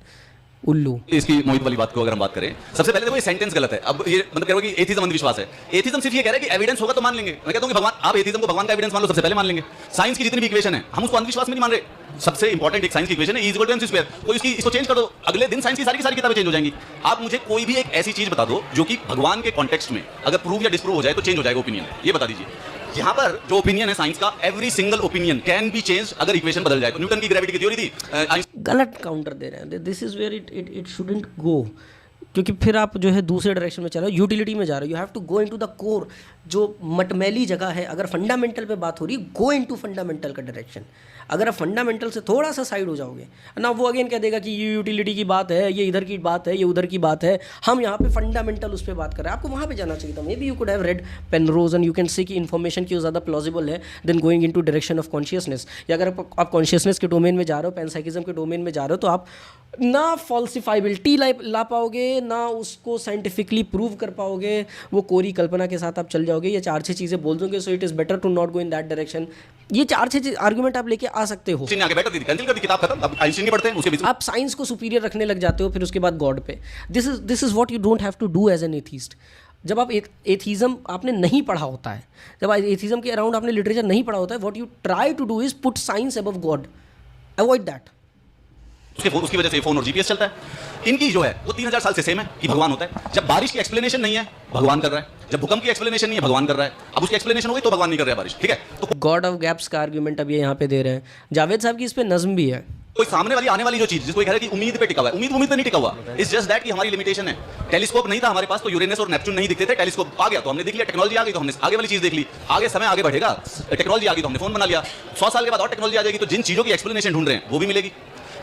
उल्लू इसकी मोहित वाली बात को अगर हम बात करें, सबसे पहले देखो ये सेंटेंस गलत है। अब ये मतलब कह रहा है कि एथिज्म अंधविश्वास है। एथिज्म सिर्फ ये कह रहा है कि एविडेंस होगा तो मान लेंगे। मैं कहता हूं कि भगवान, आप एथिज्म को भगवान का एविडेंस मान लो, सबसे पहले मान लेंगे। साइंस की जितनी भी इक्वेशन है हम उसको अंधविश्वास में नहीं मान रहे। सबसे इंपॉर्टेंट एक साइंस की इक्वेशन है E = mc²। कोई इसको चेंज कर दो, अगले दिन साइंस की सारी किताबें चेंज हो जाएंगी। आप मुझे कोई भी एक ऐसी चीज बता दो जो कि भगवान के कॉन्टेक्स्ट में अगर प्रूव या डिस्प्रूव हो जाए तो चेंज हो जाएगा ओपिनियन, ये बता दीजिए। यहाँ पर जो ओपिनियन है साइंस का, every single opinion can be change अगर इक्वेशन बदल जाए। तो न्यूटन की ग्रेविटी की थ्योरी थी, गलत काउंटर दे रहे हैं। This is where it shouldn't go, क्योंकि फिर आप जो है दूसरे डायरेक्शन में चल रहे हो, यूटिलिटी में जा रहे हो। You have to go into the core, जो मटमैली जगह है। अगर फंडामेंटल पे बात हो रही, गो इनटू फंडामेंटल का डायरेक्शन। अगर आप फंडामेंटल से थोड़ा सा साइड हो जाओगे ना, वो अगेन कह देगा कि ये यूटिलिटी की बात है, ये इधर की बात है, ये उधर की बात है, हम यहाँ पे फंडामेंटल उस पर बात कर रहे हैं। आपको वहाँ पे जाना चाहिए था। Maybe you could have read Penrose and you can say कि इन्फॉर्मेशन क्यों ज़्यादा प्लॉजिबल है then going into direction of consciousness. या अगर आप कॉन्शियसनेस के डोमेन में जा रहे हो, पैनसाइकिज्म के डोमेन में जा रहे हो, तो आप ना फॉल्सिफाइबिलिटी ला पाओगे, ना उसको साइंटिफिकली प्रूव कर पाओगे। वो कोरी कल्पना के साथ आप चल जाओगे, ये 4-6 चीज़ें बोल दोगे। So it is better to not go in that direction. ये 4-6 आर्गुमेंट आप लेके आ सकते हो। किताब खत्म, अब आइंस्टीन नहीं पढ़ते हैं उसके बीच आप साइंस को सुपीरियर रखने लग जाते हो, फिर उसके बाद गॉड पे। This is what you don't have to do as an atheist. जब आप एथीज्म आपने नहीं पढ़ा होता है, जब एथीज्म के अराउंड आपने लिटरेचर नहीं पढ़ा होता है, what you try to do is put science above God. Avoid that. उसकी वजह से फोन और जीपीएस चलता है। इनकी जो है वो 3000 साल से सेम है कि भगवान होता है। जब बारिश की एक्सप्लेनेशन नहीं है, भगवान कर रहा है। जब भूकंप की एक्सप्लेनेशन नहीं है, भगवान कर रहा है। अब उसकी एक्सप्लेनेशन हो गई तो भगवान नहीं कर रहा है बारिश, ठीक है। तो गॉड ऑफ गैप्स का आर्ग्यूमेंट अब ये यहाँ पे दे रहे हैं। जावेद साहब की इस पे नज्म भी है। कोई सामने वाली आने वाली जो चीज जिसको कह रहा है कि उम्मीद पे टिका हुआ है, उम्मीद पे नहीं टिका हुआ। इट्स जस्ट दैट कि हमारी लिमिटेशन है। टेलीस्कोप नहीं था हमारे पास तो यूरेनस और नेपच्यून नहीं दिखते थे। टेलीस्कोप आ गया तो हमने देख लिया, टेक्नोलॉजी आ गई तो हमने आगे वाली चीज देख ली। आगे समय आगे बढ़ेगा, टेक्नोलॉजी आ गई तो हमने फोन बना लिया। 100 साल के बाद और टेक्नोलॉजी आ जाएगी तो जिन चीजों की एक्सप्लेनेशन ढूंढ रहे हैं वो भी मिलेगी।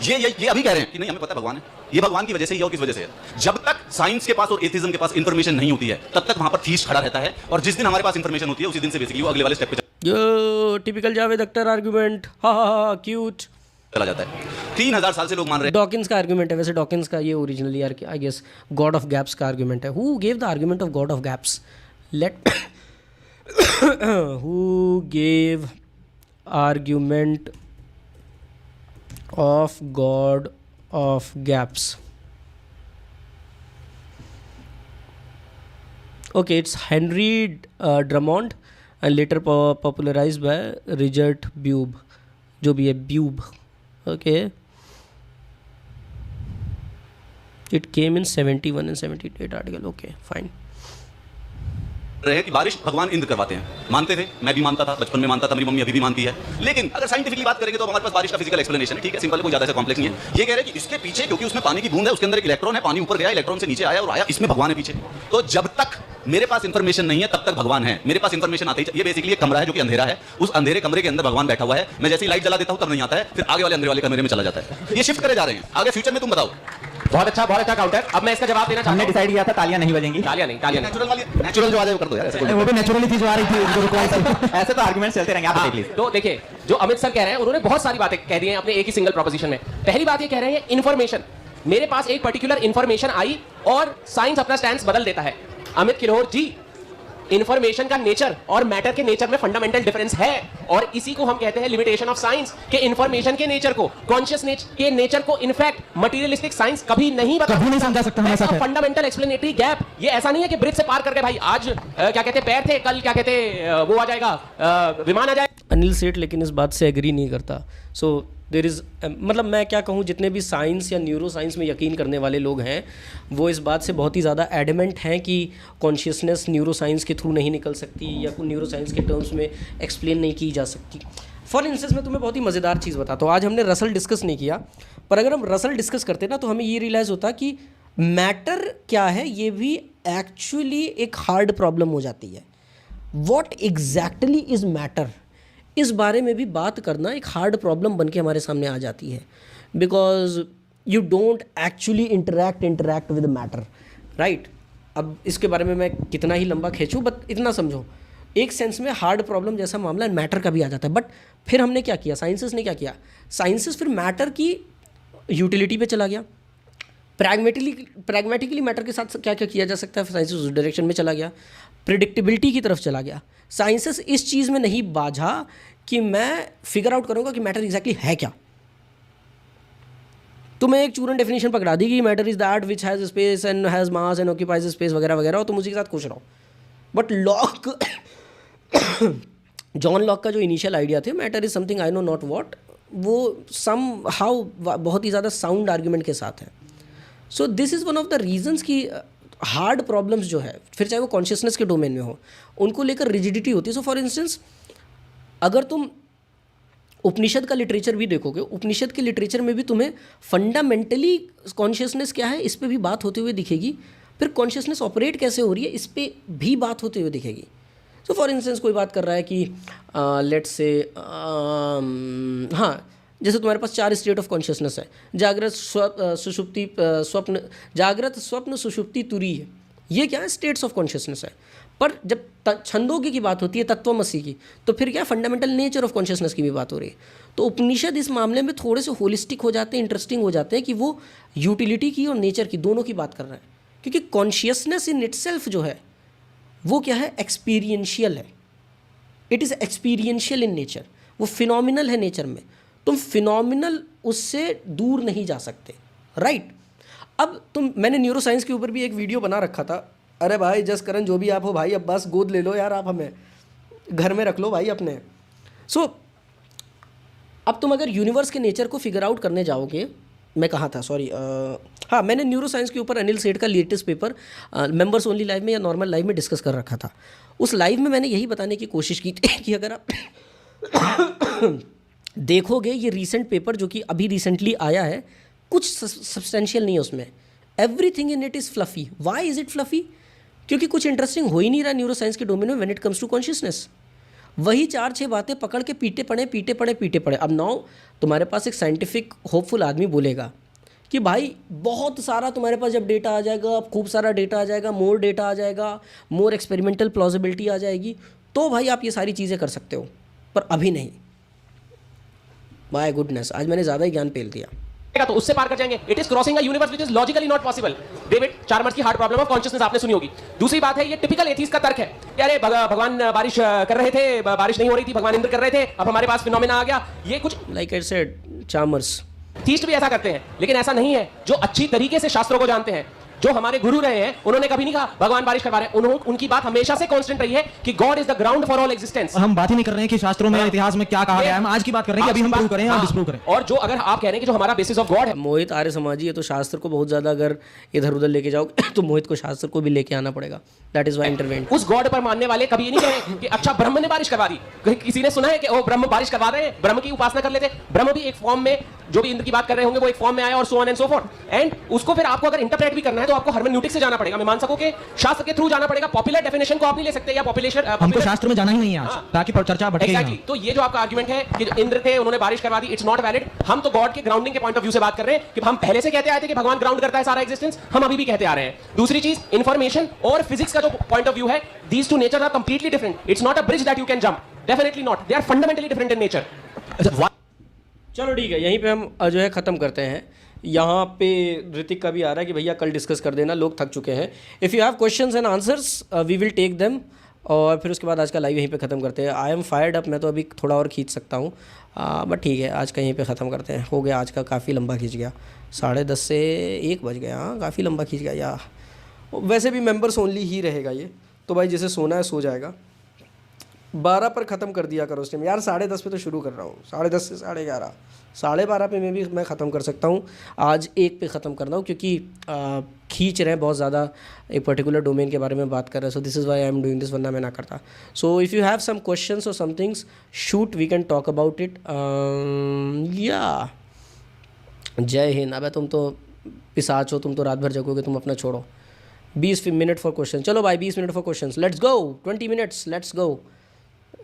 ये अभी कह रहे हैं कि नहीं हमें पता है भगवान है, ये भगवान की वजह से ही और किस वजह से है। जब तक साइंस के पास और एथिज्म के पास इंफॉर्मेशन नहीं होती है तब तक वहां पर थीस्ट खड़ा रहता है। और जिस दिन हमारे पास इंफॉर्मेशन होती है उसी दिन से बेसिकली वो अगले वाले स्टेप पे यो टिपिकल जावेद अख्तर आर्गुमेंट, हा क्यूट चला जाता है। 3000 साल से लोग मान रहे हैं। डॉकिंस का आर्गुमेंट है। वैसे डॉकिंस का ये originally I guess God of gaps का आर्गुमेंट है। Who gave the argument of God of gaps? Let who gave argument of God of gaps? Okay, it's Henry Drummond and later popularized by Richard Bube, जो भी है Bube. Okay, it came in 71 and 78 article. Okay, fine. रहे कि बारिश भगवान इंद्र करवाते हैं। मानते थे, मैं भी मानता था, बचपन में मानता था, मेरी मम्मी अभी भी मानती है। लेकिन अगर साइंटिफिकली बात करेंगे तो हमारे पास बारिश का फिजिकल एक्सप्लेनेशन है, ठीक है, सिंपल है, कोई ज्यादा सा कॉम्प्लेक्स नहीं है। ये कह रहे हैं कि इसके पीछे क्योंकि उसमें पानी की बूंद है, उसके अंदर एक इलेक्ट्रॉन है, पानी ऊपर गया, इलेक्ट्रॉन से नीचे आया और आया, इसमें भगवान है पीछे। तो जब तक मेरे पास इंफॉर्मेशन नहीं है तब तक भगवान है। मेरे पास इंफॉर्मेशन आती है। ये बेसिकली एक कमरा है जो कि अंधेरा है, उस अंधेरे कमरे के अंदर भगवान बैठा हुआ है। मैं जैसे ही लाइट जला देता हूं तब नहीं आता है, फिर आगे वाले अंधेरे वाले कमरे में चला जाता है। ये शिफ्ट करे जा रहे हैं। आगे फ्यूचर में तुम बताओ, बहुत अच्छा काउंटर। अब मैं इसका जवाब देना चाहता हमने हूं। डिसाइड किया था तालियां नहीं बजेंगी। तालियां नहीं। नेचुरल जो आ जाए वो कर दो यार, ऐसा कोई वो भी नेचुरली थी जो आ रही थी, जो रिक्वायर थी। ऐसे तो आर्गुमेंट चलते रहेंगे, आप बताइए प्लीज। तो देखिए, जो अमित सर कह रहे हैं उन्होंने बहुत सारी बातें कह दी हैं अपने एक ही सिंगल प्रोपोजिशन में। पहली बात ये कह रहे हैं इन्फॉर्मेशन, मेरे पास एक पर्टिकुलर इन्फॉर्मेशन आई और साइंस अपना स्टैंड बदल देता है। अमित किलोर जी, इन्फॉर्मेशन का नेचर और मैटर के नेचर में फंडामेंटल डिफरेंस है, और इसी को हम कहते हैं लिमिटेशन ऑफ साइंस, के इन्फॉर्मेशन के नेचर को, कॉन्शियस के नेचर को इनफैक्ट मटेरियलिस्टिक साइंस कभी नहीं समझा सकता हमेशा है। फंडामेंटल एक्सप्लेनेटरी गैप, ये ऐसा नहीं है कि ब्रिज से पार करके भाई आज क्या कहते हैं पैर थे, कल क्या कहते वो आ जाएगा, विमान आ जाएगा। अनिल सेठ लेकिन इस बात से एग्री नहीं करता। सो देर इज़ मतलब मैं क्या कहूँ, जितने भी साइंस या न्यूरो साइंस में यकीन करने वाले लोग हैं वो इस बात से बहुत ही ज़्यादा एडमेंट हैं कि कॉन्शियसनेस न्यूरो साइंस के थ्रू नहीं निकल सकती या न्यूरो साइंस के टर्म्स में एक्सप्लेन नहीं की जा सकती। फॉर इंस्टेंस मैं तुम्हें बहुत ही मज़ेदार चीज़ बताता हूँ। आज हमने रसल डिस्कस नहीं किया, पर अगर हम रसल डिस्कस करते ना तो हमें ये रियलाइज़ होता कि मैटर क्या है ये भी एक्चुअली एक हार्ड प्रॉब्लम हो जाती है। वॉट एग्जैक्टली इज़ मैटर, इस बारे में भी बात करना एक हार्ड प्रॉब्लम बन के हमारे सामने आ जाती है, because you don't actually interact with matter, right. अब इसके बारे में मैं कितना ही लंबा खींचूँ, बट इतना समझो, एक सेंस में हार्ड प्रॉब्लम जैसा मामला मैटर का भी आ जाता है। बट फिर हमने क्या किया, साइंसेस ने क्या किया, साइंसेस फिर मैटर की यूटिलिटी पे चला गया, प्रैग्मेटिकली मैटर के साथ क्या क्या किया जा सकता है, साइंसेस उस डायरेक्शन में चला गया, प्रिडिक्टेबिलिटी की तरफ चला गया। साइंसेस इस चीज़ में नहीं बाझा कि मैं फिगर आउट करूंगा कि मैटर एग्जैक्टली है क्या। तुम्हें एक चूरन डेफिनेशन पकड़ा दी कि matter is that which has space and has mass and occupies space वगैरह वगैरह, और तुम उसी के साथ खुश रहो। बट लॉक जॉन लॉक का जो इनिशियल आइडिया थे, matter is something I know not what, वो सम हाउ बहुत ही ज़्यादा साउंड आर्ग्यूमेंट के साथ है। So this is one of the reasons कि हार्ड प्रॉब्लम्स जो है, फिर चाहे वो कॉन्शियसनेस के डोमेन में हो, उनको लेकर रिजिडिटी होती है। सो फॉर इंस्टेंस अगर तुम उपनिषद का लिटरेचर भी देखोगे, उपनिषद के लिटरेचर में भी तुम्हें फंडामेंटली कॉन्शियसनेस क्या है इस पे भी बात होते हुए दिखेगी, फिर कॉन्शियसनेस ऑपरेट कैसे हो रही है इस पे भी बात होते हुए दिखेगी। सो फॉर इंस्टेंस कोई बात कर रहा है कि लेट्स से हाँ, जैसे तुम्हारे पास 4 स्टेट ऑफ कॉन्शियसनेस है, जागृत सुषुप्ति स्वप्न, जागृत स्वप्न सुषुप्ति तुरी है, ये क्या है, स्टेट्स ऑफ कॉन्शियसनेस है। पर जब छंदोग्य की बात होती है, तत्वमसी की, तो फिर क्या फंडामेंटल नेचर ऑफ कॉन्शियसनेस की भी बात हो रही है। तो उपनिषद इस मामले में थोड़े से होलिस्टिक हो जाते हैं, इंटरेस्टिंग हो जाते हैं कि वो यूटिलिटी की और नेचर की दोनों की बात कर रहे हैं, क्योंकि कॉन्शियसनेस इन इटसेल्फ जो है वो क्या है, एक्सपीरियंशियल है, it is experiential in nature, वो फिनोमिनल है नेचर में, तुम फिनोमिनल उससे दूर नहीं जा सकते, राइट। अब मैंने न्यूरो साइंस के ऊपर भी एक वीडियो बना रखा था, अरे भाई जस करण जो भी आप हो भाई, अब बस गोद ले लो यार, आप हमें घर में रख लो भाई अपने। सो अब तुम अगर यूनिवर्स के नेचर को फिगर आउट करने जाओगे, मैं कहाँ था, सॉरी, हाँ, मैंने न्यूरो साइंस के ऊपर अनिल सेठ का latest paper members only live में या नॉर्मल लाइव में डिस्कस कर रखा था। उस लाइव में मैंने यही बताने की कोशिश की थी कि अगर आप देखोगे ये रीसेंट पेपर जो कि अभी रिसेंटली आया है, कुछ सब्सटेंशियल नहीं है उसमें, everything in it is fluffy. Why is it fluffy? क्योंकि कुछ इंटरेस्टिंग हो ही नहीं रहा न्यूरो साइंस के डोमेन में when it comes to consciousness. वही 4-6 बातें पकड़ के पीटे पड़े। अब नाउ तुम्हारे पास एक साइंटिफिक होपफुल आदमी बोलेगा कि भाई बहुत सारा तुम्हारे पास जब डेटा आ जाएगा, खूब सारा डेटा आ जाएगा, मोर डेटा आ जाएगा, मोर एक्सपेरिमेंटल प्लॉजिबिलिटी आ जाएगी, तो भाई आप ये सारी चीज़ें कर सकते हो, पर अभी नहीं। माय गुडनेस, आज मैंने ज़्यादा ही ज्ञान पेल दिया। तो उससे पार कर जाएंगे। It is crossing a universe which is logically not possible. David charmers की हार्ड प्रॉब्लम ऑफ कॉन्शियसनेस आपने सुनी होगी। दूसरी बात है, ये टिपिकल एथीस्ट का तर्क है, अरे भगवान बारिश कर रहे थे, बारिश नहीं हो रही थी, भगवान इंद्र कर रहे थे, अब हमारे पास फिनोमेना आ गया। ये कुछ like I said, charmers theist भी ऐसा करते हैं, लेकिन ऐसा नहीं है। जो अच्छी तरीके से शास्त्रों को जानते हैं, जो हमारे गुरु रहे हैं, उन्होंने कभी नहीं कहा भगवान बारिश करवा रहे हैं। उनकी बात हमेशा से कांस्टेंट रही है कि God is the ground for all existence. हम बात ही नहीं कर रहे हैं कि शास्त्रों में, इतिहास में क्या कहा गया है, हम आज की बात कर रहे हैं कि अभी हम प्रूव करें या डिस्प्रूव करें। और जो अगर आप कह रहे हैं कि जो हमारा बेसिस ऑफ गॉड है, मोहित आर्य समाजी है, तो शास्त्र को बहुत ज़्यादा अगर इधर उधर लेके जाओगे तो मोहित को शास्त्र को भी लेके आना पड़ेगा। That is why intervened. उस गॉड पर मानने वाले कभी ये नहीं कहे कि अच्छा ब्रह्म ने बारिश करवा दी। किसी ने सुना है कि ओ ब्रह्म बारिश करवा रहे हैं, ब्रह्म की उपासना कर लेते। ब्रह्म भी एक फॉर्म में, जो भी इंद्र की बात कर रहे होंगे वो एक फॉर्म में आया और so on and so fourth. And उसको फिर आपको अगर इंटरप्रेट भी करना है तो आपको हर्मेन्यूटिक से जाना पड़ेगा। मैं मान सकूं कि शास्त्र के थ्रू जाना पड़ेगा, पॉपुलर डेफिनेशन को आप नहीं ले सकते, या पॉपुलेशन हमको शास्त्र में जाना ही नहीं है आज, ताकि चर्चा भटके ही ना। Exactly. तो ये जो आपका आर्गुमेंट है कि जो इंद्र थे उन्होंने बारिश करवा दी, इट्स नॉट वैलिड। हम तो गॉड के ग्राउंडिंग के पॉइंट ऑफ व्यू से बात कर रहे हैं कि हम पहले से कहते आए थे कि भगवान ग्राउंड करता है सारा एग्जिस्टेंस, हम अभी भी कहते आ रहे हैं। दूसरी चीज, इंफॉर्मेशन और फिजिक्स का जो पॉइंट ऑफ व्यू है, these two nature are completely different. It's not a bridge that you can jump, definitely not, they are fundamentally different in nature. चलो ठीक है, यहीं पे हम जो है ख़त्म करते हैं। यहाँ पे ऋतिक का भी आ रहा है कि भैया कल डिस्कस कर देना, लोग थक चुके हैं। If you have questions and answers we will take them, और फिर उसके बाद आज का लाइव यहीं पे ख़त्म करते हैं। आई एम फायर्ड अप, मैं तो अभी थोड़ा और खींच सकता हूँ, बट ठीक है आज का यहीं पे ख़त्म करते हैं। हो गया आज का, काफ़ी लंबा खींच गया, 10:30 से 1 बज गया। हाँ काफ़ी लंबा खींच गया यार। वैसे भी मेंबर्स ओनली ही रहेगा ये, तो भाई जैसे सोना है सो जाएगा। 12 पर ख़त्म कर दिया करो उस टाइम यार, 10:30 पे तो शुरू कर रहा हूँ, 10:30 से 11:30, 12:30 पे मैं भी ख़त्म कर सकता हूँ। आज 1 पे ख़त्म कर रहा हूँ क्योंकि खींच रहे हैं बहुत ज़्यादा, एक पर्टिकुलर डोमेन के बारे में बात कर रहे हैं। So this is why I am doing this, वरना मैं ना करता। So if you have some questions और somethings shoot, we can talk about it. या जय हिंद। अबे तुम तो पिशाच हो, तुम तो रात भर जगोगे, तुम अपना छोड़ो। 20 मिनट फॉर क्वेश्चन, चलो भाई 20 minute for question, let's go. 20 minutes, let's go,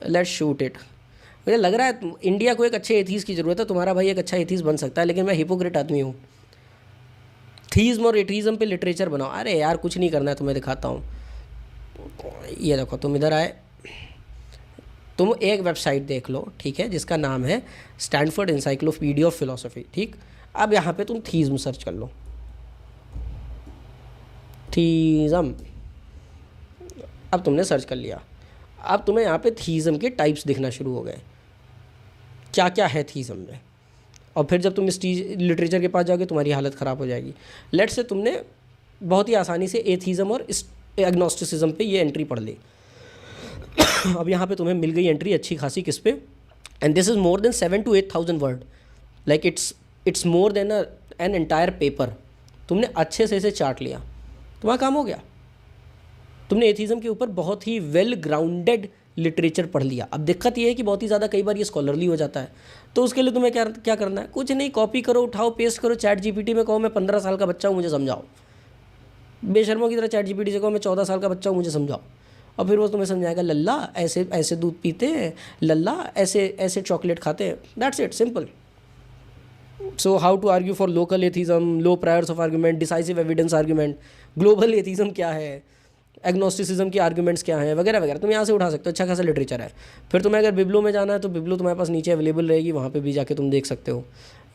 let's shoot it. मुझे लग रहा है इंडिया को एक अच्छे एथीस की ज़रूरत है। तुम्हारा भाई एक अच्छा एथीस बन सकता है, लेकिन मैं हिपोक्रेट आदमी हूँ। थीज़म और एथीज़म पे लिटरेचर बनाओ। अरे यार कुछ नहीं करना है, तुम्हें दिखाता हूँ। ये देखो, तुम इधर आए, तुम एक वेबसाइट देख लो, ठीक है, जिसका नाम है स्टैनफोर्ड इंसाइक्लोपीडिया ऑफ फिलोसफी। ठीक, अब यहाँ पे तुम थीज़म सर्च कर लो, थीज़म। अब तुमने सर्च कर लिया, अब तुम्हें यहाँ पे थीज़म के टाइप्स दिखना शुरू हो गए, क्या क्या है थीज़म में। और फिर जब तुम इस लिटरेचर के पास जाओगे तुम्हारी हालत ख़राब हो जाएगी। लेट्स से तुमने बहुत ही आसानी से एथीज़म और एग्नोस्टिसिज्म पे ये एंट्री पढ़ ली। अब यहाँ पे तुम्हें मिल गई एंट्री अच्छी खासी, किस पे, and this is more than 7,000 to 8,000 word, like it's more than an entire paper. तुमने अच्छे से इसे चाट लिया, तुम्हारा काम हो गया। तुमने एथीज़म के ऊपर बहुत ही वेल ग्राउंडेड लिटरेचर पढ़ लिया। अब दिक्कत ये है कि बहुत ही ज़्यादा कई बार ये स्कॉलरली हो जाता है, तो उसके लिए तुम्हें क्या करना है, कुछ नहीं, कॉपी करो, उठाओ, पेस्ट करो, चैट जीपीटी में कहो मैं 15 साल का बच्चा हूँ मुझे समझाओ। बेशर्मों की तरह चैट जीपीटी से कहो मैं 14 साल का बच्चा हूँ मुझे समझाओ, और फिर वो तुम्हें समझाएगा लल्ला ऐसे ऐसे दूध पीते हैं, लल्ला ऐसे ऐसे चॉकलेट खाते हैं। That's it, simple. So how to argue for local atheism, low priors of argument, decisive evidence argument, global atheism क्या है, एग्नोस्टिसिज्म की आर्ग्यूमेंट्स क्या हैं, वगैरह वगैरह, तुम यहाँ से उठा सकते हो। अच्छा खासा लिटरेचर है। फिर तुम्हें अगर बिब्लो में जाना है तो बिब्लो तुम्हारे पास नीचे अवेलेबल रहेगी, वहाँ पे भी जाके तुम देख सकते हो।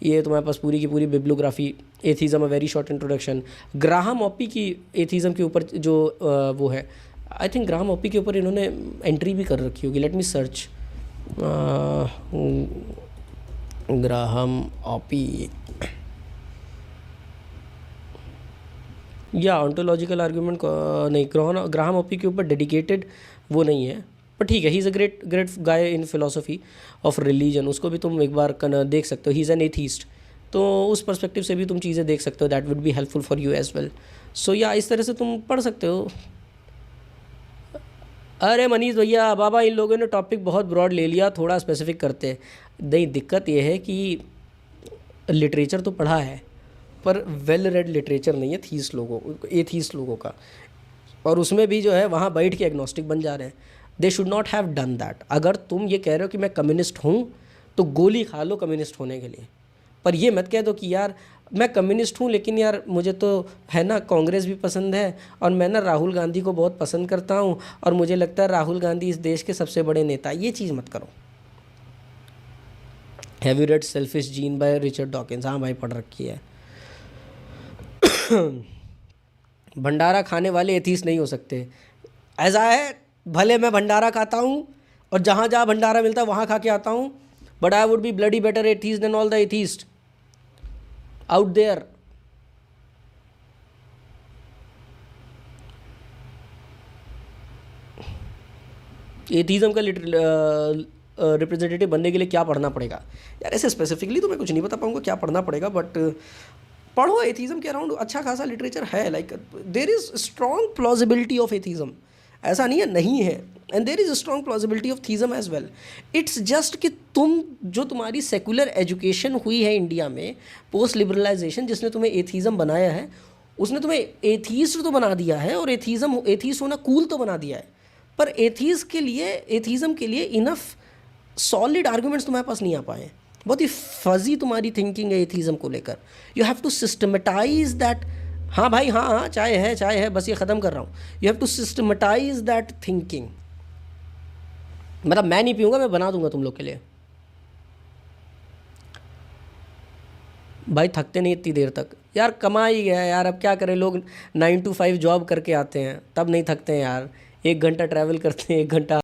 ये तुम्हारे पास पूरी की पूरी bibliography, atheism a very short introduction, Graham Oppy की एथीज़म के ऊपर जो वो है, आई थिंक ग्राहम ऑपी के ऊपर इन्होंने एंट्री भी कर रखी होगी। लेट मी सर्च ग्राहम ऑपी, या ऑन्टोलॉजिकल आर्ग्यूमेंट नहीं, ग्राहम ऑपी के ऊपर डेडिकेटेड वो नहीं है, पर ठीक है, ही is a great guy in philosophy of religion. उसको भी तुम एक बार देख सकते हो, ही इज़ एन एथीस्ट, तो उस पर्सपेक्टिव से भी तुम चीज़ें देख सकते हो। That would be helpful for you as well. So या इस तरह से तुम पढ़ सकते हो। अरे मनीष भैया, बाबा इन लोगों ने टॉपिक बहुत ब्रॉड ले लिया, थोड़ा स्पेसिफिक करते हैं। नहीं, दिक्कत ये है कि लिटरेचर तो पढ़ा है पर वेल रेड लिटरेचर नहीं है एथीस्ट लोगों का, और उसमें भी जो है वहाँ बैठ के एग्नोस्टिक बन जा रहे हैं। They should not have done that. अगर तुम ये कह रहे हो कि मैं कम्युनिस्ट हूँ तो गोली खा लो कम्युनिस्ट होने के लिए, पर ये मत कह दो कि यार मैं कम्युनिस्ट हूँ लेकिन यार मुझे तो है ना कांग्रेस भी पसंद है, और मैं ना राहुल गांधी को बहुत पसंद करता हूँ, और मुझे लगता है राहुल गांधी इस देश के सबसे बड़े नेता। ये चीज़ मत करो। Have you read selfish gene by Richard Dawkins? हाँ भाई, पढ़ रखी है। भंडारा खाने वाले एथीस्ट नहीं हो सकते। ऐसा है, भले मैं भंडारा खाता हूँ और जहाँ जहाँ भंडारा मिलता है वहाँ खा के आता हूँ, but I would be bloody better atheist than all the atheist out there. Atheism का रिप्रेजेंटेटिव बनने के लिए क्या पढ़ना पड़ेगा यार? ऐसे स्पेसिफिकली तो मैं कुछ नहीं बता पाऊंगा क्या पढ़ना पड़ेगा, बट पढ़ो। एथीज़म के अराउंड अच्छा खासा लिटरेचर है, like there is strong plausibility of atheism. ऐसा नहीं है and there is a strong plausibility of theism as well. It's just कि जो तुम्हारी सेकुलर एजुकेशन हुई है इंडिया में पोस्ट लिबरलाइजेशन, जिसने तुम्हें एथीज़म बनाया है, उसने तुम्हें एथीस्ट तो बना दिया है और एथीस्ट होना कूल तो बना दिया है, पर एथीज़म के लिए इनफ सॉलिड आर्गूमेंट्स तुम्हारे पास नहीं आ पाए. बहुत ही फजी तुम्हारी थिंकिंग है एथीज़म को लेकर. You have to systematise that. हाँ भाई, हाँ चाय है, बस ये ख़त्म कर रहा हूँ. You have to systematise that thinking. मतलब मैं नहीं पीऊँगा, मैं बना दूंगा तुम लोग के लिए. भाई थकते नहीं इतनी देर तक यार, कमा ही गया यार. अब क्या करें, लोग 9 to 5 जॉब करके आते हैं तब नहीं थकते हैं यार. 1 घंटा ट्रैवल करते हैं, 1 घंटा